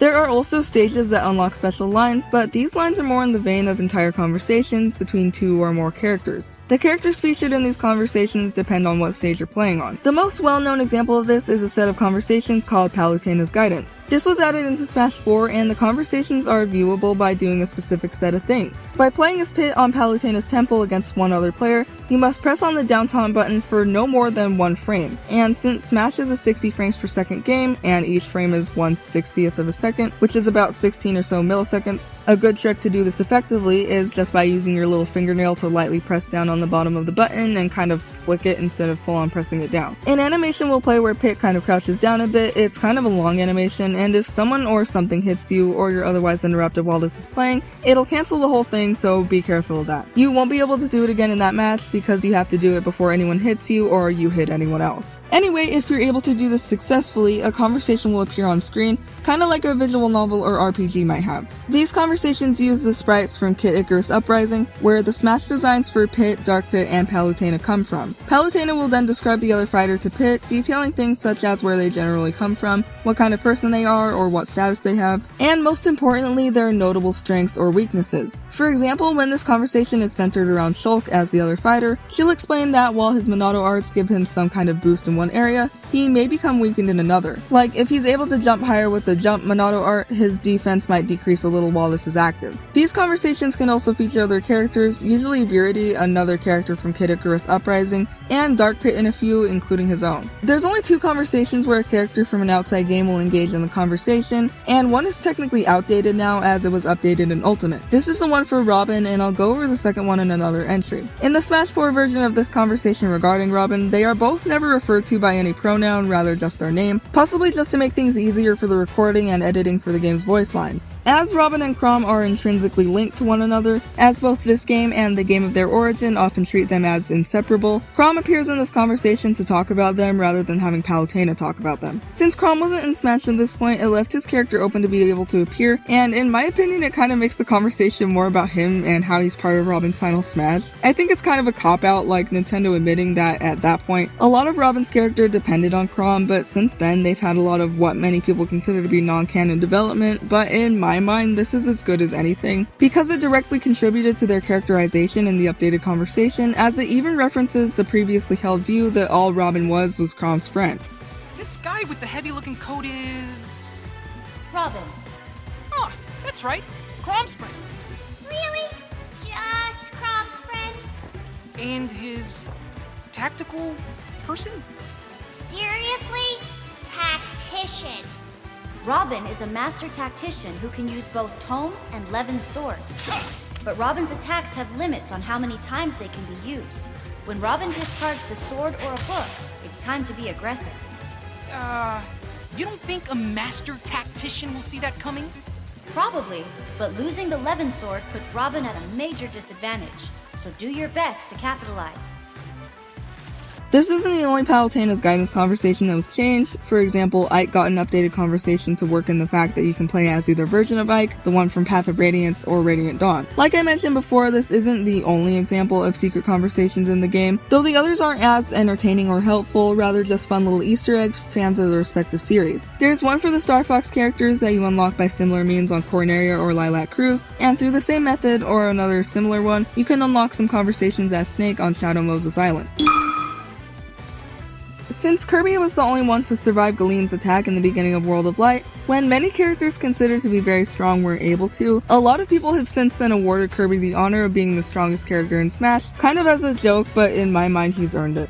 Speaker 1: There are also stages that unlock special lines, but these lines are more in the vein of entire conversations between two or more characters. The characters featured in these conversations depend on what stage you're playing on. The most well-known example of this is a set of conversations called Palutena's Guidance. This was added into Smash 4, and the conversations are viewable by doing a specific set of things. By playing as Pit on Palutena's temple against one other player, you must press on the down taunt button for no more than 1 frame. And since Smash is a 60 frames per second game, and each frame is 1/60th of a second, which is about 16 or so milliseconds, a good trick to do this effectively is just by using your little fingernail to lightly press down on the bottom of the button and kind of flick it instead of full on pressing it down. An animation will play where Pit kind of crouches down a bit. It's kind of a long animation, and if someone or something hits you or you're otherwise interrupted while this is playing, it'll cancel the whole thing, so be careful of that. You won't be able to do it again in that match because you have to do it before anyone hits you or you hit anyone else. Anyway, if you're able to do this successfully, a conversation will appear on screen, kinda like a visual novel or RPG might have. These conversations use the sprites from Kid Icarus Uprising, where the Smash designs for Pit, Dark Pit, and Palutena come from. Palutena will then describe the other fighter to Pit, detailing things such as where they generally come from, what kind of person they are, or what status they have, and most importantly, their notable strengths or weaknesses. For example, when this conversation is centered around Shulk as the other fighter, she'll explain that while his Monado arts give him some kind of boost in one area, he may become weakened in another. Like, if he's able to jump higher with the jump Monado art, his defense might decrease a little while this is active. These conversations can also feature other characters, usually Viridi, another character from Kid Icarus Uprising, and Dark Pit in a few, including his own. There's only 2 conversations where a character from an outside game will engage in the conversation, and one is technically outdated now as it was updated in Ultimate. This is the one for Robin, and I'll go over the second one in another entry. In the Smash 4 version of this conversation regarding Robin, they are both never referred to by any pronoun, rather just their name, possibly just to make things easier for the recording and editing for the game's voice lines. As Robin and Chrom are intrinsically linked to one another, as both this game and the game of their origin often treat them as inseparable, Chrom appears in this conversation to talk about them rather than having Palutena talk about them. Since Chrom wasn't in Smash at this point, it left his character open to be able to appear, and in my opinion it kind of makes the conversation more about him and how he's part of Robin's final Smash. I think it's kind of a cop-out, like Nintendo admitting that at that point, a lot of Robin's character depended on Chrom, but since then they've had a lot of what many people consider to be non-canon development, but in my mind this is as good as anything, because it directly contributed to their characterization in the updated conversation, as it even references the previously held view that all Robin was Chrom's friend.
Speaker 12: This guy with the heavy looking coat is...
Speaker 3: Robin.
Speaker 12: Oh, that's right. Chrom's friend.
Speaker 3: Really? Just Crom's friend?
Speaker 12: And his tactical person?
Speaker 3: Seriously? Tactician.
Speaker 13: Robin is a master tactician who can use both tomes and Levin's swords. But Robin's attacks have limits on how many times they can be used. When Robin discards the sword or a book, it's time to be aggressive.
Speaker 12: You don't think a master tactician will see that coming?
Speaker 13: Probably, but losing the Levin sword put Robin at a major disadvantage, so do your best to capitalize.
Speaker 1: This isn't the only Palutena's Guidance conversation that was changed. For example, Ike got an updated conversation to work in the fact that you can play as either version of Ike, the one from Path of Radiance, or Radiant Dawn. Like I mentioned before, this isn't the only example of secret conversations in the game, though the others aren't as entertaining or helpful, rather just fun little Easter eggs for fans of the respective series. There's one for the Star Fox characters that you unlock by similar means on Corneria or Lilac Cruz, and through the same method, or another similar one, you can unlock some conversations as Snake on Shadow Moses Island. Since Kirby was the only one to survive Galen's attack in the beginning of World of Light, when many characters considered to be very strong were able to, a lot of people have since then awarded Kirby the honor of being the strongest character in Smash, kind of as a joke, but in my mind he's earned it.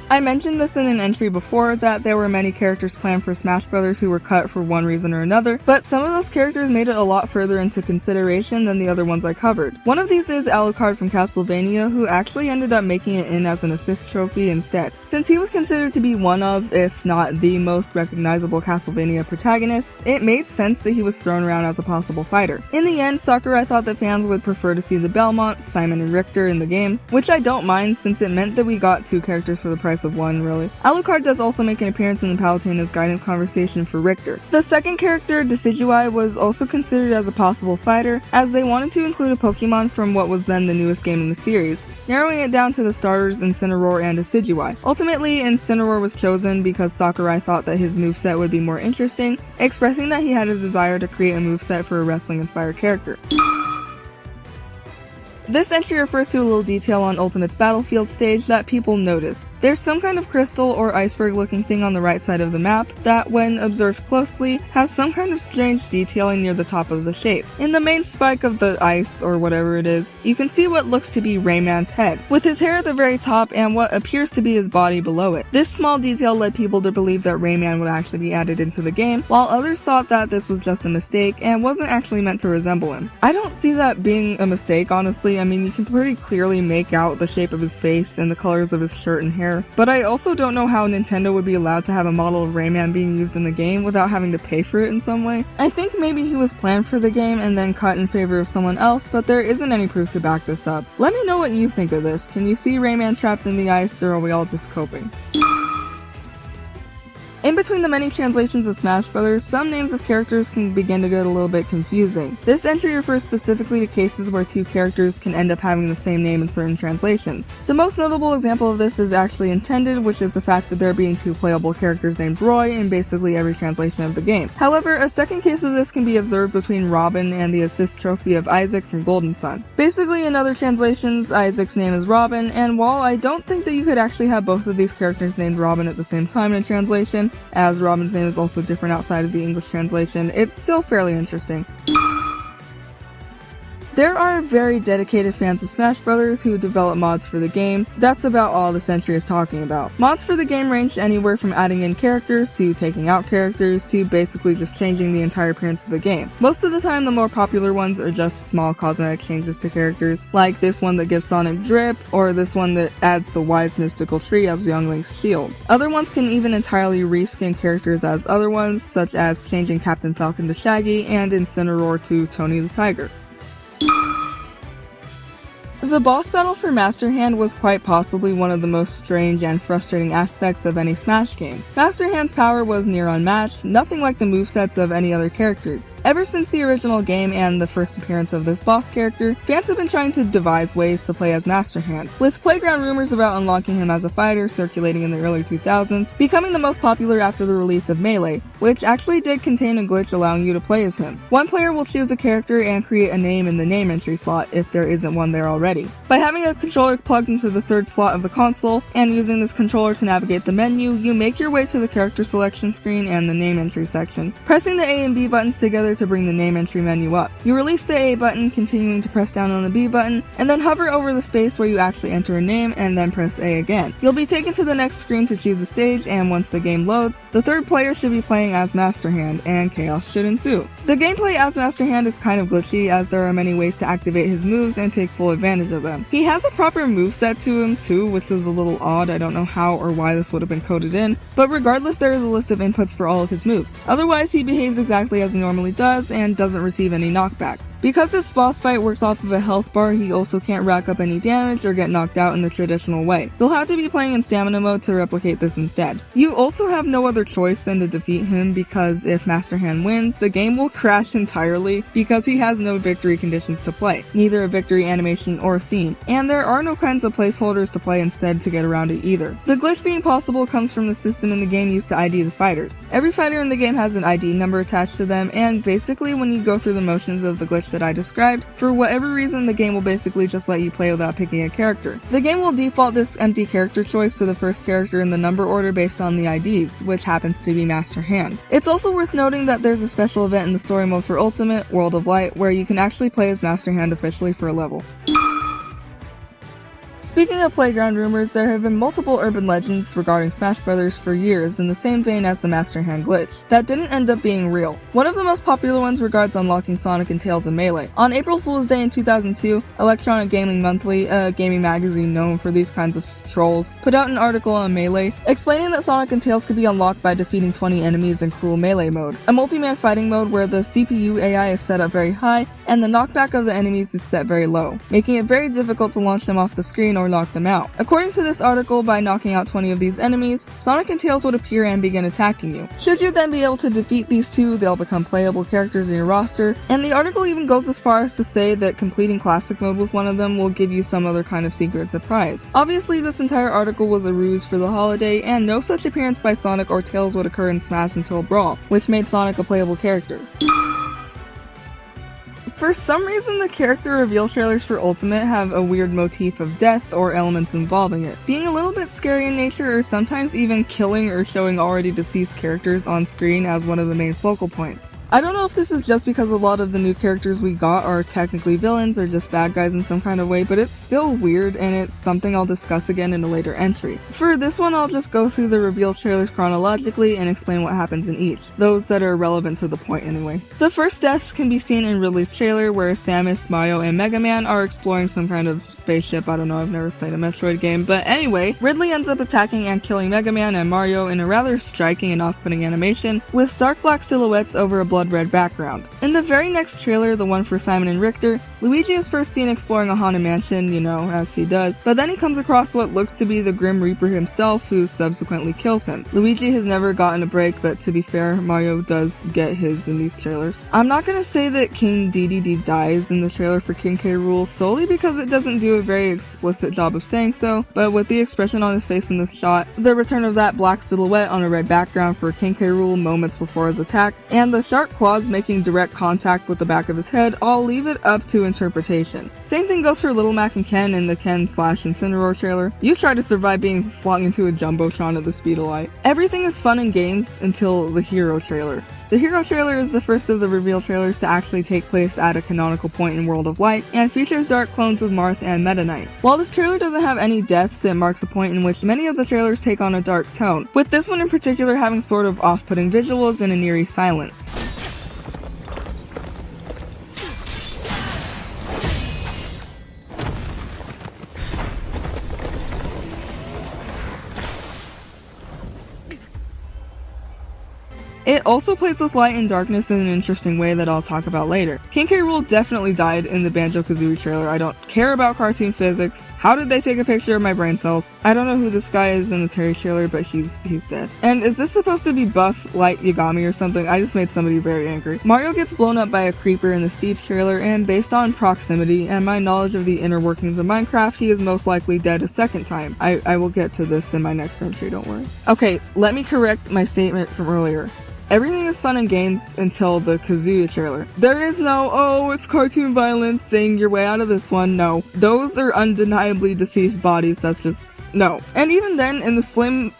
Speaker 1: I mentioned this in an entry before, that there were many characters planned for Smash Bros. Who were cut for one reason or another, but some of those characters made it a lot further into consideration than the other ones I covered. One of these is Alucard from Castlevania, who actually ended up making it in as an assist trophy instead. Since he was considered to be one of, if not the most recognizable Castlevania protagonist, it made sense that he was thrown around as a possible fighter. In the end, Sakurai thought that fans would prefer to see the Belmonts, Simon and Richter, in the game, which I don't mind since it meant that we got 2 characters for the price price of one, really. Alucard does also make an appearance in the Palutena's guidance conversation for Richter. The second character, Decidueye, was also considered as a possible fighter, as they wanted to include a Pokemon from what was then the newest game in the series, narrowing it down to the starters Incineroar and Decidueye. Ultimately, Incineroar was chosen because Sakurai thought that his moveset would be more interesting, expressing that he had a desire to create a moveset for a wrestling-inspired character. This entry refers to a little detail on Ultimate's battlefield stage that people noticed. There's some kind of crystal or iceberg looking thing on the right side of the map that, when observed closely, has some kind of strange detailing near the top of the shape. In the main spike of the ice, or whatever it is, you can see what looks to be Rayman's head, with his hair at the very top and what appears to be his body below it. This small detail led people to believe that Rayman would actually be added into the game, while others thought that this was just a mistake and wasn't actually meant to resemble him. I don't see that being a mistake, honestly. I mean, you can pretty clearly make out the shape of his face and the colors of his shirt and hair, but I also don't know how Nintendo would be allowed to have a model of Rayman being used in the game without having to pay for it in some way. I think maybe he was planned for the game and then cut in favor of someone else, but there isn't any proof to back this up. Let me know what you think of this. Can you see Rayman trapped in the ice, or are we all just coping? In between the many translations of Smash Bros., some names of characters can begin to get a little bit confusing. This entry refers specifically to cases where two characters can end up having the same name in certain translations. The most notable example of this is actually intended, which is the fact that there being two playable characters named Roy in basically every translation of the game. However, a second case of this can be observed between Robin and the assist trophy of Isaac from Golden Sun. Basically, in other translations, Isaac's name is Robin, and while I don't think that you could actually have both of these characters named Robin at the same time in a translation, as Robin's name is also different outside of the English translation, it's still fairly interesting. There are very dedicated fans of Smash Bros. Who develop mods for the game. That's about all this entry is talking about. Mods for the game range anywhere from adding in characters, to taking out characters, to basically just changing the entire appearance of the game. Most of the time, the more popular ones are just small cosmetic changes to characters, like this one that gives Sonic Drip, or this one that adds the Wise Mystical Tree as Young Link's shield. Other ones can even entirely reskin characters as other ones, such as changing Captain Falcon to Shaggy and Incineroar to Tony the Tiger. The boss battle for Master Hand was quite possibly one of the most strange and frustrating aspects of any Smash game. Master Hand's power was near unmatched, nothing like the movesets of any other characters. Ever since the original game and the first appearance of this boss character, fans have been trying to devise ways to play as Master Hand, with playground rumors about unlocking him as a fighter circulating in the early 2000s, becoming the most popular after the release of Melee, which actually did contain a glitch allowing you to play as him. One player will choose a character and create a name in the name entry slot if there isn't one there already. By having a controller plugged into the third slot of the console, and using this controller to navigate the menu, you make your way to the character selection screen and the name entry section, pressing the A and B buttons together to bring the name entry menu up. You release the A button, continuing to press down on the B button, and then hover over the space where you actually enter a name, and then press A again. You'll be taken to the next screen to choose a stage, and once the game loads, the third player should be playing as Master Hand, and chaos should ensue. The gameplay as Master Hand is kind of glitchy, as there are many ways to activate his moves and take full advantage of them. He has a proper moveset to him too, which is a little odd. I don't know how or why this would have been coded in, but regardless, there is a list of inputs for all of his moves. Otherwise, he behaves exactly as he normally does and doesn't receive any knockback. Because this boss fight works off of a health bar, he also can't rack up any damage or get knocked out in the traditional way. You'll have to be playing in stamina mode to replicate this instead. You also have no other choice than to defeat him, because if Master Hand wins, the game will crash entirely because he has no victory conditions to play, neither a victory animation or theme, and there are no kinds of placeholders to play instead to get around it either. The glitch being possible comes from the system in the game used to ID the fighters. Every fighter in the game has an ID number attached to them, and basically when you go through the motions of the glitch that I described, for whatever reason the game will basically just let you play without picking a character. The game will default this empty character choice to the first character in the number order based on the IDs, which happens to be Master Hand. It's also worth noting that there's a special event in the story mode for Ultimate, World of Light, where you can actually play as Master Hand officially for a level. Speaking of playground rumors, there have been multiple urban legends regarding Smash Bros. For years in the same vein as the Master Hand glitch, that didn't end up being real. One of the most popular ones regards unlocking Sonic and Tails in Melee. On April Fool's Day in 2002, Electronic Gaming Monthly, a gaming magazine known for these kinds of Trolls, put out an article on Melee, explaining that Sonic and Tails could be unlocked by defeating 20 enemies in Cruel Melee mode, a multi-man fighting mode where the CPU AI is set up very high and the knockback of the enemies is set very low, making it very difficult to launch them off the screen or knock them out. According to this article, by knocking out 20 of these enemies, Sonic and Tails would appear and begin attacking you. Should you then be able to defeat these two, they'll become playable characters in your roster, and the article even goes as far as to say that completing Classic mode with one of them will give you some other kind of secret surprise. Obviously, this entire article was a ruse for the holiday, and no such appearance by Sonic or Tails would occur in Smash until Brawl, which made Sonic a playable character. For some reason, the character reveal trailers for Ultimate have a weird motif of death or elements involving it, being a little bit scary in nature or sometimes even killing or showing already deceased characters on screen as one of the main focal points. I don't know if this is just because a lot of the new characters we got are technically villains or just bad guys in some kind of way, but it's still weird and it's something I'll discuss again in a later entry. For this one, I'll just go through the reveal trailers chronologically and explain what happens in each, those that are relevant to the point anyway. The first deaths can be seen in Ridley's trailer where Samus, Mario, and Mega Man are exploring some kind of spaceship. I don't know, I've never played a Metroid game, but anyway, Ridley ends up attacking and killing Mega Man and Mario in a rather striking and off-putting animation with stark black silhouettes over a blood red background. In the very next trailer, the one for Simon and Richter, Luigi is first seen exploring a haunted mansion, you know, as he does, but then he comes across what looks to be the Grim Reaper himself, who subsequently kills him. Luigi has never gotten a break, but to be fair, Mario does get his in these trailers. I'm not gonna say that King Dedede dies in the trailer for King K. Rool solely because it doesn't do a very explicit job of saying so, but with the expression on his face in this shot, the return of that black silhouette on a red background for King K. Rool moments before his attack, and the sharp claws making direct contact with the back of his head, I'll leave it up to interpretation. Same thing goes for Little Mac and Ken in the Ken/Incineroar trailer. You try to survive being flung into a Jumbotron at the speed of light. Everything is fun and games until the Hero trailer. The Hero trailer is the first of the reveal trailers to actually take place at a canonical point in World of Light, and features dark clones of Marth and Meta Knight. While this trailer doesn't have any deaths, it marks a point in which many of the trailers take on a dark tone, with this one in particular having sort of off-putting visuals and an eerie silence. It also plays with light and darkness in an interesting way that I'll talk about later. King K. Rool definitely died in the Banjo-Kazooie trailer. I don't care about cartoon physics. How did they take a picture of my brain cells? I don't know who this guy is in the Terry trailer, but he's dead. And is this supposed to be buff light Yagami or something? I just made somebody very angry. Mario gets blown up by a creeper in the Steve trailer, and based on proximity and my knowledge of the inner workings of Minecraft, he is most likely dead a second time. I will get to this in my next entry, don't worry. Okay, let me correct my statement from earlier. Everything is fun and games until the Kazuya trailer. There is no, oh, it's cartoon violence thing, your way out of this one. No. Those are undeniably deceased bodies, that's just, no. And even then, in the slim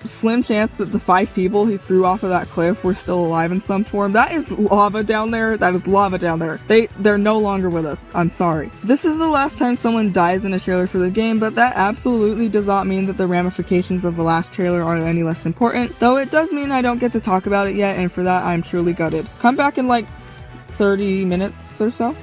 Speaker 1: chance that the 5 people he threw off of that cliff were still alive in some form, that is lava down there. That is lava down there. They're no longer with us. I'm sorry. This is the last time someone dies in a trailer for the game, but that absolutely does not mean that the ramifications of the last trailer are any less important, though it does mean I don't get to talk about it yet, and for that I'm truly gutted. Come back in like 30 minutes or so.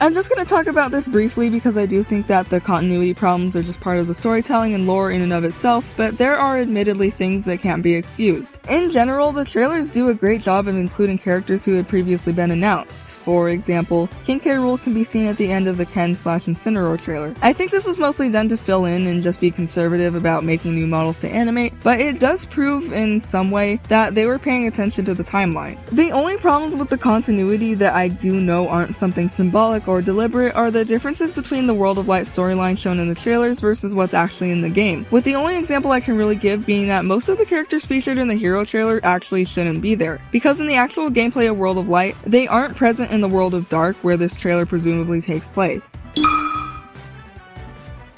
Speaker 1: I'm just going to talk about this briefly because I do think that the continuity problems are just part of the storytelling and lore in and of itself, but there are admittedly things that can't be excused. In general, the trailers do a great job of including characters who had previously been announced. For example, King K. Rool can be seen at the end of the Ken/Incineroar trailer. I think this was mostly done to fill in and just be conservative about making new models to animate, but it does prove in some way that they were paying attention to the timeline. The only problems with the continuity that I do know aren't something symbolic or deliberate are the differences between the World of Light storyline shown in the trailers versus what's actually in the game, with the only example I can really give being that most of the characters featured in the Hero trailer actually shouldn't be there, because in the actual gameplay of World of Light, they aren't present in the World of Dark where this trailer presumably takes place.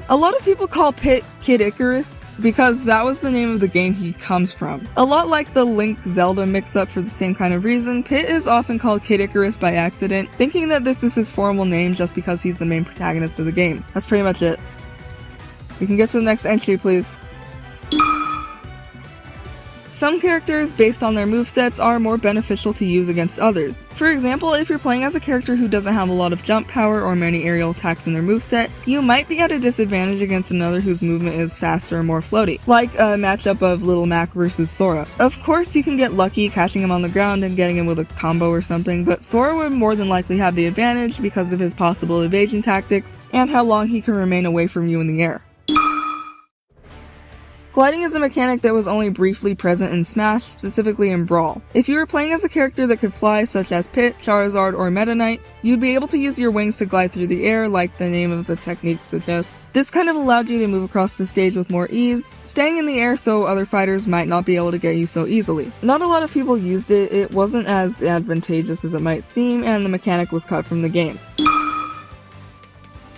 Speaker 1: A lot of people call Pit Kid Icarus because that was the name of the game he comes from. A lot like the Link-Zelda mix-up for the same kind of reason, Pit is often called Kid Icarus by accident, thinking that this is his formal name just because he's the main protagonist of the game. That's pretty much it. We can get to the next entry, please. Some characters, based on their movesets, are more beneficial to use against others. For example, if you're playing as a character who doesn't have a lot of jump power or many aerial attacks in their moveset, you might be at a disadvantage against another whose movement is faster or more floaty, like a matchup of Little Mac versus Sora. Of course, you can get lucky catching him on the ground and getting him with a combo or something, but Sora would more than likely have the advantage because of his possible evasion tactics and how long he can remain away from you in the air. Gliding is a mechanic that was only briefly present in Smash, specifically in Brawl. If you were playing as a character that could fly, such as Pit, Charizard, or Meta Knight, you'd be able to use your wings to glide through the air like the name of the technique suggests. This kind of allowed you to move across the stage with more ease, staying in the air so other fighters might not be able to get you so easily. Not a lot of people used it, it wasn't as advantageous as it might seem, and the mechanic was cut from the game.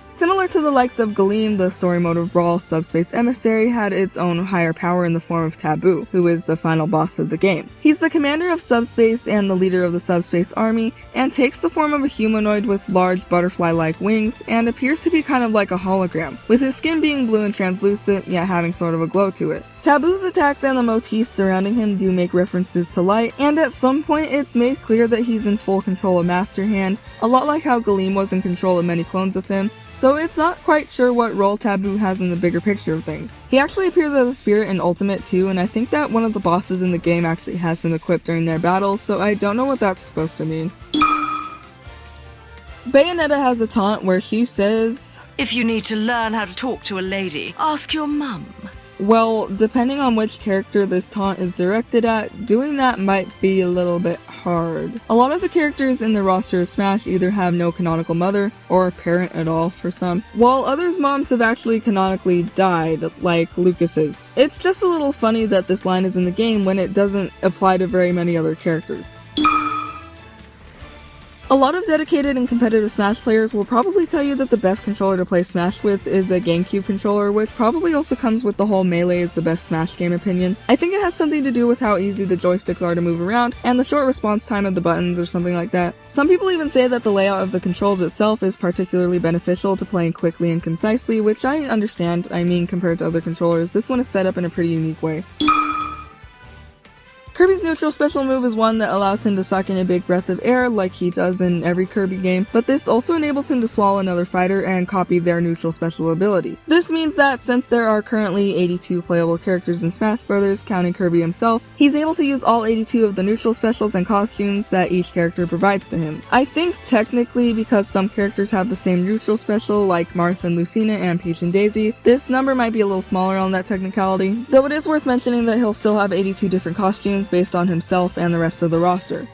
Speaker 1: Similar to the likes of Galeem, the story mode of Brawl, Subspace Emissary had its own higher power in the form of Taboo, who is the final boss of the game. He's the commander of Subspace and the leader of the Subspace Army, and takes the form of a humanoid with large butterfly-like wings, and appears to be kind of like a hologram, with his skin being blue and translucent, yet having sort of a glow to it. Taboo's attacks and the motifs surrounding him do make references to light, and at some point it's made clear that he's in full control of Master Hand, a lot like how Galeem was in control of many clones of him, so it's not quite sure what role Taboo has in the bigger picture of things. He actually appears as a spirit in Ultimate too, and I think that one of the bosses in the game actually has him equipped during their battles, so I don't know what that's supposed to mean. Bayonetta has a taunt where she says,
Speaker 6: "If you need to learn how to talk to a lady, ask your mum."
Speaker 1: Well, depending on which character this taunt is directed at, doing that might be a little bit hard. A lot of the characters in the roster of Smash either have no canonical mother, or parent at all for some, while others' moms have actually canonically died, like Lucas's. It's just a little funny that this line is in the game when it doesn't apply to very many other characters. A lot of dedicated and competitive Smash players will probably tell you that the best controller to play Smash with is a GameCube controller, which probably also comes with the whole melee is the best Smash game opinion. I think it has something to do with how easy the joysticks are to move around, and the short response time of the buttons or something like that. Some people even say that the layout of the controls itself is particularly beneficial to playing quickly and concisely, which I understand. I mean, compared to other controllers, this one is set up in a pretty unique way. Kirby's neutral special move is one that allows him to suck in a big breath of air like he does in every Kirby game, but this also enables him to swallow another fighter and copy their neutral special ability. This means that since there are currently 82 playable characters in Smash Bros., counting Kirby himself, he's able to use all 82 of the neutral specials and costumes that each character provides to him. I think technically, because some characters have the same neutral special like Marth and Lucina and Peach and Daisy, this number might be a little smaller on that technicality, though it is worth mentioning that he'll still have 82 different costumes based on himself and the rest of the roster.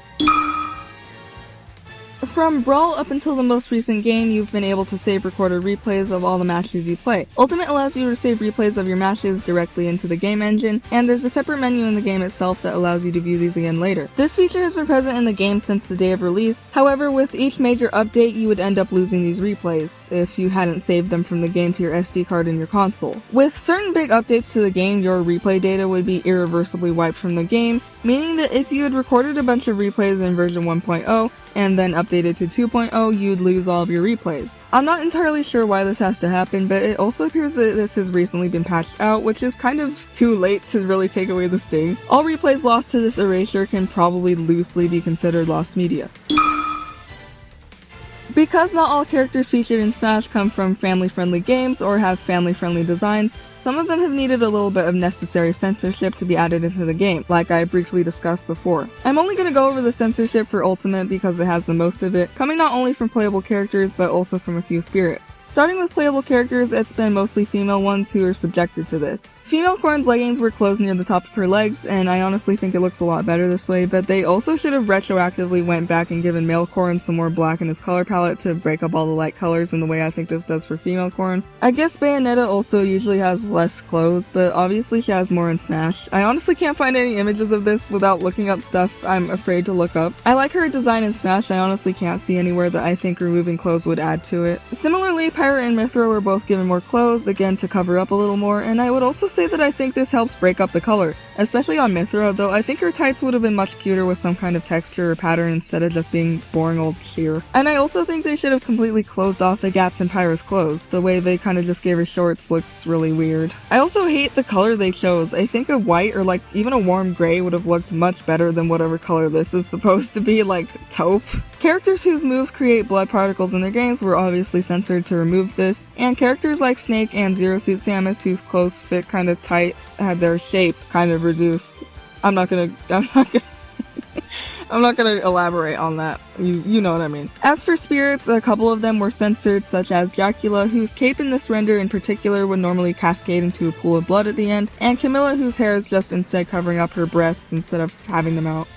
Speaker 1: From Brawl up until the most recent game, you've been able to save recorded replays of all the matches you play. Ultimate allows you to save replays of your matches directly into the game engine, and there's a separate menu in the game itself that allows you to view these again later. This feature has been present in the game since the day of release, however with each major update you would end up losing these replays, if you hadn't saved them from the game to your SD card in your console. With certain big updates to the game, your replay data would be irreversibly wiped from the game, meaning that if you had recorded a bunch of replays in version 1.0, and then updated to 2.0, you'd lose all of your replays. I'm not entirely sure why this has to happen, but it also appears that this has recently been patched out, which is kind of too late to really take away the sting. All replays lost to this erasure can probably loosely be considered lost media. Because not all characters featured in Smash come from family-friendly games or have family-friendly designs, some of them have needed a little bit of necessary censorship to be added into the game, like I briefly discussed before. I'm only going to go over the censorship for Ultimate because it has the most of it, coming not only from playable characters but also from a few spirits. Starting with playable characters, it's been mostly female ones who are subjected to this. Female Corrin's leggings were closed near the top of her legs, and I honestly think it looks a lot better this way, but they also should have retroactively went back and given male Corrin some more black in his color palette to break up all the light colors in the way I think this does for female Corrin. I guess Bayonetta also usually has less clothes, but obviously she has more in Smash. I honestly can't find any images of this without looking up stuff I'm afraid to look up. I like her design in Smash, I honestly can't see anywhere that I think removing clothes would add to it. Similarly, Pyra and Mithra were both given more clothes, again to cover up a little more, and I would also say that I think this helps break up the color, especially on Mithra, though I think her tights would have been much cuter with some kind of texture or pattern instead of just being boring old sheer. And I also think they should have completely closed off the gaps in Pyra's clothes. The way they kind of just gave her shorts looks really weird. I also hate the color they chose. I think a white or like even a warm gray would have looked much better than whatever color this is supposed to be, like taupe. Characters whose moves create blood particles in their games were obviously censored to remove this, and characters like Snake and Zero Suit Samus whose clothes fit kind of tight had their shape kind of reduced. I'm not gonna elaborate on that. You know what I mean. As for spirits, a couple of them were censored, such as Dracula, whose cape in this render in particular would normally cascade into a pool of blood at the end, and Camilla, whose hair is just instead covering up her breasts instead of having them out.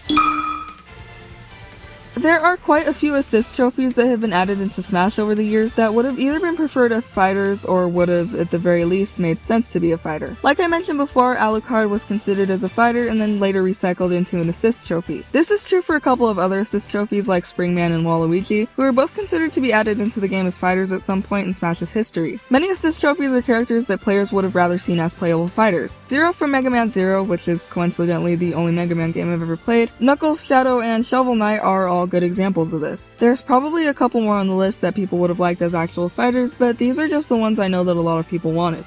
Speaker 1: There are quite a few assist trophies that have been added into Smash over the years that would have either been preferred as fighters or would have, at the very least, made sense to be a fighter. Like I mentioned before, Alucard was considered as a fighter and then later recycled into an assist trophy. This is true for a couple of other assist trophies like Springman and Waluigi, who are both considered to be added into the game as fighters at some point in Smash's history. Many assist trophies are characters that players would have rather seen as playable fighters. Zero from Mega Man Zero, which is coincidentally the only Mega Man game I've ever played, Knuckles, Shadow, and Shovel Knight are all good examples of this. There's probably a couple more on the list that people would have liked as actual fighters, but these are just the ones I know that a lot of people wanted.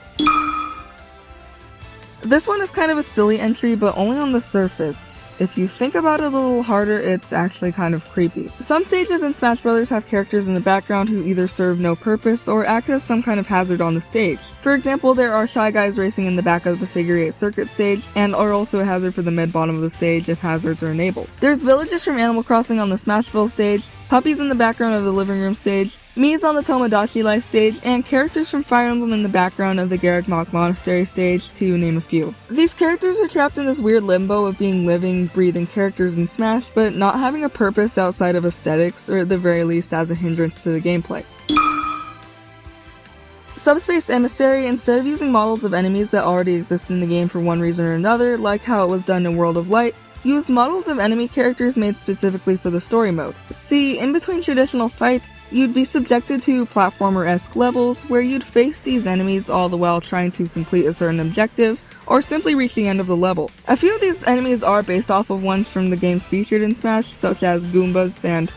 Speaker 1: This one is kind of a silly entry, but only on the surface. If you think about it a little harder, it's actually kind of creepy. Some stages in Smash Bros. Have characters in the background who either serve no purpose or act as some kind of hazard on the stage. For example, there are Shy Guys racing in the back of the Figure 8 circuit stage, and are also a hazard for the mid-bottom of the stage if hazards are enabled. There's villagers from Animal Crossing on the Smashville stage, puppies in the background of the living room stage, Mii's on the Tomodachi Life stage, and characters from Fire Emblem in the background of the Garreg-Mach Monastery stage, to name a few. These characters are trapped in this weird limbo of being living, breathing characters in Smash, but not having a purpose outside of aesthetics, or at the very least as a hindrance to the gameplay. Subspace Emissary, instead of using models of enemies that already exist in the game for one reason or another, like how it was done in World of Light, used models of enemy characters made specifically for the story mode. See, in between traditional fights, you'd be subjected to platformer-esque levels where you'd face these enemies all the while trying to complete a certain objective, or simply reach the end of the level. A few of these enemies are based off of ones from the games featured in Smash, such as Goombas and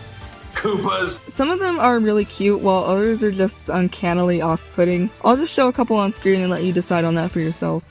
Speaker 4: Koopas.
Speaker 1: Some of them are really cute, while others are just uncannily off-putting. I'll just show a couple on screen and let you decide on that for yourself.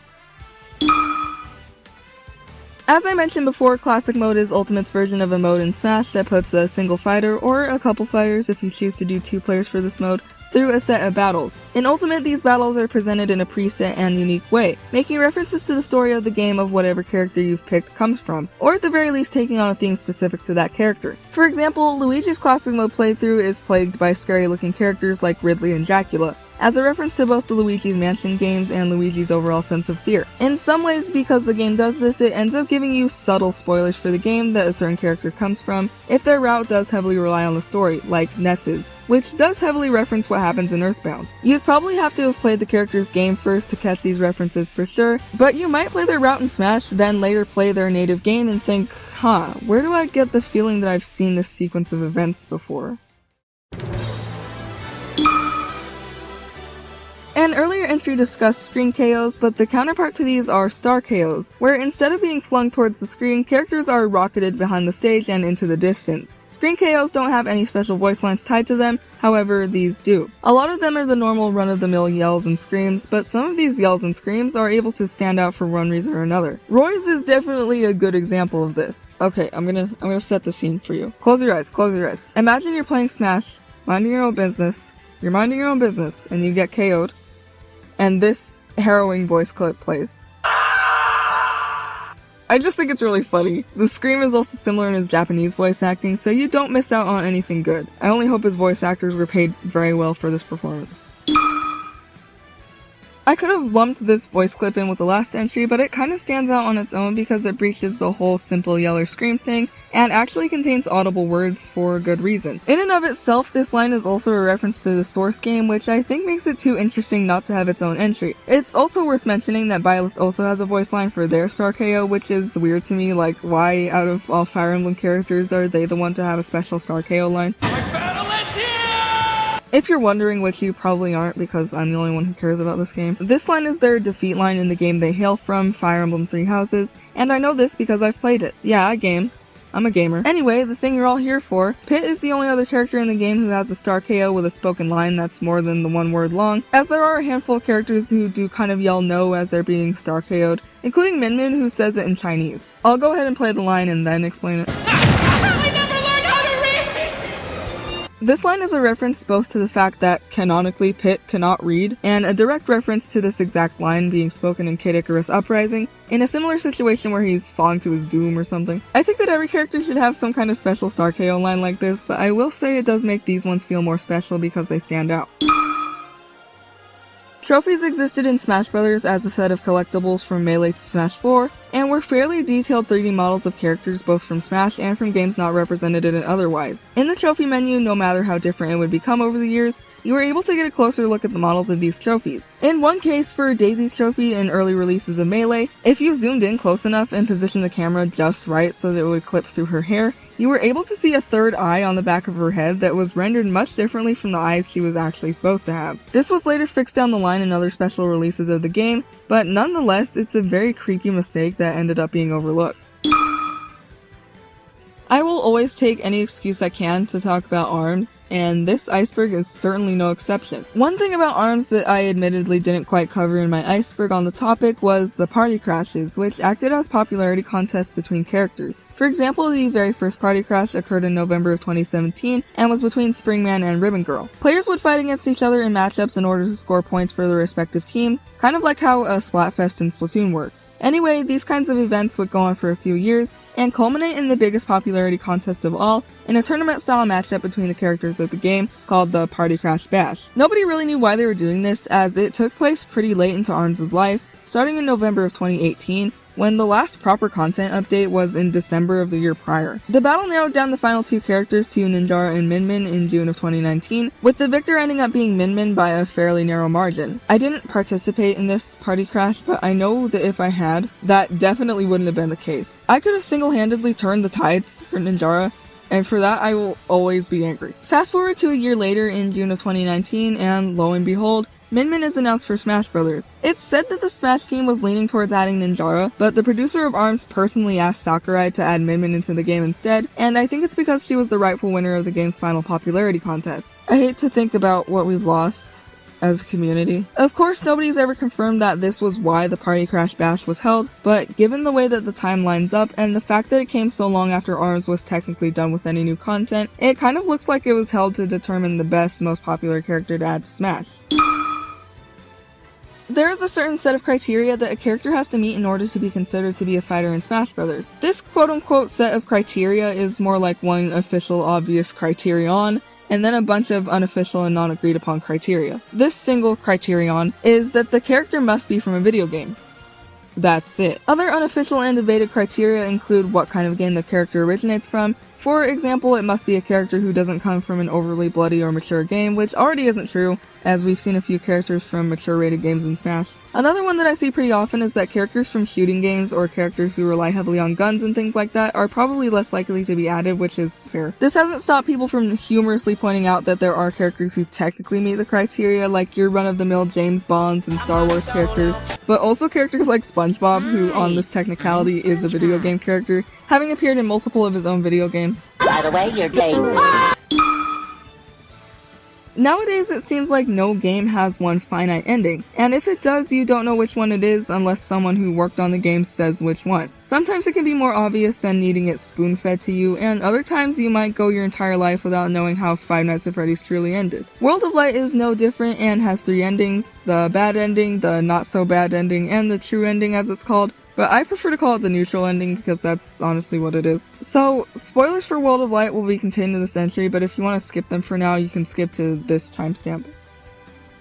Speaker 1: As I mentioned before, Classic Mode is Ultimate's version of a mode in Smash that puts a single fighter, or a couple fighters if you choose to do 2 players for this mode, through a set of battles. In Ultimate, these battles are presented in a preset and unique way, making references to the story of the game of whatever character you've picked comes from, or at the very least taking on a theme specific to that character. For example, Luigi's Classic Mode playthrough is plagued by scary looking characters like Ridley and Dracula, as a reference to both the Luigi's Mansion games and Luigi's overall sense of fear. In some ways, because the game does this, it ends up giving you subtle spoilers for the game that a certain character comes from, if their route does heavily rely on the story, like Ness's, which does heavily reference what happens in Earthbound. You'd probably have to have played the character's game first to catch these references for sure, but you might play their route in Smash, then later play their native game and think, where do I get the feeling that I've seen this sequence of events before? An earlier entry discussed screen KOs, but the counterpart to these are star KOs, where instead of being flung towards the screen, characters are rocketed behind the stage and into the distance. Screen KOs don't have any special voice lines tied to them, however, these do. A lot of them are the normal run-of-the-mill yells and screams, but some of these yells and screams are able to stand out for one reason or another. Roy's is definitely a good example of this. Okay, I'm gonna set the scene for you. Close your eyes, close your eyes. Imagine you're playing Smash, minding your own business, and you get KO'd, and this harrowing voice clip plays. I just think it's really funny. The scream is also similar in his Japanese voice acting, so you don't miss out on anything good. I only hope his voice actors were paid very well for this performance. I could have lumped this voice clip in with the last entry, but it kind of stands out on its own because it breaches the whole simple yell or scream thing, and actually contains audible words for good reason. In and of itself, this line is also a reference to the Source game, which I think makes it too interesting not to have its own entry. It's also worth mentioning that Byleth also has a voice line for their Star KO, which is weird to me, like why out of all Fire Emblem characters are they the one to have a special Star KO line? If you're wondering, which you probably aren't because I'm the only one who cares about this game, this line is their defeat line in the game they hail from, Fire Emblem Three Houses, and I know this because I've played it. Yeah, I game. I'm a gamer. Anyway, the thing you're all here for, Pit is the only other character in the game who has a star KO with a spoken line that's more than the one word long, as there are a handful of characters who do kind of yell no as they're being star KO'd, including Min Min, who says it in Chinese. I'll go ahead and play the line and then explain it. This line is a reference both to the fact that canonically Pit cannot read, and a direct reference to this exact line being spoken in Kid Icarus Uprising, in a similar situation where he's falling to his doom or something. I think that every character should have some kind of special star KO line like this, but I will say it does make these ones feel more special because they stand out. Trophies existed in Smash Bros. As a set of collectibles from Melee to Smash 4, and were fairly detailed 3D models of characters both from Smash and from games not represented in it otherwise. In the trophy menu, no matter how different it would become over the years, you were able to get a closer look at the models of these trophies. In one case, for Daisy's trophy in early releases of Melee, if you zoomed in close enough and positioned the camera just right so that it would clip through her hair, you were able to see a third eye on the back of her head that was rendered much differently from the eyes she was actually supposed to have. This was later fixed down the line in other special releases of the game, but nonetheless, it's a very creepy mistake that ended up being overlooked. I will always take any excuse I can to talk about ARMS, and this iceberg is certainly no exception. One thing about ARMS that I admittedly didn't quite cover in my iceberg on the topic was the party crashes, which acted as popularity contests between characters. For example, the very first party crash occurred in November of 2017 and was between Springman and Ribbon Girl. Players would fight against each other in matchups in order to score points for their respective team, kind of like how a Splatfest in Splatoon works. Anyway, these kinds of events would go on for a few years, and culminate in the biggest popularity contest of all, in a tournament-style matchup between the characters of the game called the Party Crash Bash. Nobody really knew why they were doing this, as it took place pretty late into ARMS' life, starting in November of 2018, when the last proper content update was in December of the year prior. The battle narrowed down the final two characters to Ninjara and Min Min in June of 2019, with the victor ending up being Min Min by a fairly narrow margin. I didn't participate in this party crash, but I know that if I had, that definitely wouldn't have been the case. I could have single-handedly turned the tides for Ninjara, and for that I will always be angry. Fast forward to a year later in June of 2019, and lo and behold, Min Min is announced for Smash Bros. It's said that the Smash team was leaning towards adding Ninjara, but the producer of ARMS personally asked Sakurai to add Min Min into the game instead, and I think it's because she was the rightful winner of the game's final popularity contest. I hate to think about what we've lost as a community. Of course, nobody's ever confirmed that this was why the Party Crash Bash was held, but given the way that the time lines up and the fact that it came so long after ARMS was technically done with any new content, it kind of looks like it was held to determine the best, most popular character to add to Smash. There is a certain set of criteria that a character has to meet in order to be considered to be a fighter in Smash Bros. This quote-unquote set of criteria is more like one official obvious criterion, and then a bunch of unofficial and non-agreed upon criteria. This single criterion is that the character must be from a video game. That's it. Other unofficial and debated criteria include what kind of game the character originates from. For example, it must be a character who doesn't come from an overly bloody or mature game, which already isn't true, as we've seen a few characters from mature rated games in Smash. Another one that I see pretty often is that characters from shooting games or characters who rely heavily on guns and things like that are probably less likely to be added, which is fair. This hasn't stopped people from humorously pointing out that there are characters who technically meet the criteria, like your run-of-the-mill James Bonds and Star Wars characters, but also characters like SpongeBob, who on this technicality is a video game character, having appeared in multiple of his own video games.
Speaker 7: By the way, you're gay.
Speaker 1: Nowadays, it seems like no game has one finite ending, and if it does, you don't know which one it is unless someone who worked on the game says which one. Sometimes it can be more obvious than needing it spoon-fed to you, and other times you might go your entire life without knowing how Five Nights at Freddy's truly ended. World of Light is no different and has 3 endings: the bad ending, the not-so-bad ending, and the true ending as it's called. But I prefer to call it the neutral ending because that's honestly what it is. So, spoilers for World of Light will be contained in this entry, but if you want to skip them for now, you can skip to this timestamp.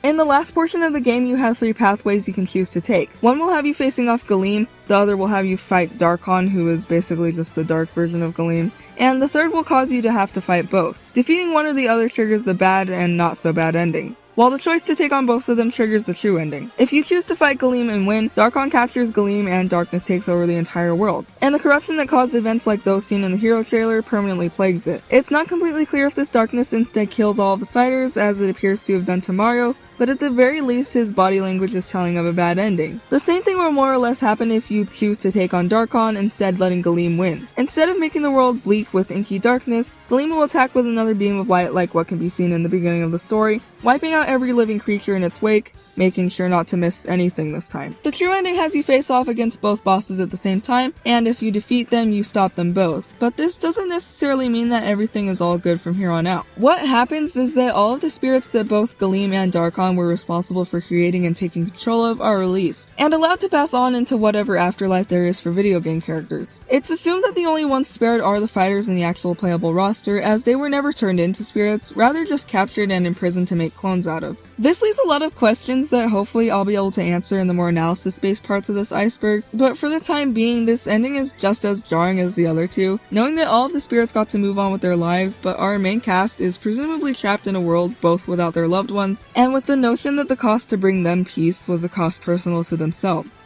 Speaker 1: In the last portion of the game, you have 3 pathways you can choose to take. One will have you facing off Galeem, the other will have you fight Darkon, who is basically just the dark version of Galeem, and the third will cause you to have to fight both. Defeating one or the other triggers the bad and not so bad endings, while the choice to take on both of them triggers the true ending. If you choose to fight Galeem and win, Darkon captures Galeem and darkness takes over the entire world, and the corruption that caused events like those seen in the hero trailer permanently plagues it. It's not completely clear if this darkness instead kills all of the fighters, as it appears to have done to Mario, but at the very least his body language is telling of a bad ending. The same thing will more or less happen if you choose to take on Darkon, instead letting Galeem win. Instead of making the world bleak with inky darkness, Galeem will attack with another beam of light like what can be seen in the beginning of the story, wiping out every living creature in its wake, making sure not to miss anything this time. The true ending has you face off against both bosses at the same time, and if you defeat them, you stop them both. But this doesn't necessarily mean that everything is all good from here on out. What happens is that all of the spirits that both Galeem and Darkon were responsible for creating and taking control of are released, and allowed to pass on into whatever afterlife there is for video game characters. It's assumed that the only ones spared are the fighters in the actual playable roster, as they were never turned into spirits, rather just captured and imprisoned to make clones out of. This leaves a lot of questions that hopefully I'll be able to answer in the more analysis-based parts of this iceberg, but for the time being, this ending is just as jarring as the other two, knowing that all of the spirits got to move on with their lives, but our main cast is presumably trapped in a world both without their loved ones, and with the notion that the cost to bring them peace was a cost personal to themselves.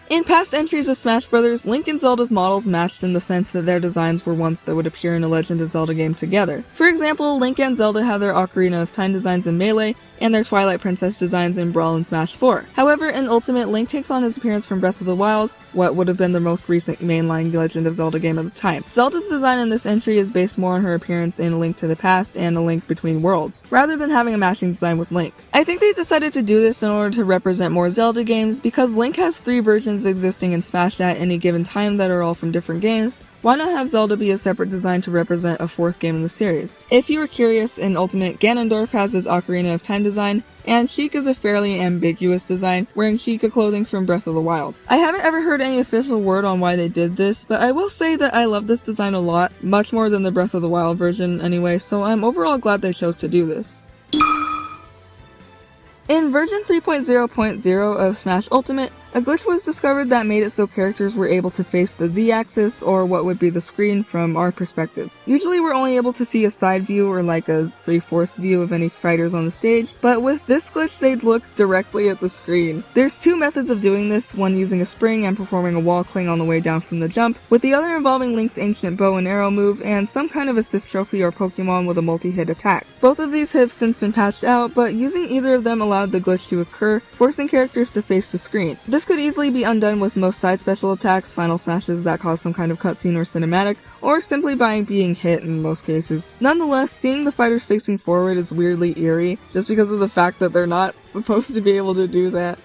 Speaker 1: In past entries of Smash Bros., Link and Zelda's models matched in the sense that their designs were ones that would appear in a Legend of Zelda game together. For example, Link and Zelda have their Ocarina of Time designs in Melee, and their Twilight Princess designs in Brawl and Smash 4. However, in Ultimate, Link takes on his appearance from Breath of the Wild, what would have been the most recent mainline Legend of Zelda game at the time. Zelda's design in this entry is based more on her appearance in A Link to the Past and A Link Between Worlds, rather than having a matching design with Link. I think they decided to do this in order to represent more Zelda games, because Link has 3 versions existing in Smash at any given time that are all from different games. Why not have Zelda be a separate design to represent a 4th game in the series? If you were curious, in Ultimate, Ganondorf has his Ocarina of Time design, and Sheik is a fairly ambiguous design, wearing Sheikah clothing from Breath of the Wild. I haven't ever heard any official word on why they did this, but I will say that I love this design a lot, much more than the Breath of the Wild version anyway, so I'm overall glad they chose to do this. In version 3.0.0 of Smash Ultimate, a glitch was discovered that made it so characters were able to face the Z-axis, or what would be the screen, from our perspective. Usually we're only able to see a side view or like a 3/4 view of any fighters on the stage, but with this glitch they'd look directly at the screen. There's 2 methods of doing this, one using a spring and performing a wall cling on the way down from the jump, with the other involving Link's ancient bow and arrow move and some kind of assist trophy or Pokemon with a multi-hit attack. Both of these have since been patched out, but using either of them allowed the glitch to occur, forcing characters to face the screen. This could easily be undone with most side special attacks, final smashes that cause some kind of cutscene or cinematic, or simply by being hit in most cases. Nonetheless, seeing the fighters facing forward is weirdly eerie, just because of the fact that they're not supposed to be able to do that.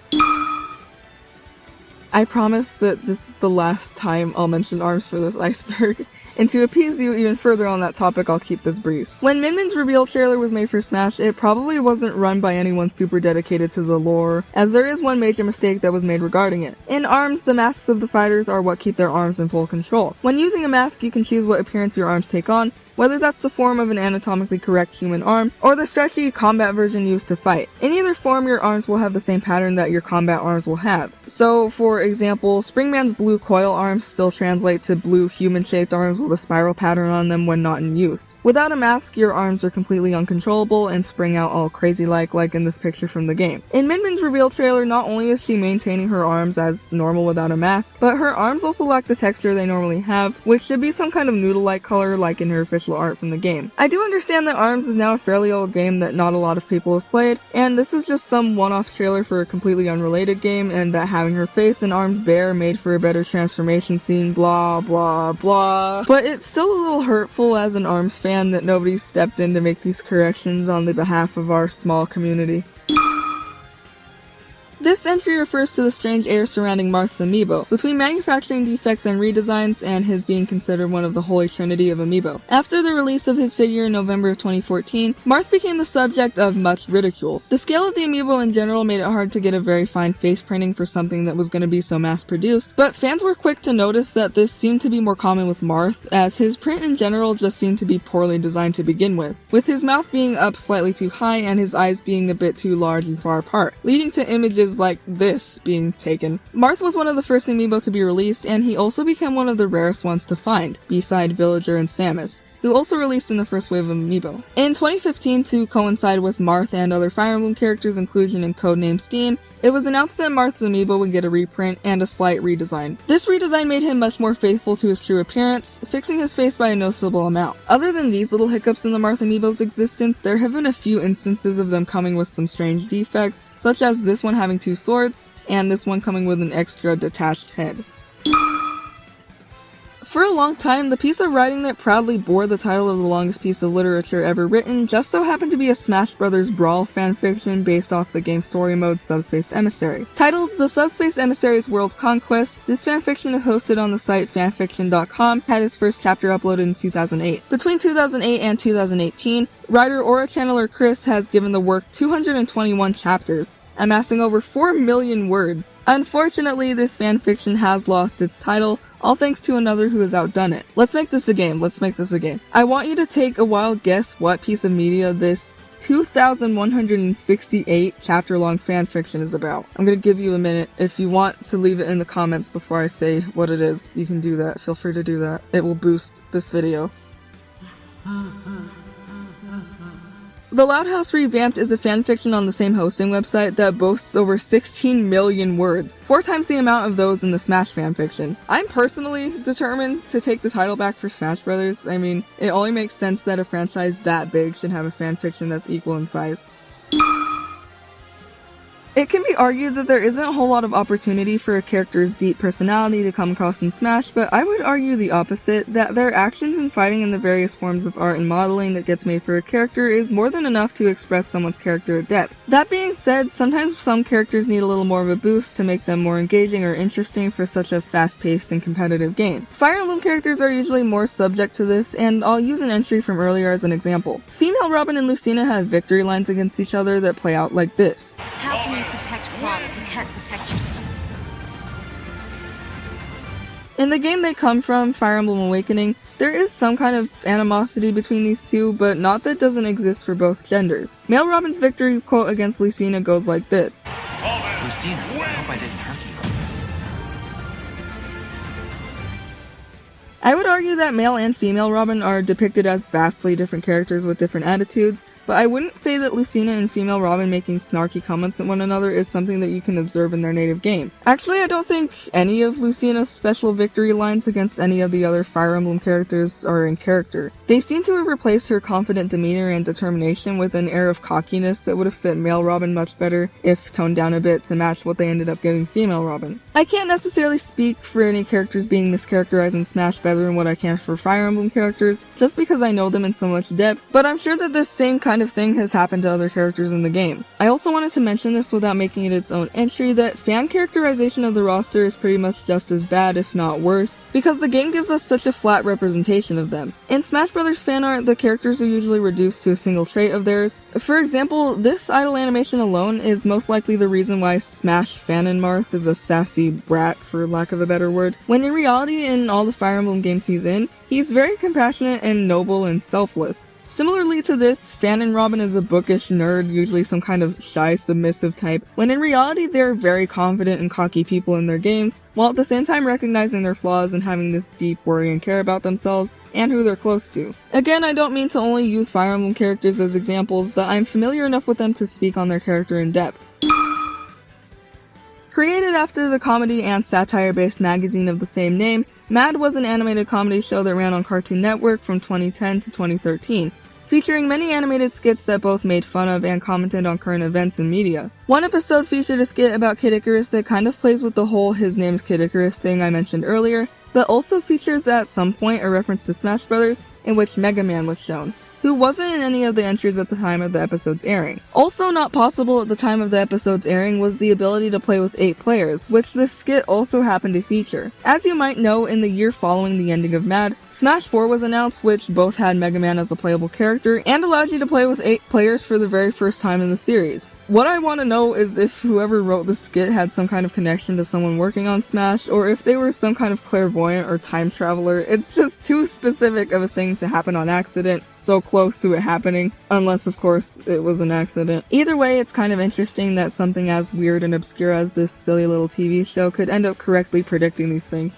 Speaker 1: I promise that this is the last time I'll mention ARMS for this iceberg, and to appease you even further on that topic, I'll keep this brief. When Min Min's reveal trailer was made for Smash, it probably wasn't run by anyone super dedicated to the lore, as there is one major mistake that was made regarding it. In ARMS, the masks of the fighters are what keep their arms in full control. When using a mask, you can choose what appearance your arms take on, whether that's the form of an anatomically correct human arm, or the stretchy combat version used to fight. In either form, your arms will have the same pattern that your combat arms will have. So, for example, Springman's blue coil arms still translate to blue human-shaped arms with a spiral pattern on them when not in use. Without a mask, your arms are completely uncontrollable and spring out all crazy-like in this picture from the game. In Min Min's reveal trailer, not only is she maintaining her arms as normal without a mask, but her arms also lack the texture they normally have, which should be some kind of noodle-like color like in her official art from the game. I do understand that ARMS is now a fairly old game that not a lot of people have played, and this is just some one-off trailer for a completely unrelated game, and that having her face and arms bare made for a better transformation scene, blah blah blah. But it's still a little hurtful as an ARMS fan that nobody stepped in to make these corrections on the behalf of our small community. This entry refers to the strange air surrounding Marth's amiibo, between manufacturing defects and redesigns, and his being considered one of the holy trinity of amiibo. After the release of his figure in November of 2014, Marth became the subject of much ridicule. The scale of the amiibo in general made it hard to get a very fine face printing for something that was going to be so mass-produced, but fans were quick to notice that this seemed to be more common with Marth, as his print in general just seemed to be poorly designed to begin with his mouth being up slightly too high and his eyes being a bit too large and far apart, leading to images images like this being taken. Marth was one of the first amiibo to be released, and he also became one of the rarest ones to find, beside Villager and Samus, who also released in the first wave of amiibo. In 2015, to coincide with Marth and other Fire Emblem characters' inclusion in Codename Steam, it was announced that Marth's amiibo would get a reprint and a slight redesign. This redesign made him much more faithful to his true appearance, fixing his face by a noticeable amount. Other than these little hiccups in the Marth amiibo's existence, there have been a few instances of them coming with some strange defects, such as this one having 2 swords, and this one coming with an extra detached head. For a long time, the piece of writing that proudly bore the title of the longest piece of literature ever written just so happened to be a Smash Bros. Brawl fanfiction based off the game's story mode Subspace Emissary. Titled The Subspace Emissary's World's Conquest, this fanfiction is hosted on the site fanfiction.com, had its first chapter uploaded in 2008. Between 2008 and 2018, writer Aura Channeler Chris has given the work 221 chapters, amassing over 4 million words. Unfortunately, this fanfiction has lost its title, all thanks to another who has outdone it. Let's make this a game. I want you to take a wild guess what piece of media this 2,168 chapter long fanfiction is about. I'm gonna give you a minute. If you want to leave it in the comments before I say what it is, you can do that. Feel free to do that. It will boost this video. The Loud House Revamped is a fanfiction on the same hosting website that boasts over 16 million words, 4 times the amount of those in the Smash fanfiction. I'm personally determined to take the title back for Smash Bros. I mean, it only makes sense that a franchise that big should have a fanfiction that's equal in size. It can be argued that there isn't a whole lot of opportunity for a character's deep personality to come across in Smash, but I would argue the opposite, that their actions and fighting in the various forms of art and modeling that gets made for a character is more than enough to express someone's character at depth. That being said, sometimes some characters need a little more of a boost to make them more engaging or interesting for such a fast-paced and competitive game. Fire Emblem characters are usually more subject to this, and I'll use an entry from earlier as an example. Female Robin and Lucina have victory lines against each other that play out like this.
Speaker 6: How can you protect Quad if you can't protect yourself?
Speaker 1: In the game they come from, Fire Emblem Awakening, there is some kind of animosity between these two, but not that doesn't exist for both genders. Male Robin's victory quote against Lucina goes like this.
Speaker 12: Lucina, I hope I didn't hurt you.
Speaker 1: I would argue that male and female Robin are depicted as vastly different characters with different attitudes, but I wouldn't say that Lucina and female Robin making snarky comments at one another is something that you can observe in their native game. Actually, I don't think any of Lucina's special victory lines against any of the other Fire Emblem characters are in character. They seem to have replaced her confident demeanor and determination with an air of cockiness that would have fit male Robin much better if toned down a bit to match what they ended up giving female Robin. I can't necessarily speak for any characters being mischaracterized in Smash better than what I can for Fire Emblem characters, just because I know them in so much depth, but I'm sure that this same kind of thing has happened to other characters in the game. I also wanted to mention this without making it its own entry, that fan characterization of the roster is pretty much just as bad, if not worse, because the game gives us such a flat representation of them. In Smash Bros. Fan art, the characters are usually reduced to a single trait of theirs. For example, this idle animation alone is most likely the reason why Smash Fanon Marth is a sassy brat, for lack of a better word, when in reality, in all the Fire Emblem games he's in, he's very compassionate and noble and selfless. Similarly to this, Fanon Robin is a bookish nerd, usually some kind of shy, submissive type, when in reality they're very confident and cocky people in their games, while at the same time recognizing their flaws and having this deep worry and care about themselves and who they're close to. Again, I don't mean to only use Fire Emblem characters as examples, but I'm familiar enough with them to speak on their character in depth. Created after the comedy and satire-based magazine of the same name, Mad was an animated comedy show that ran on Cartoon Network from 2010 to 2013, featuring many animated skits that both made fun of and commented on current events and media. One episode featured a skit about Kid Icarus that kind of plays with the whole his name's Kid Icarus thing I mentioned earlier, but also features at some point a reference to Smash Bros. In which Mega Man was shown, who wasn't in any of the entries at the time of the episode's airing. Also not possible at the time of the episode's airing was the ability to play with 8 players, which this skit also happened to feature. As you might know, in the year following the ending of Mad, Smash 4 was announced, which both had Mega Man as a playable character and allowed you to play with 8 players for the very first time in the series. What I want to know is if whoever wrote the skit had some kind of connection to someone working on Smash, or if they were some kind of clairvoyant or time traveler. It's just too specific of a thing to happen on accident, so close to it happening, unless of course it was an accident. Either way, it's kind of interesting that something as weird and obscure as this silly little TV show could end up correctly predicting these things.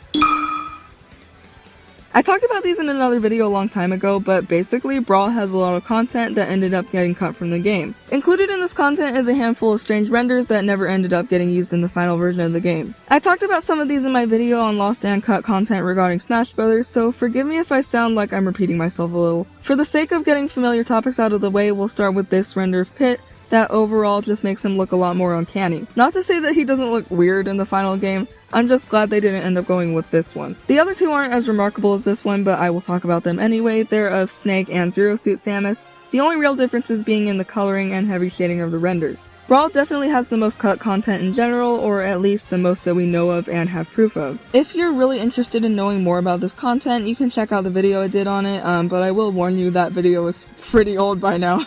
Speaker 1: I talked about these in another video a long time ago, but basically Brawl has a lot of content that ended up getting cut from the game. Included in this content is a handful of strange renders that never ended up getting used in the final version of the game. I talked about some of these in my video on lost and cut content regarding Smash Brothers, so forgive me if I sound like I'm repeating myself a little. For the sake of getting familiar topics out of the way, we'll start with this render of Pit that overall just makes him look a lot more uncanny. Not to say that he doesn't look weird in the final game, I'm just glad they didn't end up going with this one. The other two aren't as remarkable as this one, but I will talk about them anyway. They're of Snake and Zero Suit Samus, the only real differences being in the coloring and heavy shading of the renders. Brawl definitely has the most cut content in general, or at least the most that we know of and have proof of. If you're really interested in knowing more about this content, you can check out the video I did on it, but I will warn you that video is pretty old by now.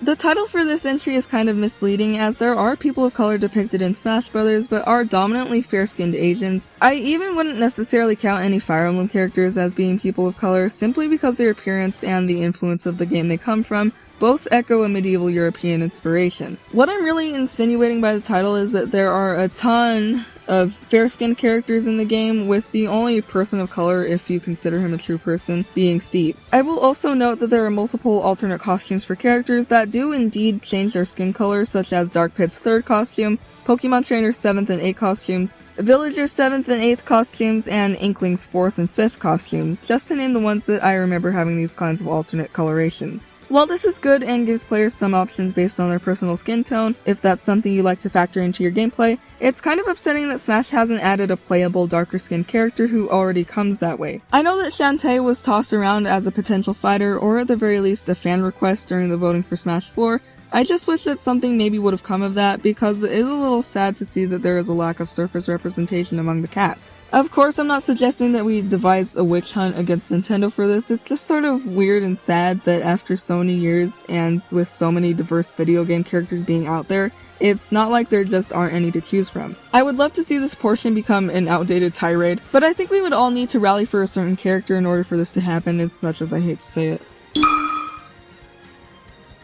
Speaker 1: The title for this entry is kind of misleading, as there are people of color depicted in Smash Brothers, but are dominantly fair-skinned Asians. I even wouldn't necessarily count any Fire Emblem characters as being people of color, simply because their appearance and the influence of the game they come from both echo a medieval European inspiration. What I'm really insinuating by the title is that there are a ton of fair-skinned characters in the game, with the only person of color, if you consider him a true person, being Steve. I will also note that there are multiple alternate costumes for characters that do indeed change their skin color, such as Dark Pit's 3rd costume, Pokemon Trainer's 7th and 8th costumes, Villager's 7th and 8th costumes, and Inkling's 4th and 5th costumes, just to name the ones that I remember having these kinds of alternate colorations. While this is good and gives players some options based on their personal skin tone, if that's something you like to factor into your gameplay, it's kind of upsetting that Smash hasn't added a playable darker skinned character who already comes that way. I know that Shantae was tossed around as a potential fighter, or at the very least a fan request during the voting for Smash 4, I just wish that something maybe would have come of that, because it is a little sad to see that there is a lack of surface representation among the cast. Of course, I'm not suggesting that we devise a witch hunt against Nintendo for this. It's just sort of weird and sad that after so many years, and with so many diverse video game characters being out there, it's not like there just aren't any to choose from. I would love to see this portion become an outdated tirade, but I think we would all need to rally for a certain character in order for this to happen, as much as I hate to say it.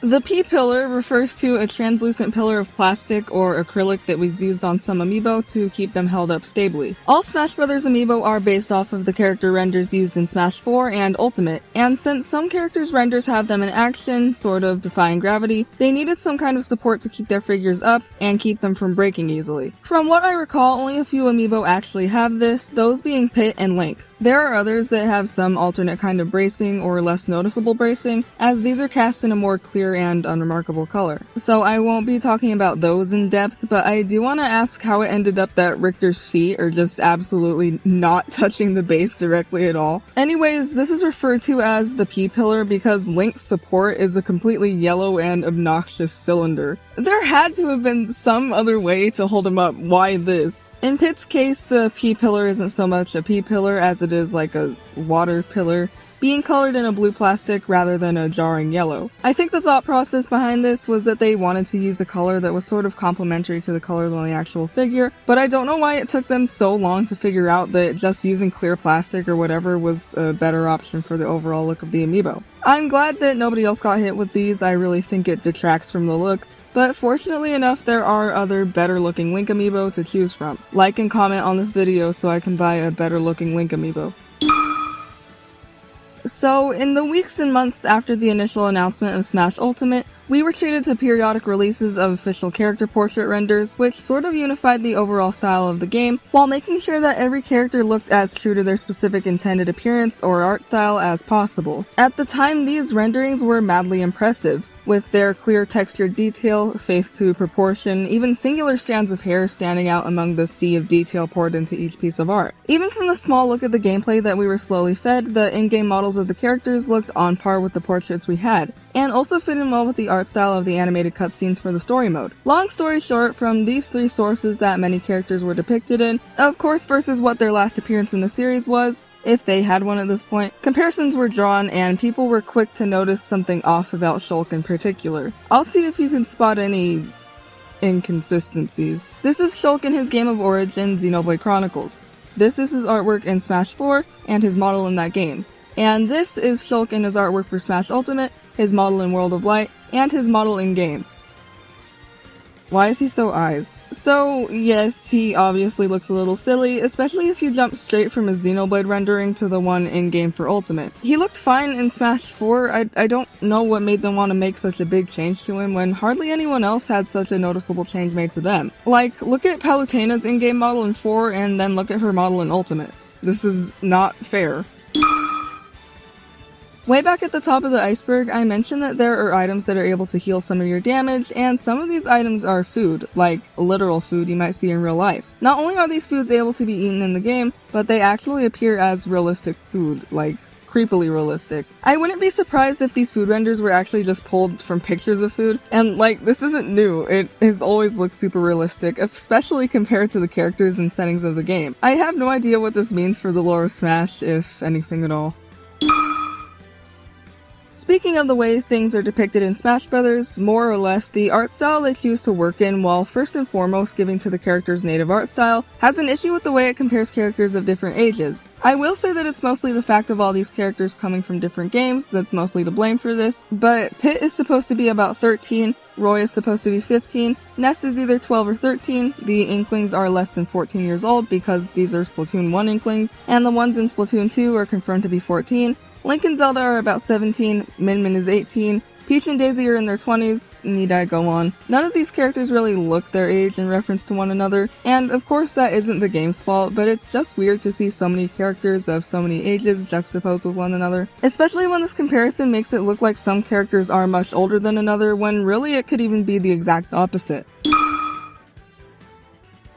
Speaker 1: The P-pillar refers to a translucent pillar of plastic or acrylic that was used on some amiibo to keep them held up stably. All Smash Bros. Amiibo are based off of the character renders used in Smash 4 and Ultimate, and since some characters' renders have them in action, sort of defying gravity, they needed some kind of support to keep their figures up and keep them from breaking easily. From what I recall, only a few amiibo actually have this, those being Pit and Link. There are others that have some alternate kind of bracing or less noticeable bracing, as these are cast in a more clear and unremarkable color. So I won't be talking about those in depth, but I do want to ask how it ended up that Richter's feet are just absolutely not touching the base directly at all. Anyways, this is referred to as the P-pillar because Link's support is a completely yellow and obnoxious cylinder. There had to have been some other way to hold him up. Why this? In Pit's case, the P-pillar isn't so much a P-pillar as it is like a water pillar, being colored in a blue plastic rather than a jarring yellow. I think the thought process behind this was that they wanted to use a color that was sort of complementary to the colors on the actual figure, but I don't know why it took them so long to figure out that just using clear plastic or whatever was a better option for the overall look of the amiibo. I'm glad that nobody else got hit with these. I really think it detracts from the look. But fortunately enough, there are other better looking Link amiibo to choose from. Like and comment on this video so I can buy a better looking Link amiibo. So, in the weeks and months after the initial announcement of Smash Ultimate, we were treated to periodic releases of official character portrait renders, which sort of unified the overall style of the game, while making sure that every character looked as true to their specific intended appearance or art style as possible. At the time, these renderings were madly impressive, with their clear textured detail, faithful proportion, even singular strands of hair standing out among the sea of detail poured into each piece of art. Even from the small look at the gameplay that we were slowly fed, the in-game models of the characters looked on par with the portraits we had, and also fit in well with the art style of the animated cutscenes for the story mode. Long story short, from these three sources that many characters were depicted in, of course versus what their last appearance in the series was, if they had one at this point. Comparisons were drawn and people were quick to notice something off about Shulk in particular. I'll see if you can spot any inconsistencies. This is Shulk in his game of origin, Xenoblade Chronicles. This is his artwork in Smash 4 and his model in that game. And this is Shulk in his artwork for Smash Ultimate, his model in World of Light, and his model in game. Why is he so eyes? So, yes, he obviously looks a little silly, especially if you jump straight from his Xenoblade rendering to the one in-game for Ultimate. He looked fine in Smash 4, I don't know what made them want to make such a big change to him when hardly anyone else had such a noticeable change made to them. Like, look at Palutena's in-game model in 4 and then look at her model in Ultimate. This is not fair. Way back at the top of the iceberg, I mentioned that there are items that are able to heal some of your damage, and some of these items are food, like literal food you might see in real life. Not only are these foods able to be eaten in the game, but they actually appear as realistic food, like creepily realistic. I wouldn't be surprised if these food renders were actually just pulled from pictures of food, and like, this isn't new, it has always looked super realistic, especially compared to the characters and settings of the game. I have no idea what this means for the lore of Smash, if anything at all. Speaking of the way things are depicted in Smash Bros., more or less, the art style they choose to work in, while first and foremost giving to the character's native art style, has an issue with the way it compares characters of different ages. I will say that it's mostly the fact of all these characters coming from different games that's mostly to blame for this, but Pit is supposed to be about 13, Roy is supposed to be 15, Ness is either 12 or 13, the Inklings are less than 14 years old because these are Splatoon 1 Inklings, and the ones in Splatoon 2 are confirmed to be 14, Link and Zelda are about 17, Min Min is 18, Peach and Daisy are in their 20s, need I go on. None of these characters really look their age in reference to one another, and of course that isn't the game's fault, but it's just weird to see so many characters of so many ages juxtaposed with one another, especially when this comparison makes it look like some characters are much older than another, when really it could even be the exact opposite.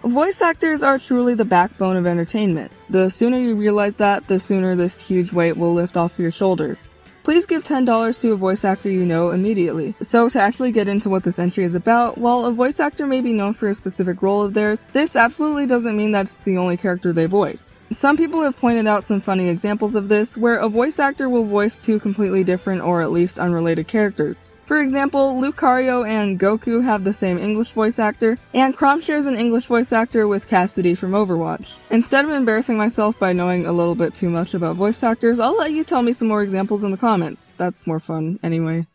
Speaker 1: Voice actors are truly the backbone of entertainment. The sooner you realize that, the sooner this huge weight will lift off your shoulders. Please give $10 to a voice actor you know immediately. So to actually get into what this entry is about, while a voice actor may be known for a specific role of theirs, this absolutely doesn't mean that's the only character they voice. Some people have pointed out some funny examples of this, where a voice actor will voice two completely different or at least unrelated characters. For example, Lucario and Goku have the same English voice actor, and Chrom shares an English voice actor with Cassidy from Overwatch. Instead of embarrassing myself by knowing a little bit too much about voice actors, I'll let you tell me some more examples in the comments. That's more fun, anyway.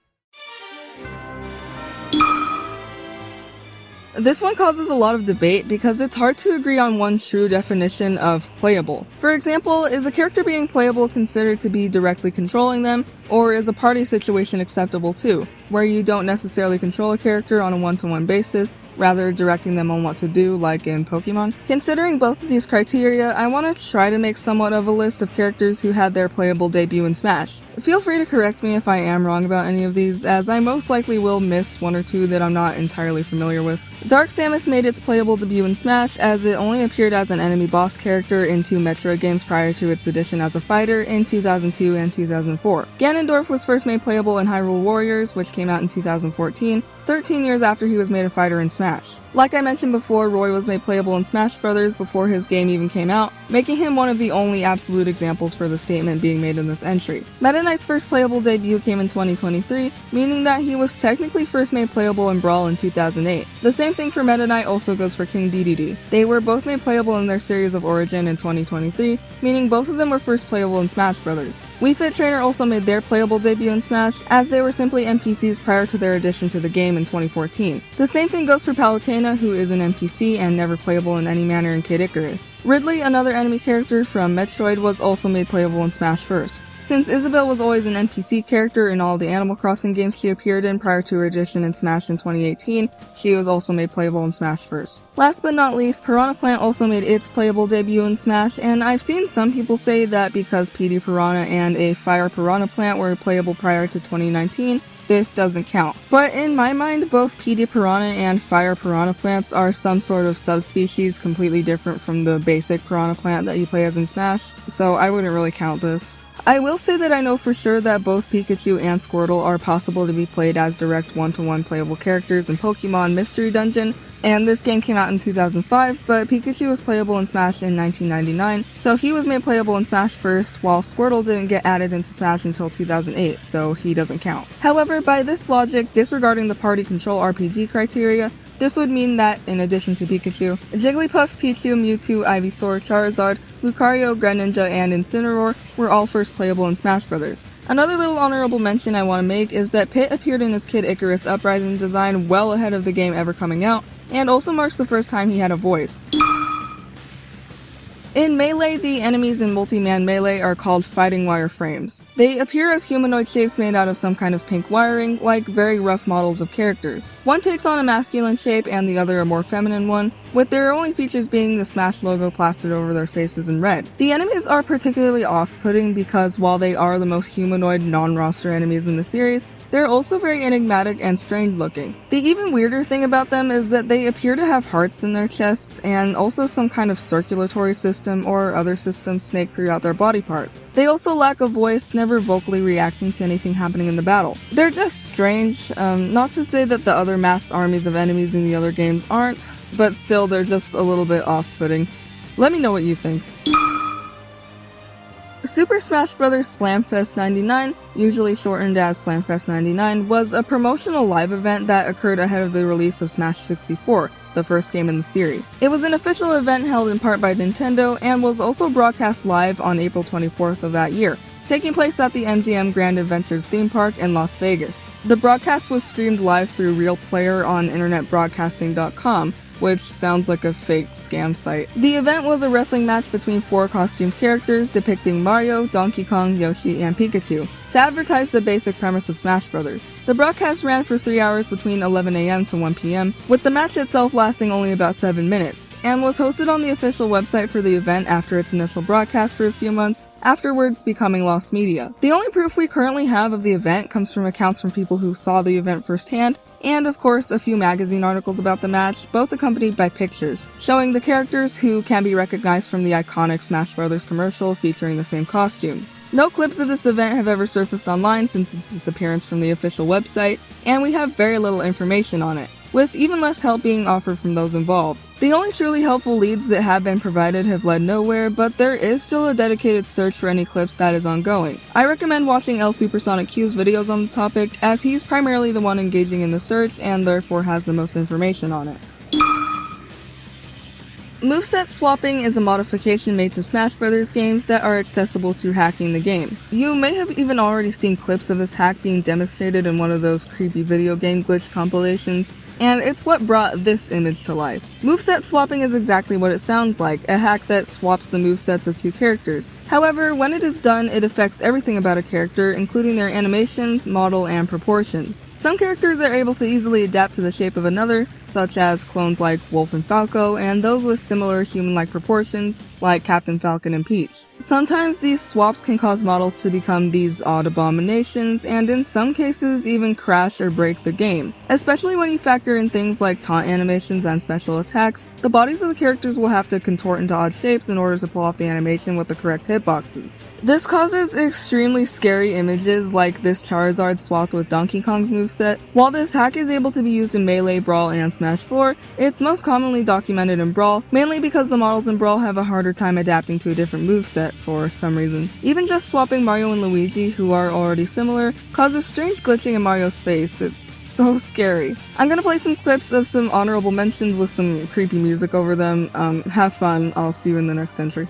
Speaker 1: This one causes a lot of debate because it's hard to agree on one true definition of playable. For example, is a character being playable considered to be directly controlling them, or is a party situation acceptable too, where you don't necessarily control a character on a one-to-one basis, rather directing them on what to do, like in Pokemon? Considering both of these criteria, I want to try to make somewhat of a list of characters who had their playable debut in Smash. Feel free to correct me if I am wrong about any of these, as I most likely will miss one or two that I'm not entirely familiar with. Dark Samus made its playable debut in Smash, as it only appeared as an enemy boss character in 2 Metroid games prior to its addition as a fighter in 2002 and 2004. Ganondorf was first made playable in Hyrule Warriors, which came out in 2014, 13 years after he was made a fighter in Smash. Like I mentioned before, Roy was made playable in Smash Bros. Before his game even came out, making him one of the only absolute examples for the statement being made in this entry. Meta Knight's first playable debut came in 2023, meaning that he was technically first made playable in Brawl in 2008. The same thing for Meta Knight also goes for King Dedede. They were both made playable in their series of origin in 2023, meaning both of them were first playable in Smash Bros. Wii Fit Trainer also made their playable debut in Smash, as they were simply NPCs prior to their addition to the game in 2014. The same thing goes for Palutena, who is an NPC and never playable in any manner in Kid Icarus. Ridley, another enemy character from Metroid, was also made playable in Smash first. Since Isabelle was always an NPC character in all the Animal Crossing games she appeared in prior to her addition in Smash in 2018, she was also made playable in Smash first. Last but not least, Piranha Plant also made its playable debut in Smash, and I've seen some people say that because PD Piranha and a Fire Piranha Plant were playable prior to 2019, this doesn't count. But in my mind, both PD Piranha and Fire Piranha Plants are some sort of subspecies completely different from the basic Piranha Plant that you play as in Smash, so I wouldn't really count this. I will say that I know for sure that both Pikachu and Squirtle are possible to be played as direct one-to-one playable characters in Pokemon Mystery Dungeon, and this game came out in 2005, but Pikachu was playable in Smash in 1999, so he was made playable in Smash first, while Squirtle didn't get added into Smash until 2008, so he doesn't count. However, by this logic, disregarding the party control RPG criteria, this would mean that, in addition to Pikachu, Jigglypuff, Pichu, Mewtwo, Ivysaur, Charizard, Lucario, Greninja, and Incineroar were all first playable in Smash Bros. Another little honorable mention I want to make is that Pit appeared in his Kid Icarus Uprising design well ahead of the game ever coming out, and also marks the first time he had a voice. In Melee, the enemies in Multi-Man Melee are called fighting wire frames. They appear as humanoid shapes made out of some kind of pink wiring, like very rough models of characters. One takes on a masculine shape and the other a more feminine one, with their only features being the Smash logo plastered over their faces in red. The enemies are particularly off-putting because while they are the most humanoid non-roster enemies in the series, they're also very enigmatic and strange looking. The even weirder thing about them is that they appear to have hearts in their chests and also some kind of circulatory system or other system snaked throughout their body parts. They also lack a voice, never vocally reacting to anything happening in the battle. They're just strange, not to say that the other masked armies of enemies in the other games aren't, but still they're just a little bit off-putting. Let me know what you think. Super Smash Bros. Slamfest 99, usually shortened as Slamfest 99, was a promotional live event that occurred ahead of the release of Smash 64, the first game in the series. It was an official event held in part by Nintendo and was also broadcast live on April 24th of that year, taking place at the MGM Grand Adventures theme park in Las Vegas. The broadcast was streamed live through Real Player on internetbroadcasting.com, which sounds like a fake scam site. The event was a wrestling match between 4 costumed characters depicting Mario, Donkey Kong, Yoshi, and Pikachu, to advertise the basic premise of Smash Bros. The broadcast ran for 3 hours between 11 AM to 1 PM, with the match itself lasting only about 7 minutes, and was hosted on the official website for the event after its initial broadcast for a few months, afterwards becoming lost media. The only proof we currently have of the event comes from accounts from people who saw the event firsthand, and of course a few magazine articles about the match, both accompanied by pictures, showing the characters who can be recognized from the iconic Smash Bros. Commercial featuring the same costumes. No clips of this event have ever surfaced online since its disappearance from the official website, and we have very little information on it, with even less help being offered from those involved. The only truly helpful leads that have been provided have led nowhere, but there is still a dedicated search for any clips that is ongoing. I recommend watching L Supersonic Q's videos on the topic, as he's primarily the one engaging in the search and therefore has the most information on it. Moveset swapping is a modification made to Smash Bros. Games that are accessible through hacking the game. You may have even already seen clips of this hack being demonstrated in one of those creepy video game glitch compilations, and it's what brought this image to life. Moveset swapping is exactly what it sounds like, a hack that swaps the movesets of 2 characters. However, when it is done, it affects everything about a character, including their animations, model, and proportions. Some characters are able to easily adapt to the shape of another, such as clones like Wolf and Falco, and those with similar human-like proportions, like Captain Falcon and Peach. Sometimes these swaps can cause models to become these odd abominations, and in some cases even crash or break the game. Especially when you factor in things like taunt animations and special attacks, the bodies of the characters will have to contort into odd shapes in order to pull off the animation with the correct hitboxes. This causes extremely scary images like this Charizard swapped with Donkey Kong's moveset. While this hack is able to be used in Melee, Brawl, and Smash 4, it's most commonly documented in Brawl, mainly because the models in Brawl have a harder time adapting to a different moveset for some reason. Even just swapping Mario and Luigi, who are already similar, causes strange glitching in Mario's face. It's so scary. I'm gonna play some clips of some honorable mentions with some creepy music over them. Have fun. I'll see you in the next entry.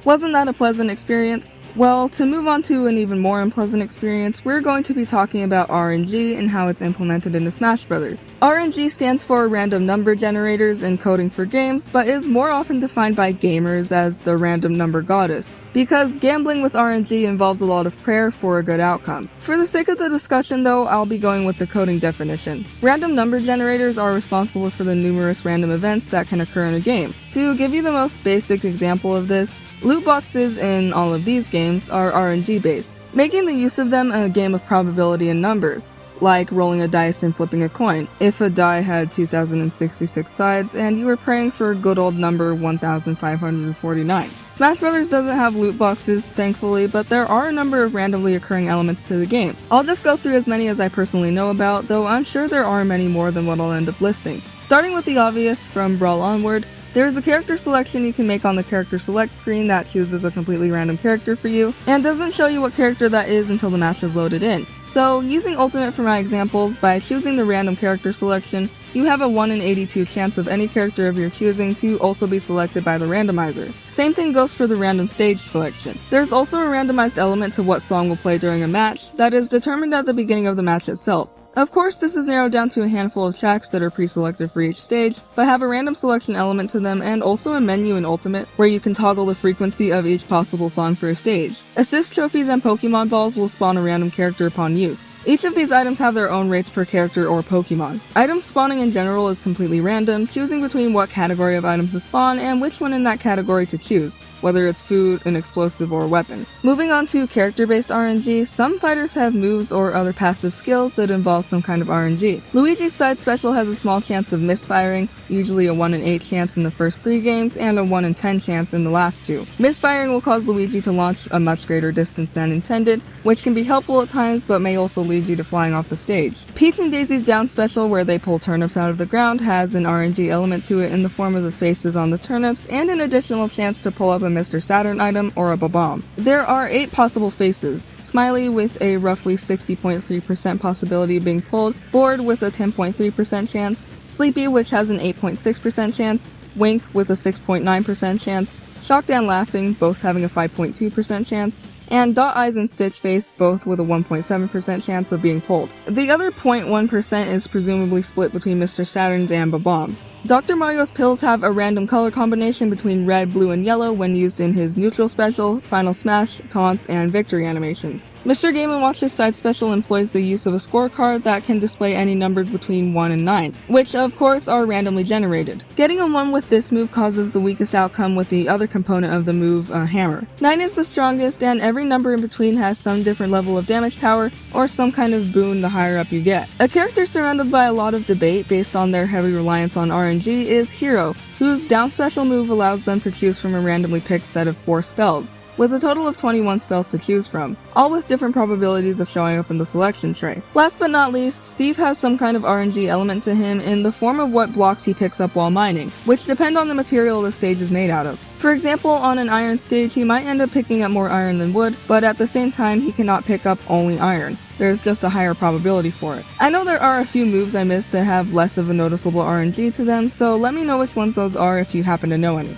Speaker 1: Wasn't that a pleasant experience? Well, to move on to an even more unpleasant experience, we're going to be talking about RNG and how it's implemented into Smash Bros. RNG stands for Random Number Generators in coding for games, but is more often defined by gamers as the Random Number Goddess, because gambling with RNG involves a lot of prayer for a good outcome. For the sake of the discussion though, I'll be going with the coding definition. Random number generators are responsible for the numerous random events that can occur in a game. To give you the most basic example of this, loot boxes in all of these games are RNG based, making the use of them a game of probability and numbers, like rolling a dice and flipping a coin. If a die had 2066 sides and you were praying for good old number 1549. Smash Bros. Doesn't have loot boxes, thankfully, but there are a number of randomly occurring elements to the game. I'll just go through as many as I personally know about, though I'm sure there are many more than what I'll end up listing. Starting with the obvious, from Brawl onward, there is a character selection you can make on the character select screen that chooses a completely random character for you, and doesn't show you what character that is until the match is loaded in. So, using Ultimate for my examples, by choosing the random character selection, you have a 1 in 82 chance of any character of your choosing to also be selected by the randomizer. Same thing goes for the random stage selection. There's also a randomized element to what song will play during a match that is determined at the beginning of the match itself. Of course, this is narrowed down to a handful of tracks that are pre-selected for each stage, but have a random selection element to them and also a menu in Ultimate where you can toggle the frequency of each possible song for a stage. Assist trophies and Pokemon balls will spawn a random character upon use. Each of these items have their own rates per character or Pokemon. Items spawning in general is completely random, choosing between what category of items to spawn and which one in that category to choose, whether it's food, an explosive, or a weapon. Moving on to character-based RNG, some fighters have moves or other passive skills that involve some kind of RNG. Luigi's side special has a small chance of misfiring, usually a 1 in 8 chance in the first 3 games and a 1 in 10 chance in the last 2. Misfiring will cause Luigi to launch a much greater distance than intended, which can be helpful at times but may also lead you to flying off the stage. Peach and Daisy's down special, where they pull turnips out of the ground, has an RNG element to it in the form of the faces on the turnips and an additional chance to pull up a Mr. Saturn item or a Bob-omb. There are 8 possible faces: Smiley with a roughly 60.3% possibility of being pulled, Bored with a 10.3% chance, Sleepy which has an 8.6% chance, Wink with a 6.9% chance, Shocked and Laughing both having a 5.2% chance, and Dot Eyes and Stitch Face both with a 1.7% chance of being pulled. The other 0.1% is presumably split between Mr. Saturns and Bob-ombs. Dr. Mario's pills have a random color combination between red, blue, and yellow when used in his neutral special, final smash, taunts, and victory animations. Mr. Game & Watch's side special employs the use of a scorecard that can display any numbered between 1 and 9, which of course are randomly generated. Getting a 1 with this move causes the weakest outcome with the other component of the move, a hammer. 9 is the strongest, and every number in between has some different level of damage power or some kind of boon the higher up you get. A character surrounded by a lot of debate based on their heavy reliance on RNG is Hero, whose down special move allows them to choose from a randomly picked set of 4 spells, with a total of 21 spells to choose from, all with different probabilities of showing up in the selection tray. Last but not least, Steve has some kind of RNG element to him in the form of what blocks he picks up while mining, which depend on the material the stage is made out of. For example, on an iron stage he might end up picking up more iron than wood, but at the same time he cannot pick up only iron. There's just a higher probability for it. I know there are a few moves I missed that have less of a noticeable RNG to them, so let me know which ones those are if you happen to know any.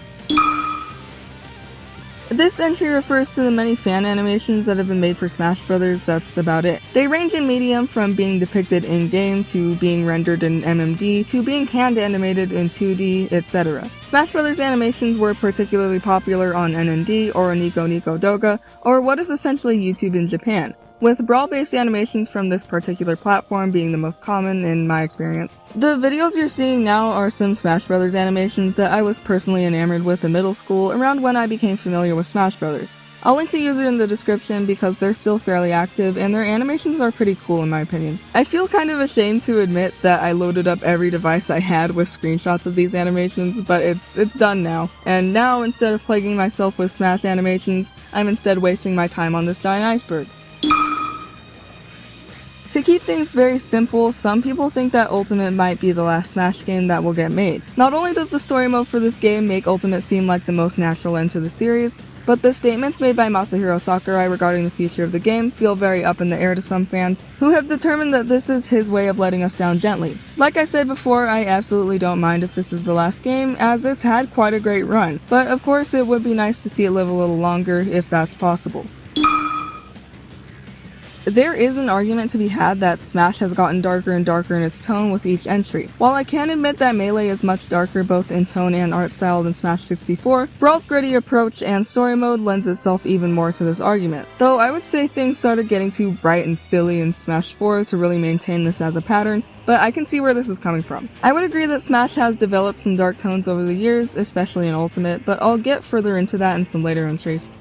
Speaker 1: This entry refers to the many fan animations that have been made for Smash Bros. That's about it. They range in medium from being depicted in-game to being rendered in MMD to being hand-animated in 2D, etc. Smash Bros. Animations were particularly popular on NND or Nico Nico Doga, or what is essentially YouTube in Japan, with brawl-based animations from this particular platform being the most common in my experience. The videos you're seeing now are some Smash Bros. Animations that I was personally enamored with in middle school around when I became familiar with Smash Bros. I'll link the user in the description because they're still fairly active and their animations are pretty cool in my opinion. I feel kind of ashamed to admit that I loaded up every device I had with screenshots of these animations, but it's done now. And now, instead of plaguing myself with Smash animations, I'm instead wasting my time on this giant iceberg. To To keep things very simple, some people think that Ultimate might be the last Smash game that will get made. Not only does the story mode for this game make Ultimate seem like the most natural end to the series, but the statements made by Masahiro Sakurai regarding the future of the game feel very up in the air to some fans, who have determined that this is his way of letting us down gently. Like I said before, I absolutely don't mind if this is the last game, as it's had quite a great run, but of course it would be nice to see it live a little longer if that's possible. There is an argument to be had that Smash has gotten darker and darker in its tone with each entry. While I can admit that Melee is much darker both in tone and art style than Smash 64, Brawl's gritty approach and story mode lends itself even more to this argument. Though I would say things started getting too bright and silly in Smash 4 to really maintain this as a pattern, but I can see where this is coming from. I would agree that Smash has developed some dark tones over the years, especially in Ultimate, but I'll get further into that in some later entries.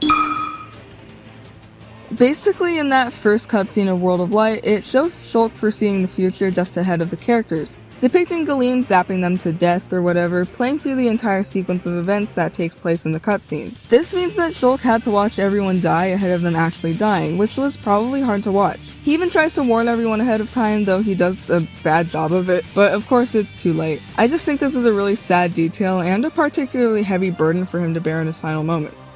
Speaker 1: Basically, in that first cutscene of World of Light, it shows Shulk foreseeing the future just ahead of the characters, depicting Galeem zapping them to death or whatever, playing through the entire sequence of events that takes place in the cutscene. This means that Shulk had to watch everyone die ahead of them actually dying, which was probably hard to watch. He even tries to warn everyone ahead of time, though he does a bad job of it, but of course it's too late. I just think this is a really sad detail and a particularly heavy burden for him to bear in his final moments.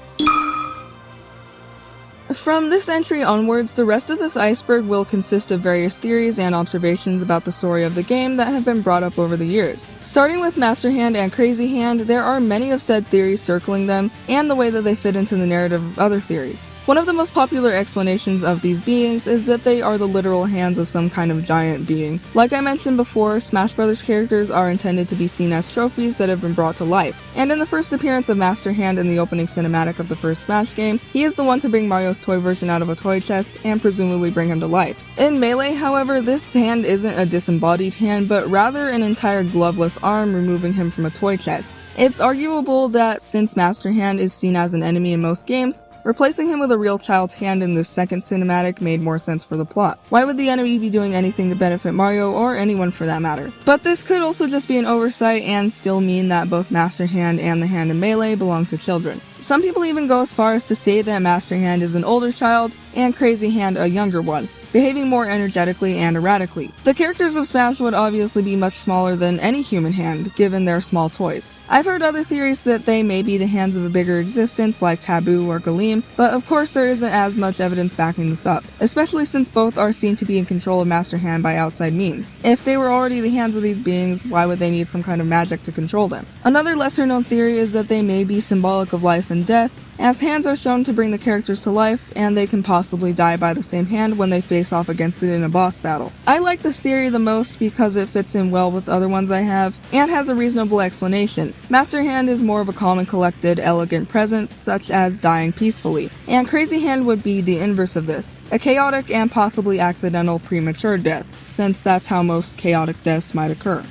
Speaker 1: From this entry onwards, the rest of this iceberg will consist of various theories and observations about the story of the game that have been brought up over the years. Starting with Master Hand and Crazy Hand, there are many of said theories circling them, and the way that they fit into the narrative of other theories. One of the most popular explanations of these beings is that they are the literal hands of some kind of giant being. Like I mentioned before, Smash Bros. Characters are intended to be seen as trophies that have been brought to life. And in the first appearance of Master Hand in the opening cinematic of the first Smash game, he is the one to bring Mario's toy version out of a toy chest and presumably bring him to life. In Melee, however, this hand isn't a disembodied hand, but rather an entire gloveless arm removing him from a toy chest. It's arguable that since Master Hand is seen as an enemy in most games, replacing him with a real child's hand in this second cinematic made more sense for the plot. Why would the enemy be doing anything to benefit Mario, or anyone for that matter? But this could also just be an oversight and still mean that both Master Hand and the hand in Melee belong to children. Some people even go as far as to say that Master Hand is an older child and Crazy Hand a younger one, behaving more energetically and erratically. The characters of Smash would obviously be much smaller than any human hand, given their small toys. I've heard other theories that they may be the hands of a bigger existence like Taboo or Galeem, but of course there isn't as much evidence backing this up, especially since both are seen to be in control of Master Hand by outside means. If they were already the hands of these beings, why would they need some kind of magic to control them? Another lesser known theory is that they may be symbolic of life and death, as hands are shown to bring the characters to life, and they can possibly die by the same hand when they face off against it in a boss battle. I like this theory the most because it fits in well with other ones I have, and has a reasonable explanation. Master Hand is more of a calm and collected, elegant presence, such as dying peacefully, and Crazy Hand would be the inverse of this, a chaotic and possibly accidental premature death, since that's how most chaotic deaths might occur.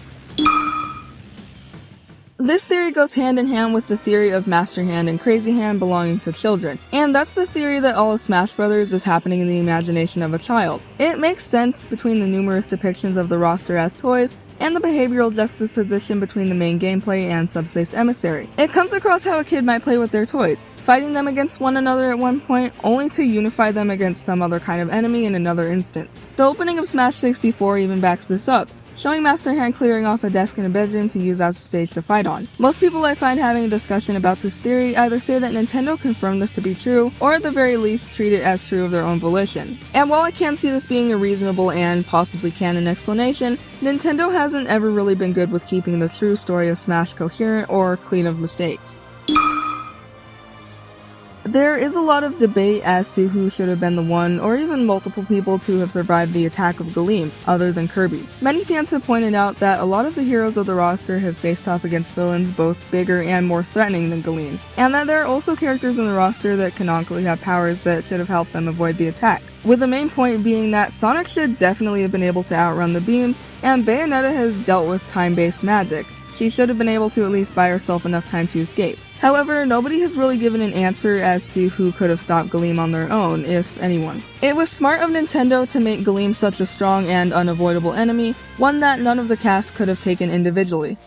Speaker 1: This theory goes hand in hand with the theory of Master Hand and Crazy Hand belonging to children, and that's the theory that all of Smash Bros. Is happening in the imagination of a child. It makes sense between the numerous depictions of the roster as toys, and the behavioral juxtaposition between the main gameplay and Subspace Emissary. It comes across how a kid might play with their toys, fighting them against one another at one point, only to unify them against some other kind of enemy in another instance. The opening of Smash 64 even backs this up, showing Master Hand clearing off a desk in a bedroom to use as a stage to fight on. Most people I find having a discussion about this theory either say that Nintendo confirmed this to be true, or at the very least treat it as true of their own volition. And while I can see this being a reasonable and possibly canon explanation, Nintendo hasn't ever really been good with keeping the true story of Smash coherent or clean of mistakes. There is a lot of debate as to who should have been the one, or even multiple people to have survived the attack of Galeem, other than Kirby. Many fans have pointed out that a lot of the heroes of the roster have faced off against villains both bigger and more threatening than Galeem, and that there are also characters in the roster that canonically have powers that should have helped them avoid the attack. With the main point being that Sonic should definitely have been able to outrun the beams, and Bayonetta has dealt with time-based magic. She should have been able to at least buy herself enough time to escape. However, nobody has really given an answer as to who could have stopped Galeem on their own, if anyone. It was smart of Nintendo to make Galeem such a strong and unavoidable enemy, one that none of the cast could have taken individually.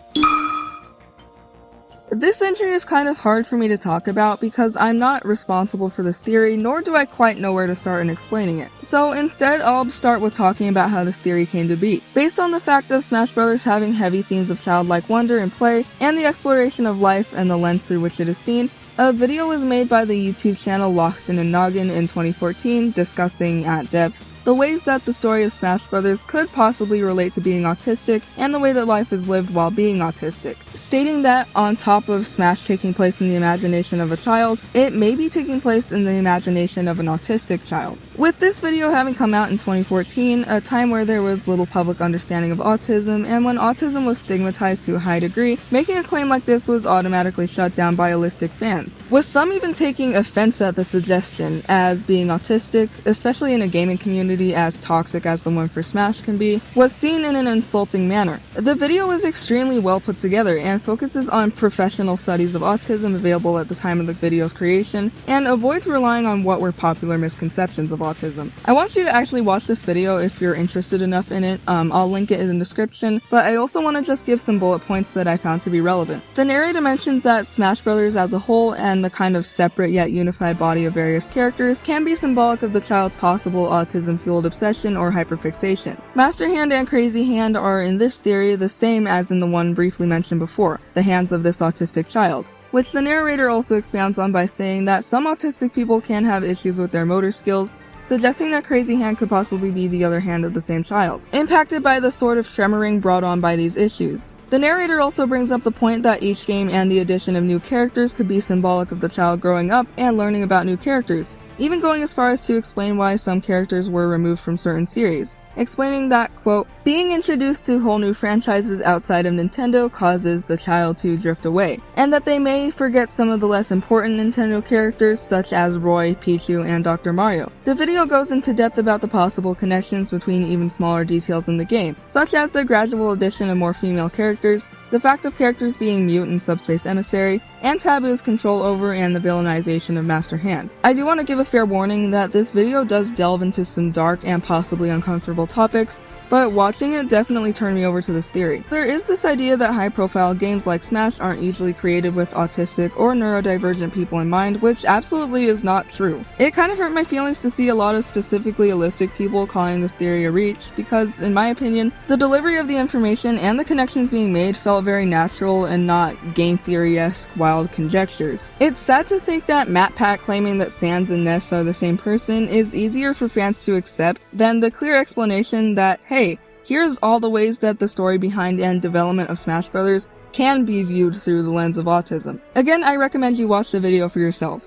Speaker 1: This entry is kind of hard for me to talk about because I'm not responsible for this theory, nor do I quite know where to start in explaining it. So instead, I'll start with talking about how this theory came to be. Based on the fact of Smash Bros. Having heavy themes of childlike wonder and play, and the exploration of life and the lens through which it is seen, a video was made by the YouTube channel Loxton and Noggin in 2014 discussing at depth the ways that the story of Smash Bros. Could possibly relate to being autistic and the way that life is lived while being autistic, stating that on top of Smash taking place in the imagination of a child, it may be taking place in the imagination of an autistic child. With this video having come out in 2014, a time where there was little public understanding of autism and when autism was stigmatized to a high degree, making a claim like this was automatically shut down by holistic fans, with some even taking offense at the suggestion as being autistic, especially in a gaming community as toxic as the one for Smash can be, was seen in an insulting manner. The video is extremely well put together and focuses on professional studies of autism available at the time of the video's creation and avoids relying on what were popular misconceptions of autism. I want you to actually watch this video if you're interested enough in it. I'll link it in the description, but I also want to just give some bullet points that I found to be relevant. The narrator mentions that Smash Bros. As a whole and the kind of separate yet unified body of various characters can be symbolic of the child's possible autism-fueled obsession or hyperfixation. Master Hand and Crazy Hand are in this theory the same as in the one briefly mentioned before, the hands of this autistic child, which the narrator also expounds on by saying that some autistic people can have issues with their motor skills, suggesting that Crazy Hand could possibly be the other hand of the same child, impacted by the sort of tremoring brought on by these issues. The narrator also brings up the point that each game and the addition of new characters could be symbolic of the child growing up and learning about new characters, even going as far as to explain why some characters were removed from certain series, explaining that, quote, being introduced to whole new franchises outside of Nintendo causes the child to drift away, and that they may forget some of the less important Nintendo characters such as Roy, Pichu, and Dr. Mario. The video goes into depth about the possible connections between even smaller details in the game, such as the gradual addition of more female characters, the fact of characters being mute in Subspace Emissary, and Taboo's control over and the villainization of Master Hand. I do want to give a fair warning that this video does delve into some dark and possibly uncomfortable topics, but watching it definitely turned me over to this theory. There is this idea that high-profile games like Smash aren't usually created with autistic or neurodivergent people in mind, which absolutely is not true. It kind of hurt my feelings to see a lot of specifically holistic people calling this theory a reach, because, in my opinion, the delivery of the information and the connections being made felt very natural and not game theory-esque wild conjectures. It's sad to think that MatPat claiming that Sans and Ness are the same person is easier for fans to accept than the clear explanation that, hey, here's all the ways that the story behind and development of Smash Bros. Can be viewed through the lens of autism. Again, I recommend you watch the video for yourself.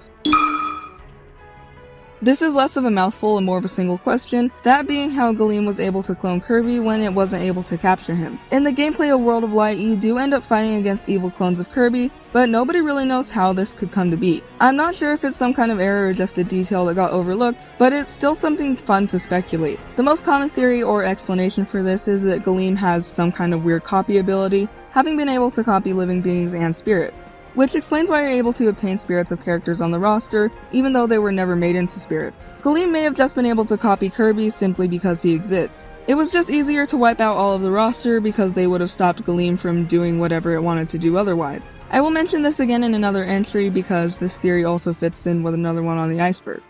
Speaker 1: This is less of a mouthful and more of a single question, that being how Galeem was able to clone Kirby when it wasn't able to capture him. In the gameplay of World of Light, you do end up fighting against evil clones of Kirby, but nobody really knows how this could come to be. I'm not sure if it's some kind of error or just a detail that got overlooked, but it's still something fun to speculate. The most common theory or explanation for this is that Galeem has some kind of weird copy ability, having been able to copy living beings and spirits, which explains why you're able to obtain spirits of characters on the roster, even though they were never made into spirits. Galeem may have just been able to copy Kirby simply because he exists. It was just easier to wipe out all of the roster because they would have stopped Galeem from doing whatever it wanted to do otherwise. I will mention this again in another entry because this theory also fits in with another one on the iceberg.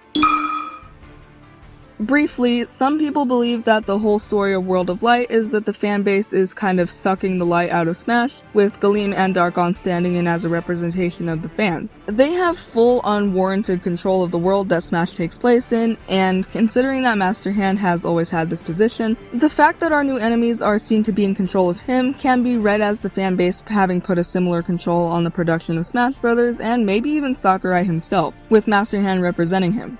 Speaker 1: Briefly, some people believe that the whole story of World of Light is that the fanbase is kind of sucking the light out of Smash, with Galeem and Darkon standing in as a representation of the fans. They have full unwarranted control of the world that Smash takes place in, and considering that Master Hand has always had this position, the fact that our new enemies are seen to be in control of him can be read as the fanbase having put a similar control on the production of Smash Bros. And maybe even Sakurai himself, with Master Hand representing him.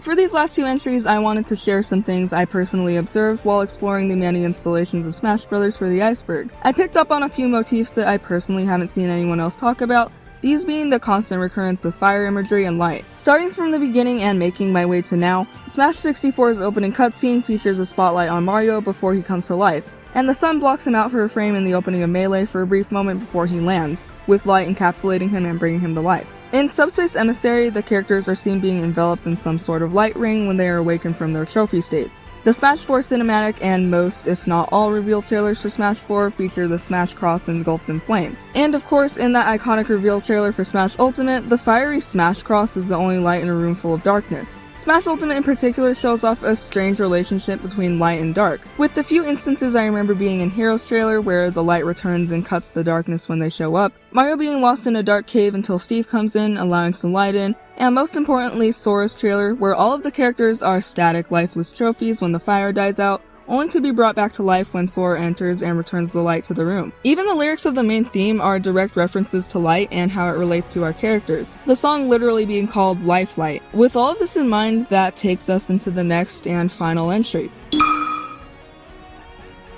Speaker 1: For these last two entries, I wanted to share some things I personally observed while exploring the many installations of Smash Bros. For the iceberg. I picked up on a few motifs that I personally haven't seen anyone else talk about, these being the constant recurrence of fire imagery and light. Starting from the beginning and making my way to now, Smash 64's opening cutscene features a spotlight on Mario before he comes to life, and the sun blocks him out for a frame in the opening of Melee for a brief moment before he lands, with light encapsulating him and bringing him to life. In Subspace Emissary, the characters are seen being enveloped in some sort of light ring when they are awakened from their trophy states. The Smash 4 cinematic and most, if not all, reveal trailers for Smash 4 feature the Smash Cross engulfed in flame. And of course, in that iconic reveal trailer for Smash Ultimate, the fiery Smash Cross is the only light in a room full of darkness. Smash Ultimate in particular shows off a strange relationship between light and dark, with the few instances I remember being in Heroes trailer where the light returns and cuts the darkness when they show up, Mario being lost in a dark cave until Steve comes in, allowing some light in, and most importantly Sora's trailer where all of the characters are static, lifeless trophies when the fire dies out, only to be brought back to life when Sora enters and returns the light to the room. Even the lyrics of the main theme are direct references to light and how it relates to our characters, the song literally being called Life Light. With all of this in mind, that takes us into the next and final entry.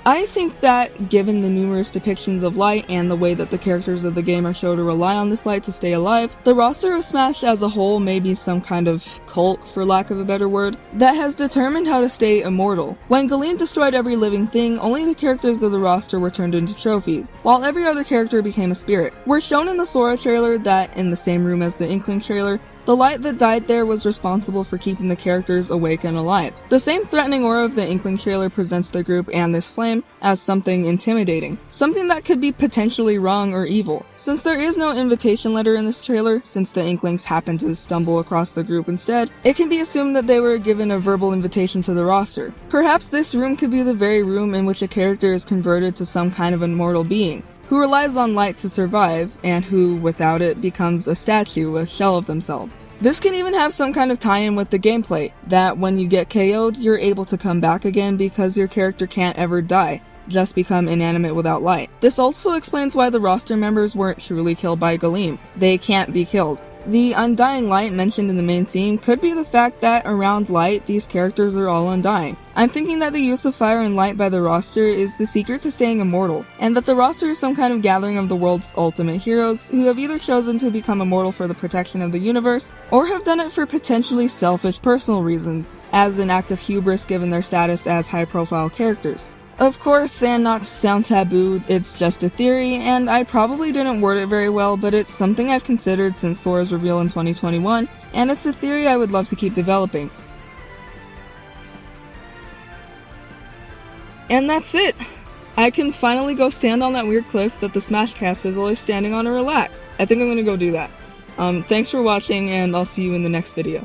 Speaker 1: I think that, given the numerous depictions of light and the way that the characters of the game are shown to rely on this light to stay alive, the roster of Smash as a whole may be some kind of cult, for lack of a better word, that has determined how to stay immortal. When Galeem destroyed every living thing, only the characters of the roster were turned into trophies, while every other character became a spirit. We're shown in the Sora trailer that, in the same room as the Inkling trailer, the light that died there was responsible for keeping the characters awake and alive. The same threatening aura of the Inkling trailer presents the group and this flame as something intimidating, something that could be potentially wrong or evil. Since there is no invitation letter in this trailer, since the Inklings happen to stumble across the group instead, it can be assumed that they were given a verbal invitation to the roster. Perhaps this room could be the very room in which a character is converted to some kind of immortal being, who relies on light to survive, and who, without it, becomes a statue, a shell of themselves. This can even have some kind of tie-in with the gameplay, that when you get KO'd, you're able to come back again because your character can't ever die, just become inanimate without light. This also explains why the roster members weren't truly killed by Galeem. They can't be killed. The undying light mentioned in the main theme could be the fact that around light, these characters are all undying. I'm thinking that the use of fire and light by the roster is the secret to staying immortal, and that the roster is some kind of gathering of the world's ultimate heroes who have either chosen to become immortal for the protection of the universe, or have done it for potentially selfish personal reasons, as an act of hubris given their status as high-profile characters. Of course, and not to sound taboo, it's just a theory, and I probably didn't word it very well, but it's something I've considered since Sora's reveal in 2021, and it's a theory I would love to keep developing. And that's it! I can finally go stand on that weird cliff that the Smashcast is always standing on and relax. I think I'm gonna go do that. Thanks for watching, and I'll see you in the next video.